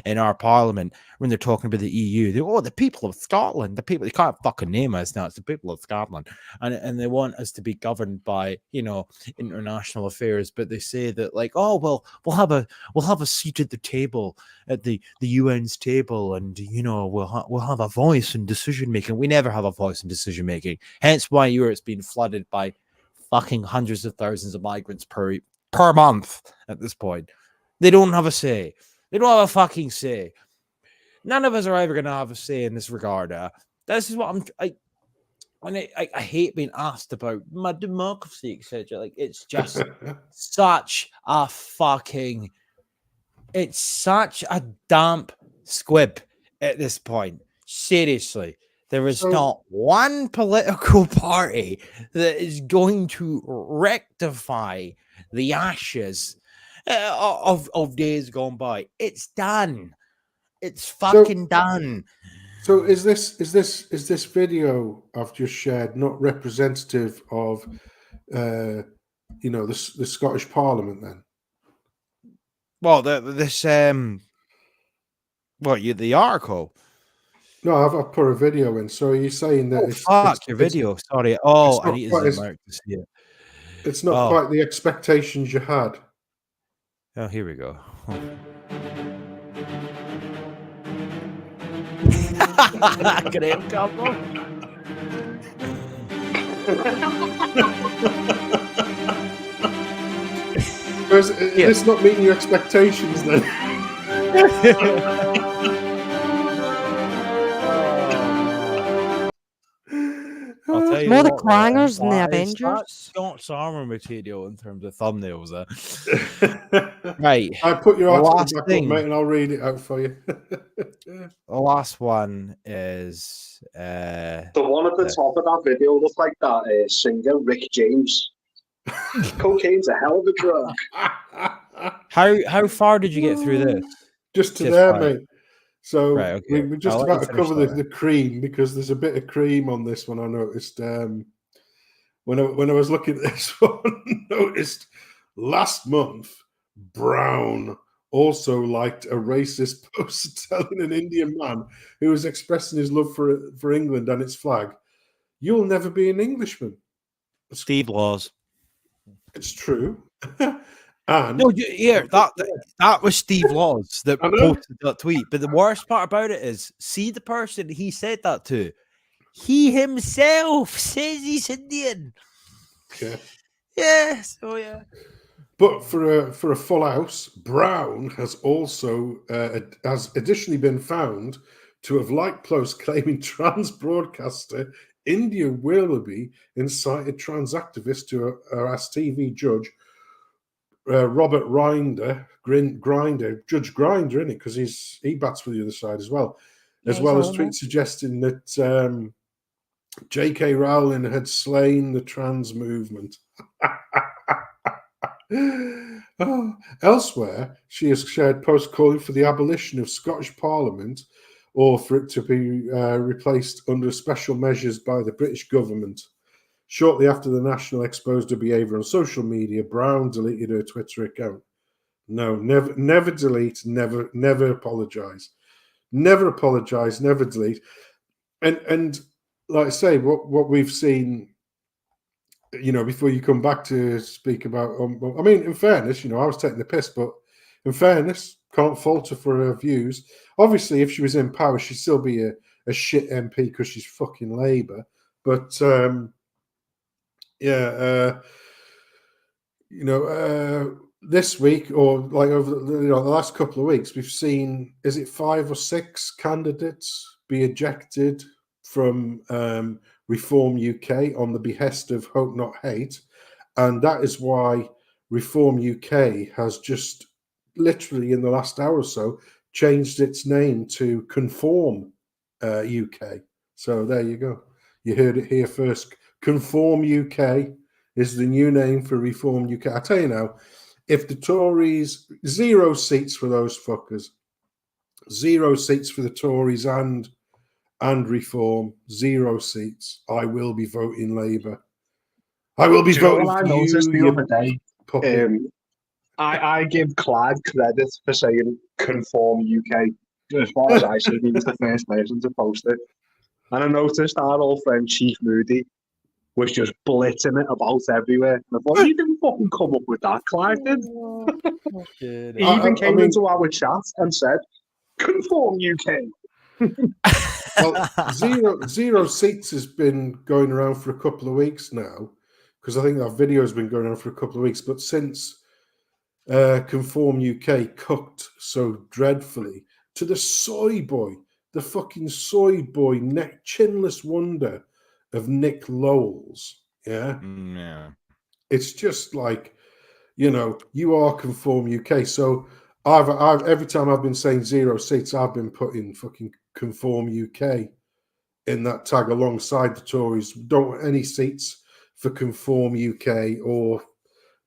S3: in our parliament when they're talking about the EU. The people of Scotland, they can't fucking name us now. It's the people of Scotland, and they want us to be governed by international affairs. But they say that like, oh well, we'll have a seat at the table at the UN's table, and we'll have a voice in decision making. We never have a voice in decision making. Hence why Europe's been flooded by fucking hundreds of thousands of migrants per month at this point. They don't have a say. They don't have a fucking say. None of us are ever going to have a say in this regard. This is what I hate being asked about my democracy, etc. Like, it's just such a fucking, it's such a damp squib at this point. Seriously. There is not one political party that is going to rectify the ashes of days gone by. It's done. It's fucking done.
S11: So is this video I've just shared not representative of the Scottish Parliament then?
S3: Well, the article.
S11: No, I've put a video in. So are you saying that
S3: your video? Sorry. Oh, I need to zoom out to see it.
S11: It's not quite the expectations you had.
S3: Oh, here we go. Great couple.
S11: Does this not meet your expectations then?
S3: I'll tell you
S7: more the
S3: what,
S7: clangers than the Avengers.
S3: Scott's armor material in terms of thumbnails. Right.
S11: I put your article
S3: last
S11: back up,
S3: thing,
S11: mate, and I'll read it out for you.
S3: The last one is
S6: the one at the top of that video looked like that singer Rick James. Cocaine's a hell of a drug.
S3: How far did you get through this?
S11: Just there,
S3: far.
S11: Mate. So
S3: right, okay.
S11: we're just about to cover the cream because there's a bit of cream on this one. I noticed when I was looking at this one, noticed last month Brown also liked a racist post telling an Indian man who was expressing his love for England and its flag, "You'll never be an Englishman."
S3: Steve Laws.
S11: It's true. And
S3: no, that was Steve Laws that posted that tweet. But the worst part about it is, see the person he said that to. He himself says he's Indian.
S11: Okay.
S3: Yeah. So yeah.
S11: But for a full house, Brown has also has additionally been found to have liked posts claiming trans broadcaster India Willoughby incited trans activists to harass TV judge Robert Grinder, Judge Grinder, in it, because he bats for the other side as well, as well as tweets suggesting that J.K. Rowling had slain the trans movement. Elsewhere, she has shared posts calling for the abolition of Scottish Parliament or for it to be replaced under special measures by the British government. Shortly after the National exposed her behaviour on social media, Brown deleted her Twitter account. No, never delete, never apologise. Never apologise, never delete. And like I say, what we've seen, before you come back to speak about, I mean, in fairness, I was taking the piss, but in fairness, can't fault her for her views. Obviously, if she was in power, she'd still be a shit MP because she's fucking Labour. But this week, or like over the last couple of weeks, we've seen, is it 5 or 6 candidates be ejected from Reform UK on the behest of Hope Not Hate, and that is why Reform UK has just literally in the last hour or so changed its name to Conform UK. So there you go. You heard it here first. Conform UK is the new name for Reform UK. I tell you now, if the Tories, 0 seats for those fuckers, 0 seats for the Tories and Reform, 0 seats, I will be voting Labour. I will be voting
S6: what I
S11: for
S6: noticed
S11: you,
S6: the other day?
S11: puppet.
S6: I give Clyde credit for saying Conform UK. As far as I see, he was the first person to post it. And I noticed our old friend Chief Moody was just blitzing it about everywhere. And I thought, you didn't fucking come up with that, Clyde did. He even came into our chat and said, Conform UK.
S11: Well, zero seats has been going around for a couple of weeks now, because I think that video has been going on for a couple of weeks. But since Conform UK cooked so dreadfully to the soy boy, the fucking soy boy, chinless wonder of Nick Lowell's, yeah?
S3: Yeah.
S11: It's just like, you are Conform UK. So I've every time I've been saying 0 seats, I've been putting fucking Conform UK in that tag alongside the Tories. Don't want any seats for Conform UK or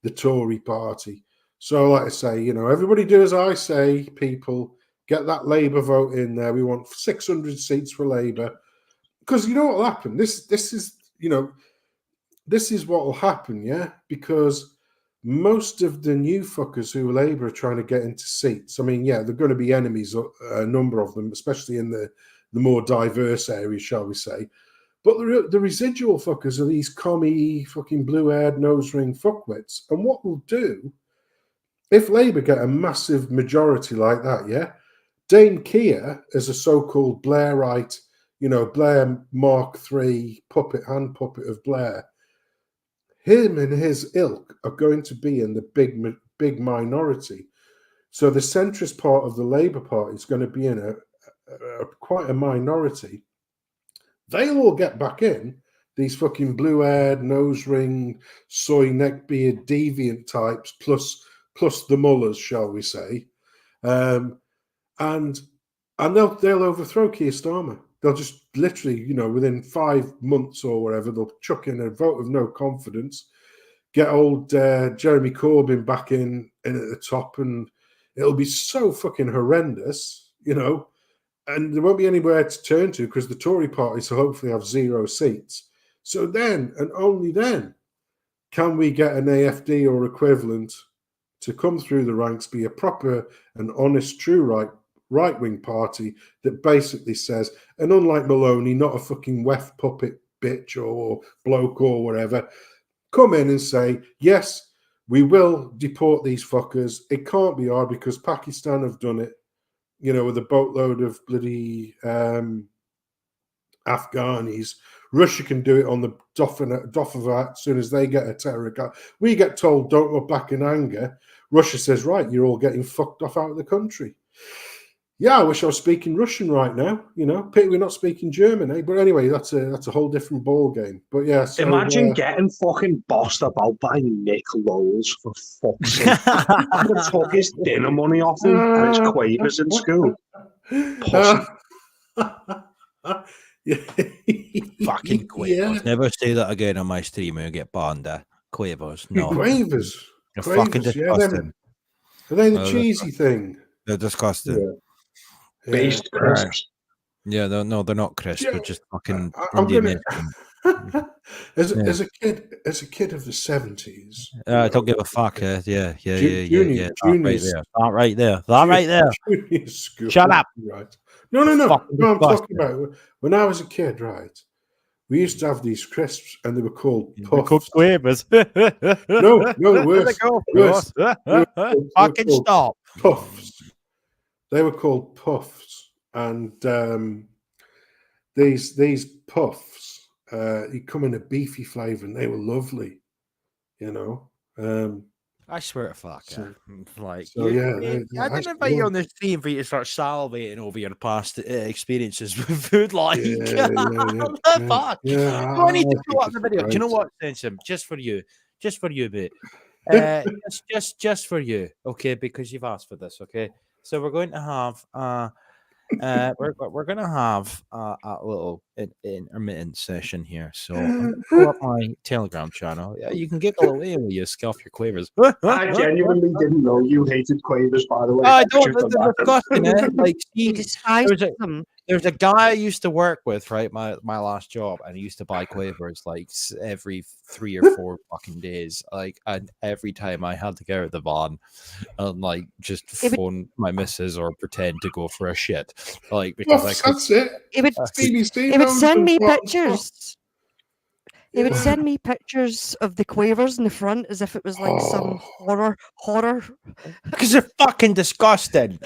S11: the Tory party. So, like I say, everybody do as I say, people. Get that Labour vote in there. We want 600 seats for Labour. Because you know what will happen? This is what will happen, yeah? Because most of the new fuckers who are Labour are trying to get into seats. I mean, yeah, they're going to be enemies, a number of them, especially in the more diverse areas, shall we say. But the residual fuckers are these commie, fucking blue-haired, nose-ring fuckwits. And what we'll do, if Labour get a massive majority like that, yeah, Dane Keir, as a so-called Blairite, Blair Mark III hand puppet of Blair, him and his ilk are going to be in the big minority. So the centrist part of the Labour Party is going to be in quite a minority. They'll all get back in, these fucking blue-haired, nose-ring, soy neckbeard, deviant types, plus the mullahs, shall we say. And they'll overthrow Keir Starmer. They'll just literally, within 5 months or whatever, they'll chuck in a vote of no confidence, get old Jeremy Corbyn back in at the top, and it'll be so fucking horrendous, and there won't be anywhere to turn to because the Tory party will hopefully have 0 seats. So then, and only then, can we get an AFD or equivalent to come through the ranks, be a proper and honest, true right-wing party that basically says, and unlike Maloney, not a fucking weft puppet bitch or bloke or whatever, come in and say, yes, we will deport these fuckers. It can't be hard because Pakistan have done it, with a boatload of bloody Afghanis. Russia can do it on the doff of that as soon as they get a terror attack. We get told, don't look back in anger. Russia says, right, you're all getting fucked off out of the country. Yeah, I wish I was speaking Russian right now. Pity we're not speaking German, eh? But anyway, that's a whole different ball game. But yeah, so,
S6: imagine getting fucking bossed about by Nick Lowell's, for fuck's sake. He took his dinner money off him and his quavers in school. Pussy.
S3: Fucking quavers.
S11: Yeah.
S3: Never say that again on my stream or you get banned. Quavers. No.
S11: Quavers.
S3: They're
S11: Quavers,
S3: fucking disgusting.
S11: Are they the cheesy thing?
S3: They're disgusting.
S11: Yeah.
S6: Based crisps.
S3: Yeah, they're not crisps.
S11: Yeah,
S3: They're just fucking.
S11: I'm gonna. As a kid of the 70s.
S3: Don't give a fuck. Yeah.
S11: Junior
S3: That right there. That right there. That right there.
S11: Junior school.
S3: Shut up.
S11: Right. No.
S3: Fucking
S11: I'm talking
S3: disgusting.
S11: about when I was a kid, right? We used to have these crisps, and they were called
S3: They're
S11: puffs.
S3: called quavers.
S11: No, worse. Worse.
S3: Fucking stop.
S11: Puffs. They were called puffs, and these puffs, you come in a beefy flavour, and they were lovely. You know.
S3: I swear to fuck.
S11: So-
S3: Like,
S11: so, yeah,
S3: I didn't invite you on this stream for you to start salivating over your past experiences with food. Like, what the fuck?
S11: Yeah,
S3: Do I need to
S11: I
S3: go up
S11: think
S3: the video?
S11: it's
S3: Do you know
S11: great.
S3: what, Sensum? Just for you, mate. Just for you, okay? Because you've asked for this, okay? So we're going to have we're going to have a little intermittent session here. So I'm gonna pull up my Telegram channel. Yeah, you can giggle away when you scuff your quavers.
S6: I genuinely didn't know you hated quavers, by the way.
S3: I don't.
S6: Just on
S3: They're
S6: that.
S3: disgusting, eh? Like,
S7: He
S3: see,
S7: despised them.
S3: there's a guy I used to work with, right? My last job, and he used to buy quavers like every 3 or 4 fucking days. Like, and every time I had to get out of the van and like just
S7: It would-
S3: phone my missus or pretend to go for a shit, like because
S11: Puffs,
S3: I could.
S11: that's it.
S7: It would
S11: BBC
S7: it would
S11: knows
S7: send
S11: them
S7: me
S11: fucking
S7: pictures. It would send me pictures of the quavers in the front as if it was like some horror.
S3: Because they're fucking disgusting.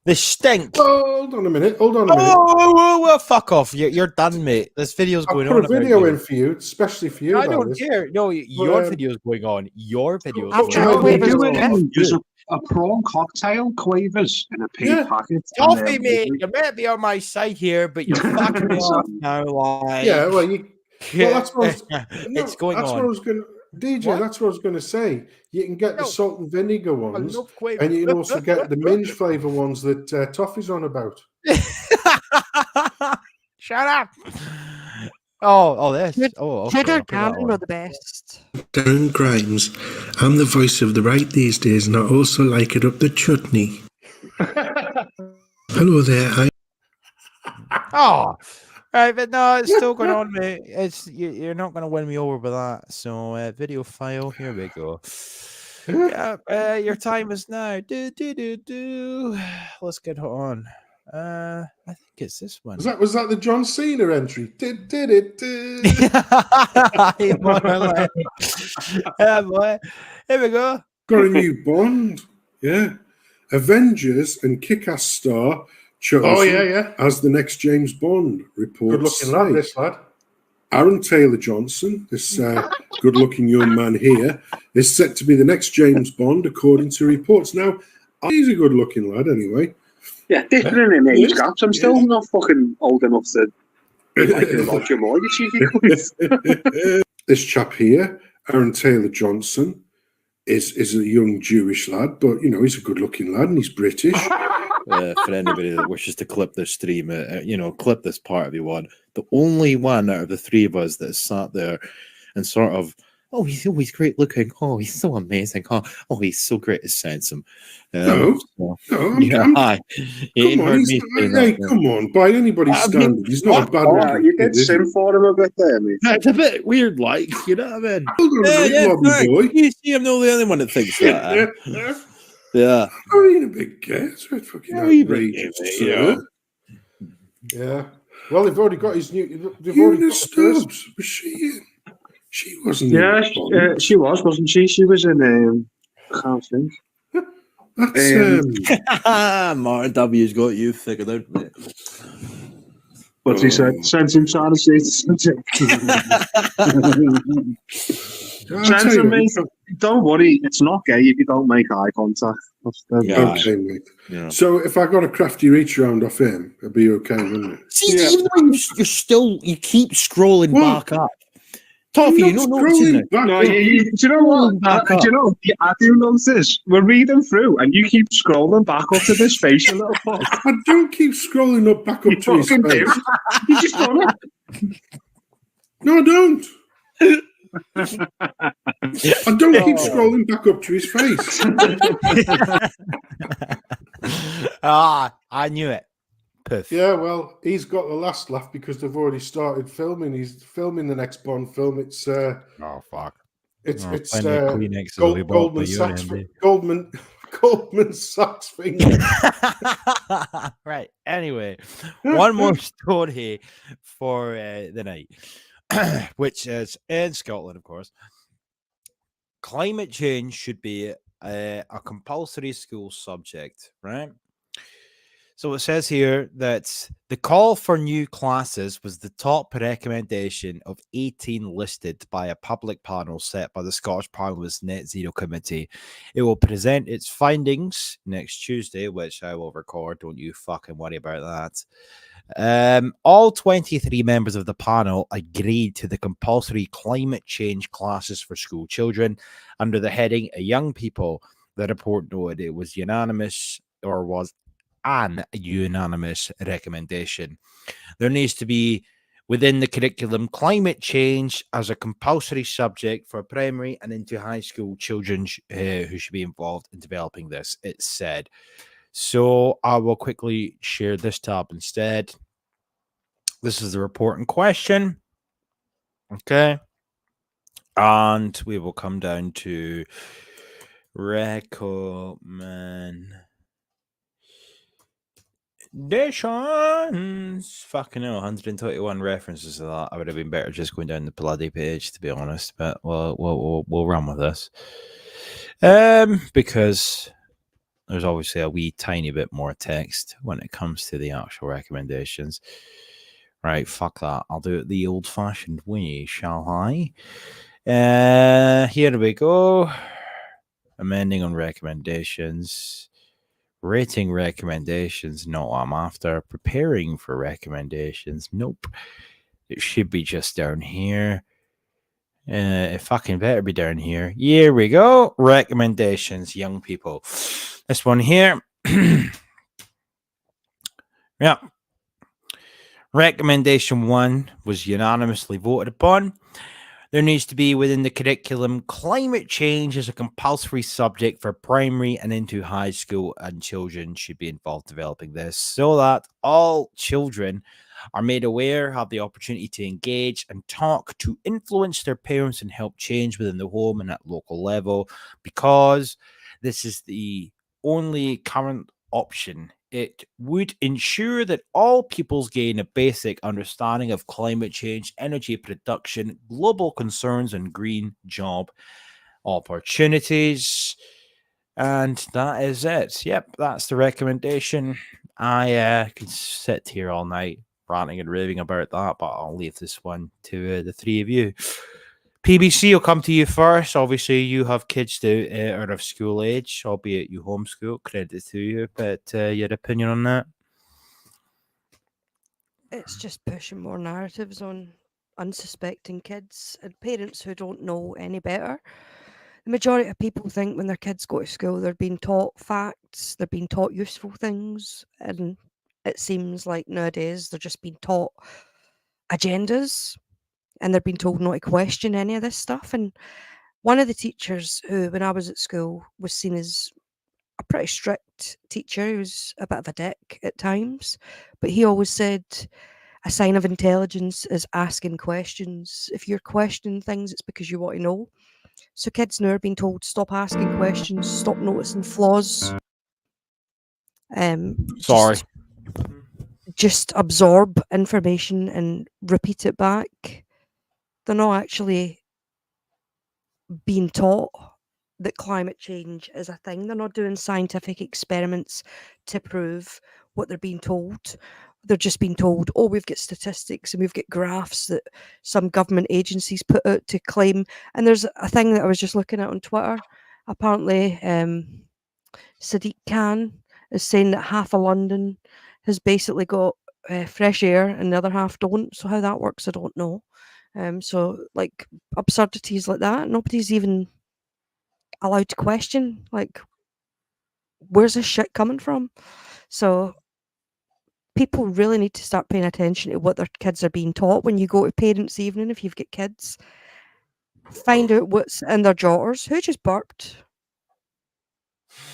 S3: They stink.
S11: Hold on a minute.
S3: Oh, fuck off. You're done, mate. This video's
S11: I'll
S3: going
S11: put
S3: on.
S11: a video
S3: about you.
S11: in for you, especially for you.
S3: I don't
S11: Alice.
S3: care. No, your
S11: um,
S3: video's going on. Your video's
S7: After
S3: going
S6: What
S3: on.
S6: we're
S7: quavers
S6: doing
S7: are
S6: is a prawn cocktail, quavers in a pink
S11: Yeah.
S6: packet.
S3: Toffee, mate. You might be on my side here, but you're fucking me off now. Like,
S11: Yeah, well, that's what I was,
S3: it's going
S11: that's
S3: on.
S11: what I was going to. DJ,
S3: What?
S11: that's what I was going to say. You can get the
S3: No.
S11: salt and vinegar
S3: I
S11: ones,
S3: love quavers.
S11: and you can also get the minge flavour ones that Toffee's on about.
S3: Shut up. Oh, this. Oh, okay.
S7: Cheddar
S3: I'll put that
S7: Cannon
S3: on.
S7: were the best.
S12: Darren Grimes. I'm the voice of the right these days, and I also like it up the chutney. Hello there.
S3: Oh, right, but no, it's still going on, mate. You're not going to win me over with that. So, video file. Here we go. Yeah, your time is now. Do. Let's get it on. I think it's this one.
S11: Was that the John Cena entry? Did it?
S3: Yeah, boy. Here we go.
S11: Got a new Bond. Yeah. Avengers and Kick-Ass star chosen as the next James Bond, reports.
S6: Good looking lad, this lad.
S11: Aaron Taylor Johnson, this good-looking young man here, is set to be the next James Bond, according to reports. Now, he's a good-looking lad anyway.
S6: Yeah, different in age gaps. I'm still not fucking old enough to be liking Roger Moore, you cheeky cunt.
S11: This chap here, Aaron Taylor Johnson, is a young Jewish lad, but, you know, he's a good-looking lad and he's British.
S3: For anybody that wishes to clip this stream, clip this part if you want. The only one out of the three of us that sat there and sort of, oh, he's always great looking. Oh, he's so amazing. Oh, he's so great as Sansom.
S11: No,
S3: Come on,
S11: come on, by anybody's standard, he's not a bad looking.
S6: You did sim for him a bit there, mate.
S3: It's a bit weird, like, you know what I mean?
S11: Hold on a minute, Lobby boy.
S3: You see, I'm not the only one that thinks that. Yeah.
S11: I mean, a big guess. It's fucking outrageous. Yeah. Well, they've already got his new. They've already got Stubbs. Was she in? She wasn't.
S6: Yeah, she was, wasn't she? She was in. I can't think.
S11: That's
S3: Martin W's got you figured out, mate.
S6: What's he said? Sent him trying to say something. Sent him, mate. Don't worry, it's not gay if you don't make eye contact.
S11: Okay, mate.
S3: Yeah.
S11: So if I got a crafty reach around off him, it'd be okay, wouldn't it?
S3: See, even though you keep scrolling back up. Toffee, you don't notice it.
S6: No, do you know what? I do notice. We're reading through, and you keep scrolling back up to this face, you little fuck.
S11: I don't keep scrolling up back up to his face.
S6: You just done it.
S11: No, I don't. I don't keep scrolling back up to his face.
S3: I knew it. Poof.
S11: Yeah, well, he's got the last laugh because they've already started filming. He's filming the next Bond film. It's
S3: Oh, fuck.
S11: it's
S3: Oh,
S11: it's
S3: plenty of Kleenexes will be bought by
S11: Goldman
S3: you
S11: Sachs
S3: and Andy.
S11: Goldman Sachs finger.
S3: Right. Anyway, one more story for the night, which is in Scotland, of course. Climate change should be a compulsory school subject, right? So it says here that the call for new classes was the top recommendation of 18 listed by a public panel set by the Scottish Parliament's Net Zero Committee. It will present its findings next Tuesday, which I will record. Don't you fucking worry about that. All 23 members of the panel agreed to the compulsory climate change classes for school children under the heading Young People. The report noted it was unanimous or was an unanimous recommendation. There needs to be within the curriculum climate change as a compulsory subject for primary and into high school children who should be involved in developing this, it said. So I will quickly share this tab instead. This is the report in question. Okay. And we will come down to recommend. Fucking hell, 121 references to that. I would have been better just going down the bloody page, to be honest. But we'll run with this. Because there's obviously a wee tiny bit more text when it comes to the actual recommendations. Right, fuck that. I'll do it the old-fashioned way, shall I? Here we go. Amending on recommendations. Rating recommendations, not what I'm after. Preparing for recommendations, nope. It should be just down here. It fucking better be down here. Here we go. Recommendations, young people. This one here. Yeah. Recommendation 1 was unanimously voted upon. There needs to be within the curriculum climate change as a compulsory subject for primary and into high school, and children should be involved developing this so that all children are made aware, have the opportunity to engage and talk, to influence their parents and help change within the home and at local level, because this is the only current option. It would ensure that all pupils gain a basic understanding of climate change, energy production, global concerns, and green job opportunities. And that is it. Yep, that's the recommendation. I could sit here all night ranting and raving about that, but I'll leave this one to the three of you. PBC will come to you first. Obviously, you have kids that are of school age, albeit you homeschool. Credit to you, but your opinion on that?
S7: It's just pushing more narratives on unsuspecting kids and parents who don't know any better. The majority of people think when their kids go to school, they're being taught facts, they're being taught useful things, and it seems like nowadays they're just being taught agendas and they're being told not to question any of this stuff. And one of the teachers who, when I was at school, was seen as a pretty strict teacher, he was a bit of a dick at times, but he always said a sign of intelligence is asking questions. If you're questioning things, it's because you want to know. So kids now are being told stop asking questions, stop noticing flaws.
S3: Sorry.
S7: Just absorb information and repeat it back. They're not actually being taught that climate change is a thing. They're not doing scientific experiments to prove what they're being told. They're just being told, oh, we've got statistics and we've got graphs that some government agencies put out to claim. And there's a thing that I was just looking at on Twitter. Apparently, Sadiq Khan is saying that half of London has basically got fresh air and the other half don't. So how that works, I don't know. So like absurdities like that, nobody's even allowed to question, like, where's this shit coming from? So people really need to start paying attention to what their kids are being taught. When you go to parents' evening, if you've got kids, find out what's in their jotters. Who just burped?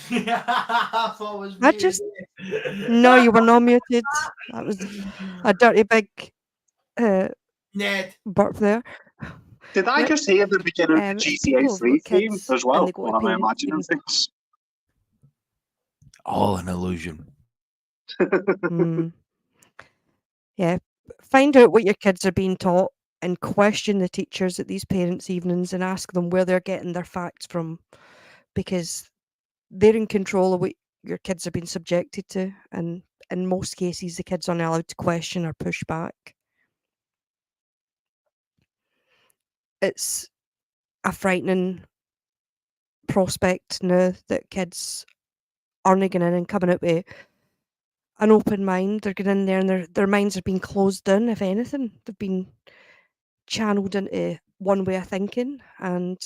S3: I thought it was
S7: I
S3: me.
S7: just No, you were not muted. That was a dirty big
S10: Ned.
S7: burp there.
S6: Did I
S7: Right.
S6: just hear the beginning of the
S7: It's
S6: GTA
S7: people who've
S6: 3
S7: got
S6: theme
S7: kids
S6: as
S7: and
S6: well?
S7: they go
S6: Or
S7: to
S6: am I
S7: parents
S6: imagining
S7: evenings.
S6: things?
S3: All an illusion.
S7: Mm. Yeah. Find out what your kids are being taught and question the teachers at these parents' evenings and ask them where they're getting their facts from, because they're in control of what your kids are being subjected to, and in most cases the kids aren't allowed to question or push back. It's a frightening prospect now that kids aren't going in and coming out with an open mind. They're getting in there and their minds are being closed down, if anything. They've been channeled into one way of thinking, and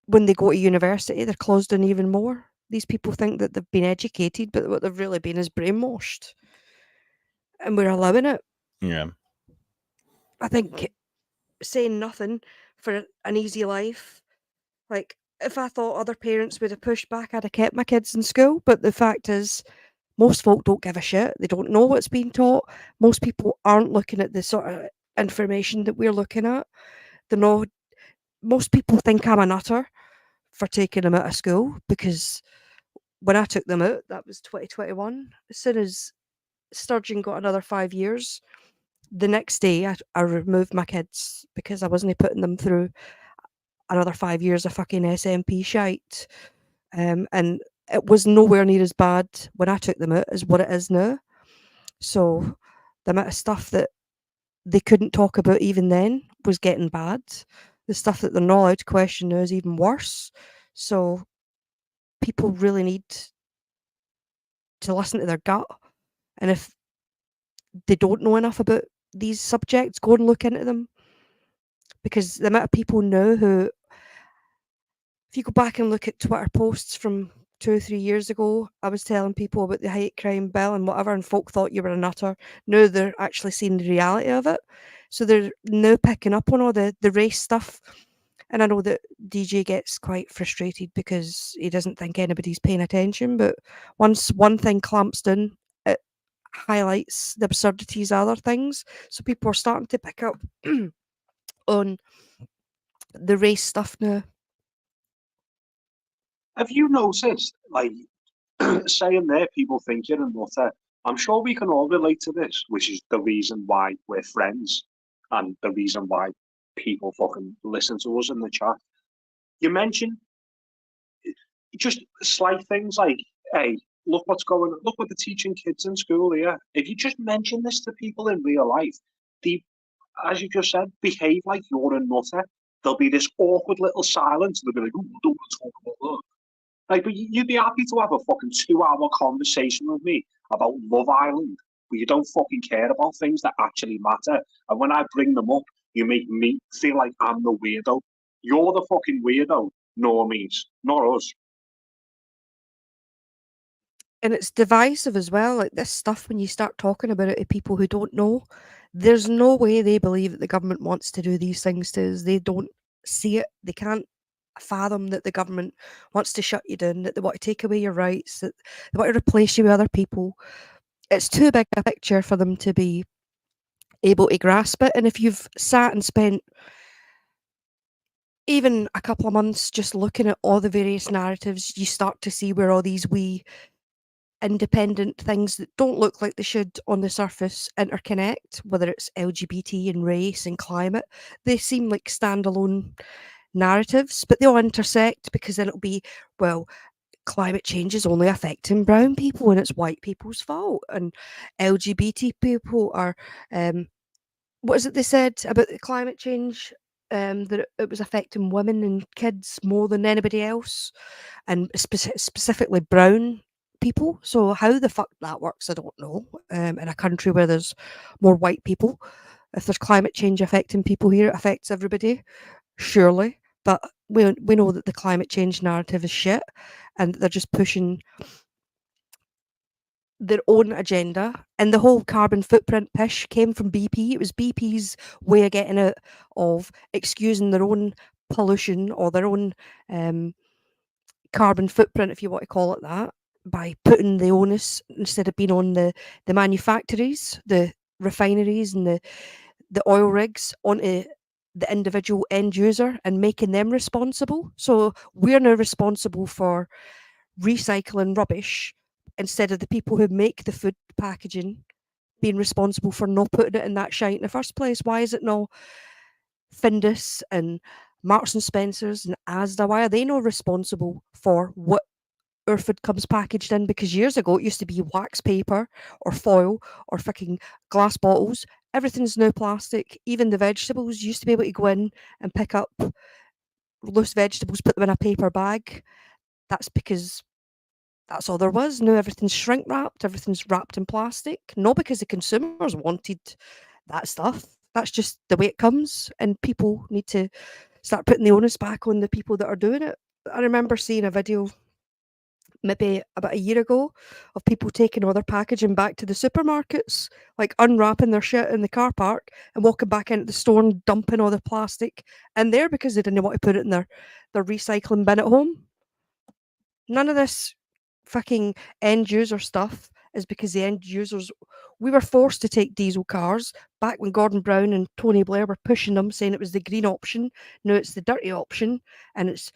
S7: when they go to university, they're closed down even more. These people think that they've been educated, but what they've really been is brainwashed. And we're allowing it.
S3: Yeah.
S7: I think saying nothing for an easy life, like, if I thought other parents would have pushed back, I'd have kept my kids in school. But the fact is, most folk don't give a shit. They don't know what's being taught. Most people aren't looking at the sort of information that we're looking at. They're not. Most people think I'm a nutter for taking them out of school, because when I took them out, that was 2021. As soon as Sturgeon got another 5 years, the next day I removed my kids because I wasn't putting them through another 5 years of fucking SMP shite. And it was nowhere near as bad when I took them out as what it is now. So the amount of stuff that they couldn't talk about even then was getting bad. The stuff that they're not allowed to question now is even worse. So people really need to listen to their gut. And if they don't know enough about these subjects, go and look into them. Because the amount of people now who, if you go back and look at Twitter posts from 2 or 3 years ago, I was telling people about the hate crime bill and whatever, and folk thought you were a nutter. Now they're actually seeing the reality of it. So they're now picking up on all the race stuff. And I know that DJ gets quite frustrated because he doesn't think anybody's paying attention. But once one thing clamps down, it highlights the absurdities of other things. So people are starting to pick up on the race stuff now.
S6: Have you noticed, like, saying there, people think you're a nutter? I'm sure we can all relate to this, which is the reason why we're friends and the reason why people fucking listen to us in the chat. You mentioned just slight things like, hey, look what's going on, look what they're teaching kids in school here. If you just mention this to people in real life, they, as you just said, behave like you're a nutter. There'll be this awkward little silence, and they'll be like, oh, I don't want to talk about that. Like, but you'd be happy to have a fucking 2 hour conversation with me about Love Island, but you don't fucking care about things that actually matter. And when I bring them up, you make me feel like I'm the weirdo. You're the fucking weirdo, normies, not us.
S7: And it's divisive as well. Like, this stuff, when you start talking about it to people who don't know, there's no way they believe that the government wants to do these things to us. They don't see it. They can't fathom that the government wants to shut you down, that they want to take away your rights, that they want to replace you with other people. It's too big a picture for them to be able to grasp it. And if you've sat and spent even a couple of months just looking at all the various narratives, you start to see where all these wee independent things that don't look like they should on the surface interconnect, whether it's LGBT and race and climate. They seem like standalone narratives, but they all intersect, because then it'll be, well, climate change is only affecting brown people and it's white people's fault, and LGBT people are what is it they said about the climate change, that it was affecting women and kids more than anybody else, and specifically brown people. So how the fuck that works, I don't know. In a country where there's more white people, if there's climate change affecting people here, it affects everybody, surely. But we know that the climate change narrative is shit, and they're just pushing their own agenda. And the whole carbon footprint pish came from BP. It was BP's way of getting out of excusing their own pollution, or their own carbon footprint, if you want to call it that. by putting the onus, instead of being on the manufacturers, the refineries and the oil rigs, onto the individual end user and making them responsible. So we're now responsible for recycling rubbish instead of the people who make the food packaging being responsible for not putting it in that shite in the first place. Why is it not Findus and Marks and Spencers and Asda? Why are they not responsible for what our food comes packaged in? Because years ago it used to be wax paper or foil or fucking glass bottles. Everything's now plastic. Even the vegetables, you used to be able to go in and pick up loose vegetables, put them in a paper bag. That's because that's all there was. Now everything's shrink wrapped, everything's wrapped in plastic. Not because the consumers wanted that stuff. That's just the way it comes, and people need to start putting the onus back on the people that are doing it. I remember seeing a video maybe about a year ago of people taking all their packaging back to the supermarkets, like unwrapping their shit in the car park and walking back into the store and dumping all the plastic in there because they didn't want to put it in their recycling bin at home. None of this fucking end user stuff is because the end users, we were forced to take diesel cars back when Gordon Brown and Tony Blair were pushing them, saying it was the green option. Now it's the dirty option, and it's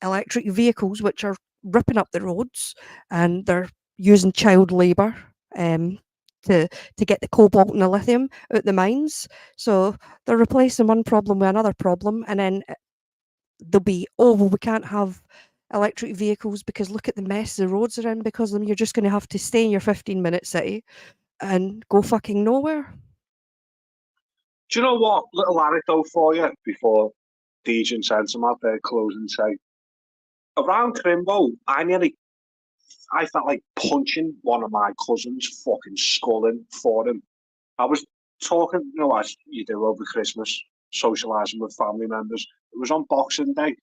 S7: electric vehicles which are ripping up the roads, and they're using child labour to get the cobalt and the lithium out the mines. So they're replacing one problem with another problem, and then they'll be, oh well, we can't have electric vehicles because look at the mess the roads are in because of them. You're just going to have to stay in your 15-minute city and go fucking nowhere.
S6: Do you know what? Little anecdote for you before DJ and Sense out there closing say. Around Crimbo, I felt like punching one of my cousins, fucking sculling for him. I was talking, as you do over Christmas, socialising with family members. It was on Boxing Day.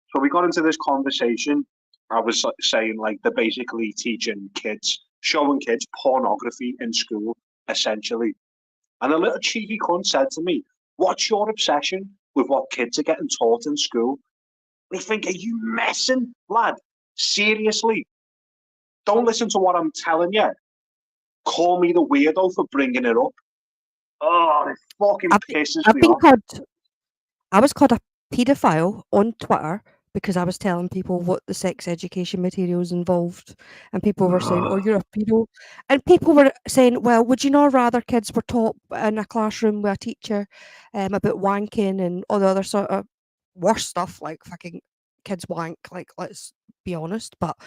S6: So we got into this conversation. I was saying, like, they're basically teaching kids, showing kids pornography in school, essentially. And a little cheeky cunt said to me, what's your obsession with what kids are getting taught in school? I think, are you messing, lad? Seriously? Don't listen to what I'm telling you. Call me the weirdo for bringing it up. Oh, it fucking pisses me off.
S7: I was called a paedophile on Twitter because I was telling people what the sex education materials involved, and people were saying, "Oh, you're a pedo," and people were saying, "Well, would you not rather kids were taught in a classroom with a teacher about wanking and all the other sort of worse stuff like fucking kids wank? Like, let's be honest." But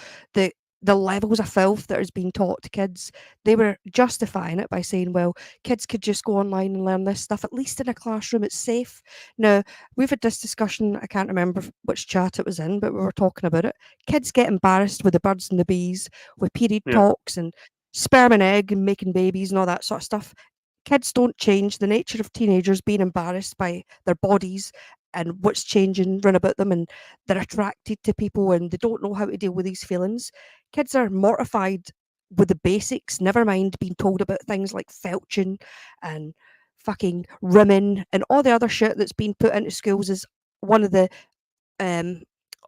S7: the levels of filth that is being taught to kids, they were justifying it by saying, well, kids could just go online and learn this stuff. At least in a classroom, it's safe. Now, we've had this discussion, I can't remember which chat it was in, but we were talking about it. Kids get embarrassed with the birds and the bees, with period talks and sperm and egg and making babies and all that sort of stuff. Kids don't change. The nature of teenagers being embarrassed by their bodies and what's changing round about them, and they're attracted to people and they don't know how to deal with these feelings. Kids are mortified with the basics, never mind being told about things like felching and fucking rimming and all the other shit that's been put into schools is one of the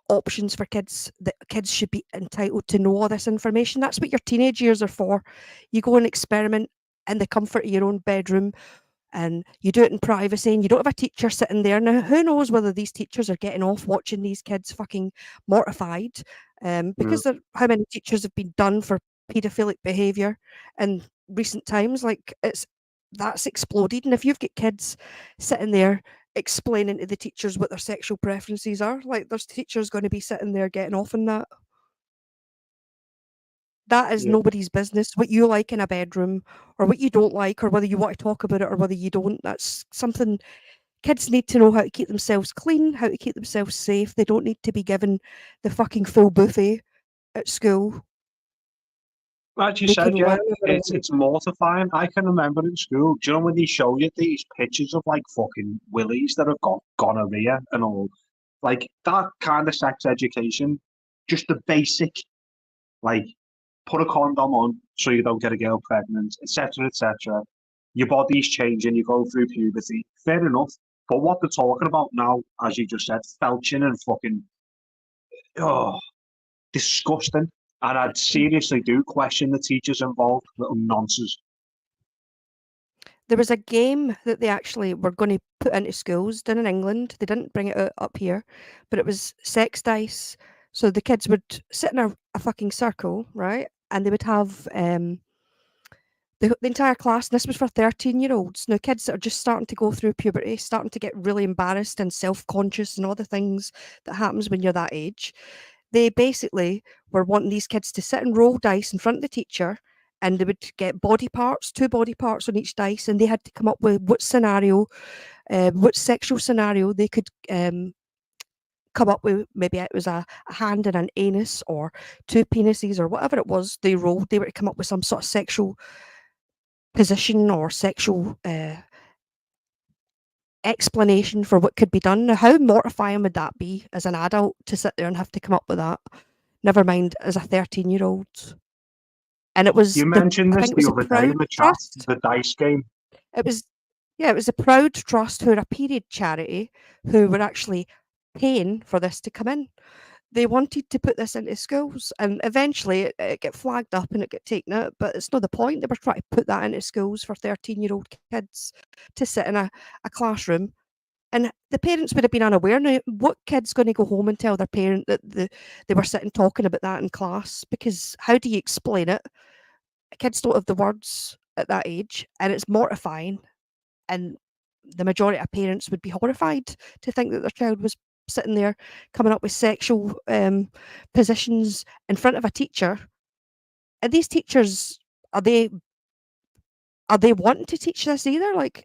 S7: options for kids, that kids should be entitled to know all this information. That's what your teenage years are for. You go and experiment in the comfort of your own bedroom, and you do it in privacy, and you don't have a teacher sitting there. Now, who knows whether these teachers are getting off watching these kids fucking mortified, because how many teachers have been done for paedophilic behaviour in recent times? Like, that's exploded, and if you've got kids sitting there explaining to the teachers what their sexual preferences are, like, there's teachers going to be sitting there getting off on that. That is nobody's business. What you like in a bedroom, or what you don't like, or whether you want to talk about it or whether you don't. That's something kids need to know, how to keep themselves clean, how to keep themselves safe. They don't need to be given the fucking full buffet at school.
S6: Like you said, it's mortifying. I can remember in school, do you know when they show you these pictures of like fucking willies that have got gonorrhea and all? Like that kind of sex education, just the basic, like, put a condom on so you don't get a girl pregnant, etc., etc. Your body's changing, you go through puberty. Fair enough. But what they're talking about now, as you just said, felching and fucking, disgusting. And I'd seriously do question the teachers involved, little nonsense.
S7: There was a game that they actually were going to put into schools down in England. They didn't bring it out up here, but it was sex dice. So the kids would sit in a fucking circle, right? And they would have the entire class, and this was for 13-year-olds. Now, kids that are just starting to go through puberty, starting to get really embarrassed and self-conscious and all the things that happens when you're that age. They basically were wanting these kids to sit and roll dice in front of the teacher, and they would get body parts, 2 body parts on each dice, and they had to come up with what scenario, what sexual scenario they could come up with. Maybe it was a hand and an anus, or 2 penises, or whatever it was they rolled. They were to come up with some sort of sexual position or sexual explanation for what could be done. Now, how mortifying would that be as an adult to sit there and have to come up with that? Never mind as a 13-year-old. And it was,
S6: You mentioned
S7: I
S6: this
S7: think it
S6: the
S7: was a
S6: other day in
S7: Proud
S6: the chat,
S7: Trust.
S6: the dice game.
S7: It was, yeah, it was a Proud Trust, who are a period charity, who were actually paying for this to come in. They wanted to put this into schools, and eventually it got flagged up and it got taken out, but it's not the point. They were trying to put that into schools for 13-year-old kids to sit in a classroom, and the parents would have been unaware. Now, what kid's going to go home and tell their parent that they were sitting talking about that in class? Because how do you explain it? Kids don't have the words at that age, and it's mortifying, and the majority of parents would be horrified to think that their child was sitting there coming up with sexual positions in front of a teacher. And these teachers, are they wanting to teach this either? Like,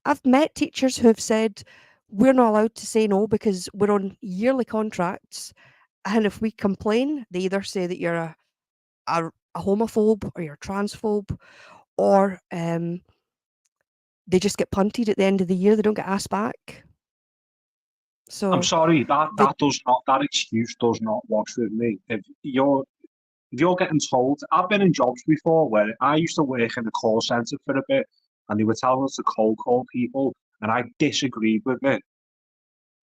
S7: I've met teachers who have said, we're not allowed to say no because we're on yearly contracts, and if we complain, they either say that you're a homophobe or you're transphobe, or they just get punted at the end of the year. They don't get asked back. So
S6: I'm sorry, that excuse does not work with me. If you're getting told, I've been in jobs before where I used to work in a call centre for a bit, and they were telling us to cold call people, and I disagreed with it.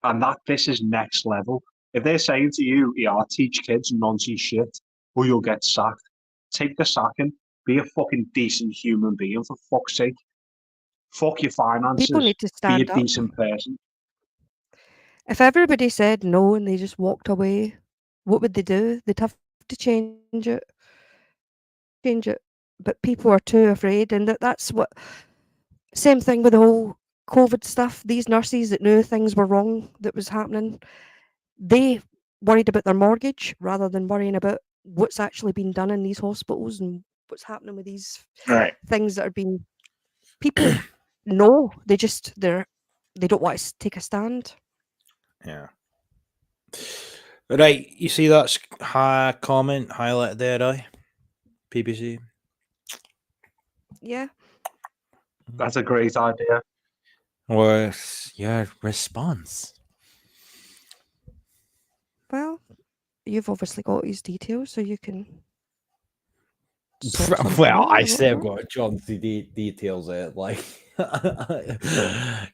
S6: And this is next level. If they're saying to you, yeah, teach kids nonsense shit, or you'll get sacked, take the sacking. Be a fucking decent human being, for fuck's sake. Fuck your
S7: people
S6: finances.
S7: need to
S6: Be a
S7: stand up.
S6: decent person.
S7: If everybody said no and they just walked away, what would they do? They'd have to change it. But people are too afraid, and that's what. Same thing with the whole COVID stuff. These nurses that knew things were wrong that was happening, they worried about their mortgage rather than worrying about what's actually being done in these hospitals and what's happening with these things that are being. People know, they don't want to take a stand.
S3: Yeah. Right, you see that comment highlighted there, aye? PPC.
S7: Yeah.
S6: That's a great idea.
S3: What's your response?
S7: Well, you've obviously got his details, so you can.
S3: Well, I say I've got John's details out, like,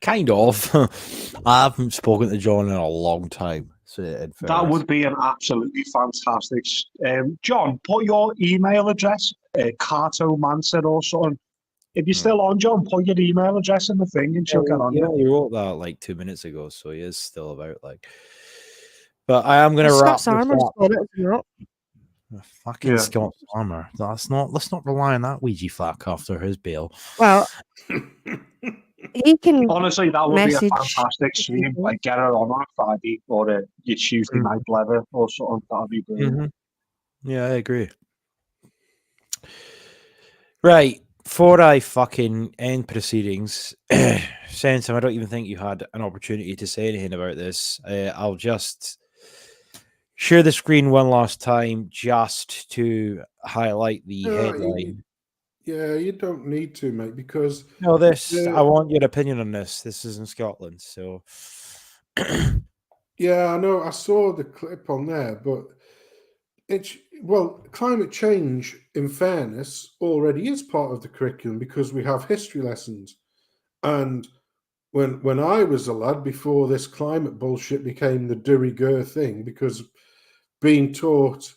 S3: kind of. I haven't spoken to John in a long time. So
S6: that would be an absolutely fantastic. John, put your email address, Cato Manson or something. If you're still on, John, put your email address in the thing and she'll get on
S3: you. You wrote that like 2 minutes ago, so he is still about. Like, but I am going to wrap this up. Fucking Scott Farmer. Let's not rely on that Ouija fuck after his bail.
S7: Well, he can.
S6: Honestly, that would be a fantastic stream. Like, get her on our Friday or your Tuesday night leather or something. That'd be brilliant.
S3: Yeah, I agree. Right, before I fucking end proceedings, since I don't even think you had an opportunity to say anything about this, I'll just share the screen one last time just to highlight the headline.
S11: You don't need to, mate, because...
S3: No, I want your opinion on this. This is in Scotland, so...
S11: Yeah, I know. I saw the clip on there, but climate change, in fairness, already is part of the curriculum because we have history lessons. And when I was a lad, before this climate bullshit became the de rigueur thing, because being taught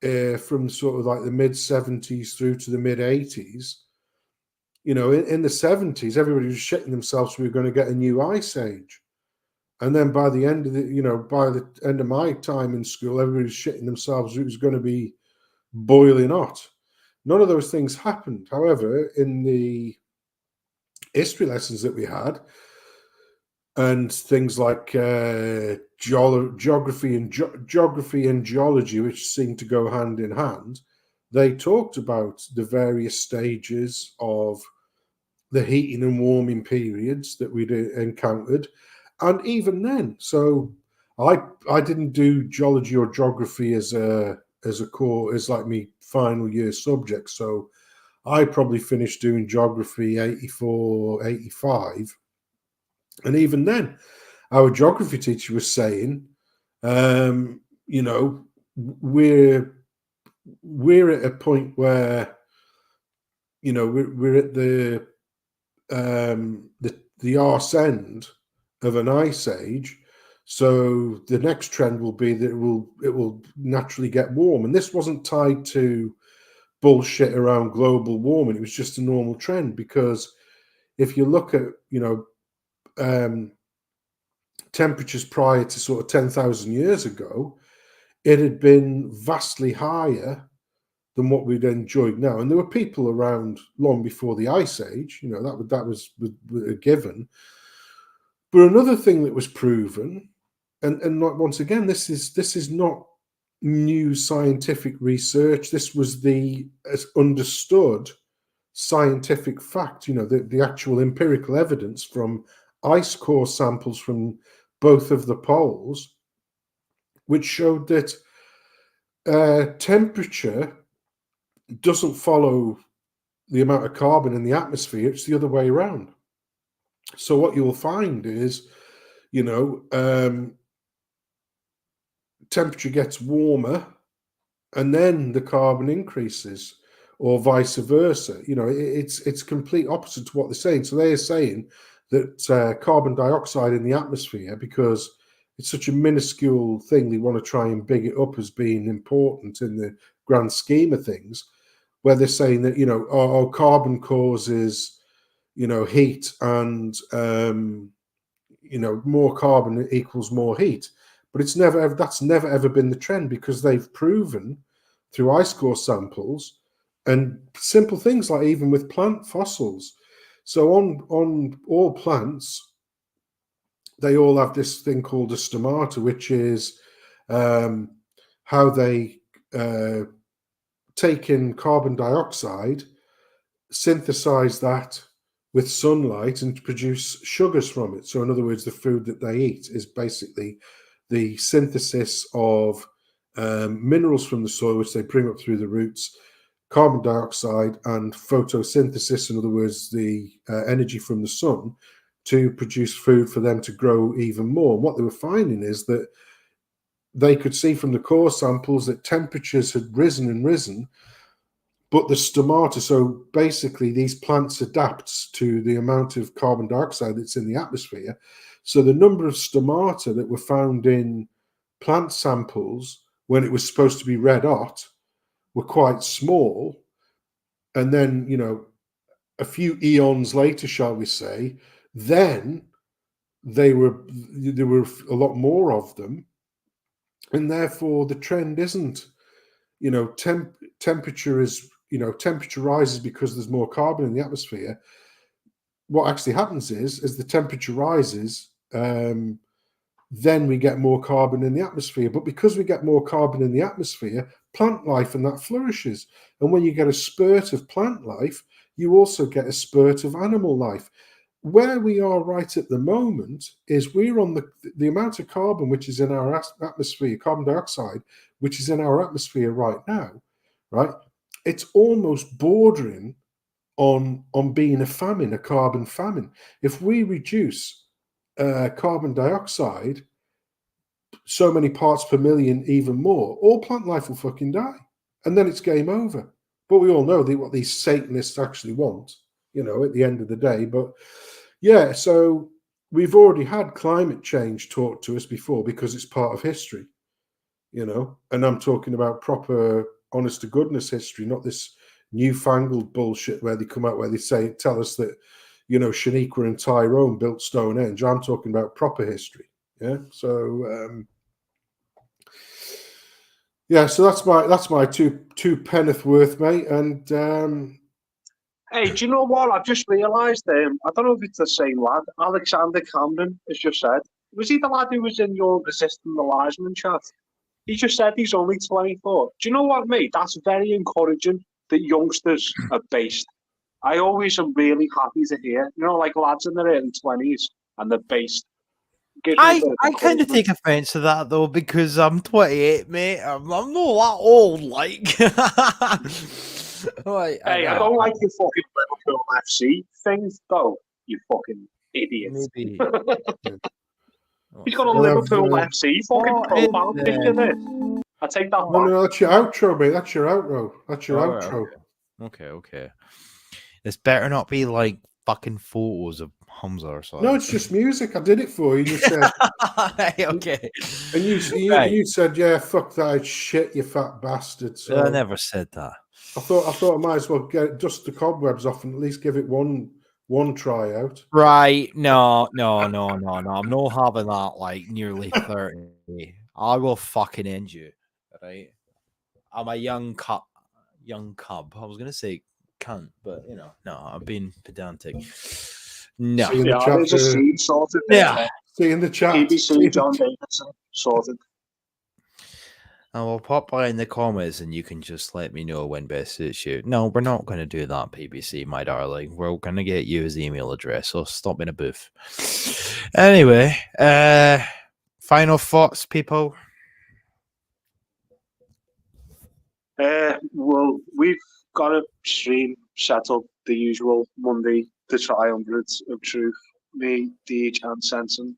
S11: from sort of like the mid 70s through to the mid 80s. You know, in the 70s, everybody was shitting themselves we were going to get a new ice age. And then by the end of by the end of my time in school, everybody was shitting themselves it was going to be boiling hot. None of those things happened. However, in the history lessons that we had, and things like geography and geology, which seem to go hand in hand, they talked about the various stages of the heating and warming periods that we'd encountered, and even then, so I didn't do geology or geography as a core, as like me final year subject. So I probably finished doing geography 84, 85. And even then, our geography teacher was saying, you know, we're at a point where, you know, we're at the arse end of an ice age. So the next trend will be that it will naturally get warm. And this wasn't tied to bullshit around global warming. It was just a normal trend, because if you look at, you know, temperatures prior to sort of 10,000 years ago, it had been vastly higher than what we'd enjoyed now. And there were people around long before the Ice Age, you know, that was a given. But another thing that was proven, and not, once again, this is not new scientific research. This was the understood scientific fact, you know, the actual empirical evidence from ice core samples from both of the poles, which showed that temperature doesn't follow the amount of carbon in the atmosphere. It's the other way around. So what you will find is, you know, temperature gets warmer and then the carbon increases, or vice versa. You know, it's complete opposite to what they're saying. So they're saying that carbon dioxide in the atmosphere, because it's such a minuscule thing, they want to try and big it up as being important in the grand scheme of things, where they're saying that, you know, carbon causes, you know, heat, and you know, more carbon equals more heat. But that's never ever been the trend, because they've proven through ice core samples and simple things like even with plant fossils. So on all plants, they all have this thing called a stomata, which is how they take in carbon dioxide, synthesize that with sunlight, and produce sugars from it. So in other words, the food that they eat is basically the synthesis of minerals from the soil, which they bring up through the roots, carbon dioxide, and photosynthesis, in other words, the energy from the sun, to produce food for them to grow even more. And what they were finding is that they could see from the core samples that temperatures had risen and risen, but the stomata, so basically these plants adapt to the amount of carbon dioxide that's in the atmosphere. So the number of stomata that were found in plant samples when it was supposed to be red hot were quite small. And then, you know, a few eons later, shall we say, then there were a lot more of them. And therefore the trend isn't, you know, temperature is, you know, temperature rises because there's more carbon in the atmosphere. What actually happens is, as the temperature rises, then we get more carbon in the atmosphere. But because we get more carbon in the atmosphere, plant life and that flourishes. And when you get a spurt of plant life, you also get a spurt of animal life. Where we are right at the moment is we're on the amount of carbon which is in our atmosphere, carbon dioxide, which is in our atmosphere right now, right? It's almost bordering on being a famine, a carbon famine. If we reduce carbon dioxide so many parts per million, even more, all plant life will fucking die, and then it's game over. But we all know what these Satanists actually want, you know, at the end of the day. But yeah, so we've already had climate change taught to us before because it's part of history. you know, and I'm talking about proper, honest to goodness history, not this newfangled bullshit where they come out where they tell us that, you know, Shaniqua and Tyrone built Stonehenge. I'm talking about proper history. Yeah. So yeah, so that's my two penneth worth, mate. And
S6: Hey, do you know what? I've just realised, I don't know if it's the same lad, Alexander Cameron has just said, was he the lad who was in your Resisting the Liesman chat? He just said he's only 24. Do you know what, mate? That's very encouraging that youngsters are based. I always am really happy to hear, you know, like lads in their early 20s and they're based. Gives me a
S3: I
S6: bit of
S3: kind of
S6: encouragement.
S3: take offense to that though because I'm 28, mate. I'm not that old, like. Right,
S6: Hey, I don't like your fucking Liverpool FC things, though. You fucking idiot.
S3: Maybe.
S6: He's got a
S11: Well,
S6: Liverpool FC fucking
S3: What
S6: profile
S3: is
S6: picture there. I take that back.
S11: no, that's your outro, mate. That's your outro. That's your
S3: Alright,
S11: outro.
S3: Okay. This better not be like fucking photos of Humza or something.
S11: No, it's just music. I did it for you. You said
S3: okay.
S11: And you said, yeah, fuck that, it's shit, you fat bastard. So
S3: I never said that.
S11: I thought I might as well dust the cobwebs off and at least give it one try out.
S3: Right? No. I'm not having that. Like nearly 30. I will fucking end you. Right? I'm a young cub. I was gonna say cunt, but you know, no, I'm being pedantic. No.
S11: See in the
S6: Yeah,
S11: chat,
S6: there's a scene sorted.
S3: Yeah.
S11: See in the chat.
S6: BBC John Davidson sorted.
S3: I will pop by in the comments and you can just let me know when best suits you. No, we're not going to do that, BBC, my darling. We're going to get you his email address, so stop in a booth. Anyway, final thoughts, people?
S6: Well, we've got a stream set up, the usual Monday, the Triumvirate of Truth, me, DH and Sensen.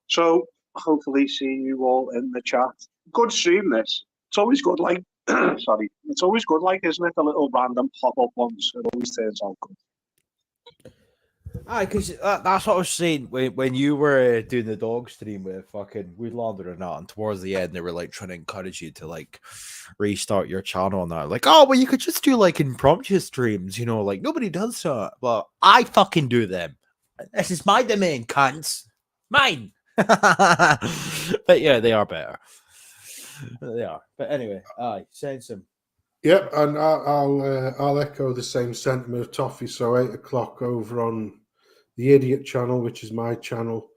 S6: So hopefully see you all in the chat. Good stream this. It's always good, like sorry. It's always good, like, isn't it? The little random pop-up ones. It always turns out good.
S3: Because that's what I was saying when you were doing the dog stream with fucking We Landed or Not, and towards the end they were like trying to encourage you to like restart your channel and that. Like, oh well, you could just do like impromptu streams, you know, like nobody does that, but I fucking do them. This is my domain, cunts. Mine. But yeah, they are better. They are. But anyway, saying some.
S11: Yep, and I'll echo the same sentiment of Toffee. So 8 o'clock over on the Idiot channel, which is my channel,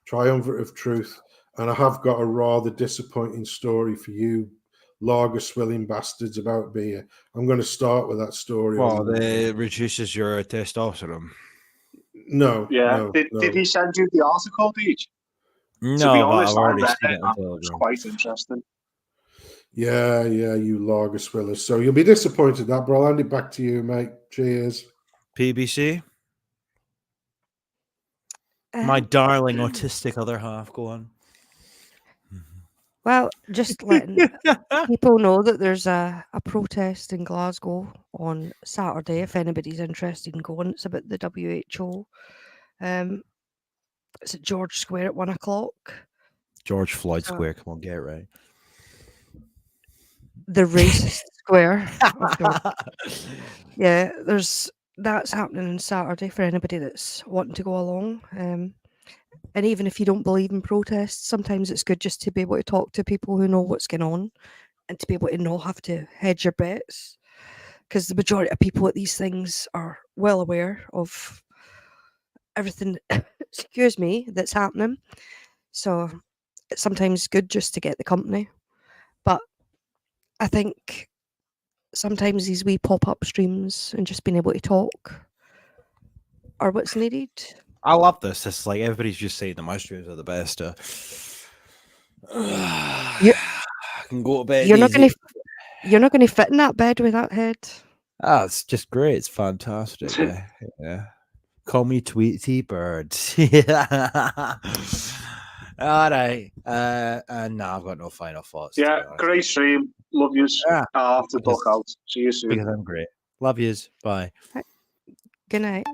S11: Triumvirate of Truth, and I have got a rather disappointing story for you, lager swilling bastards, about beer. I'm going to start with that story.
S3: Well, it reduces your testosterone.
S11: No.
S6: Yeah.
S11: No,
S6: Did he send you the article, Deej?
S3: No,
S6: to be honest,
S3: but I've
S6: I
S3: already
S6: read
S3: seen
S6: it.
S3: it on
S6: It was
S3: Telegram.
S6: quite interesting.
S11: Yeah, you lager swillers. So you'll be disappointed that, but I'll hand it back to you, mate. Cheers.
S3: PBC? My darling autistic other half, go on.
S7: Well, just letting people know that there's a protest in Glasgow on Saturday, if anybody's interested in going. It's about the WHO. It's at George Square at 1 o'clock. George
S3: Floyd Square, come on, get it right.
S7: The racist square. Yeah, that's happening on Saturday for anybody that's wanting to go along. And even if you don't believe in protests, sometimes it's good just to be able to talk to people who know what's going on and to be able to not have to hedge your bets. Because the majority of people at these things are well aware of everything, excuse me, that's happening. So it's sometimes good just to get the company. But I think sometimes these wee pop-up streams and just being able to talk are what's needed.
S3: I love this. It's like everybody's just saying the my streams are the best.
S7: I
S3: can go to bed.
S7: You're not going to fit in that bed with that head.
S3: It's just great. It's fantastic. Yeah. Call me Tweety Bird. All right. And no, I've got no final thoughts.
S6: Yeah, great stream. Love yous.
S3: Yeah.
S6: I'll have to duck out. See you soon.
S3: Because I'm great. Love yous. Bye.
S7: Good night.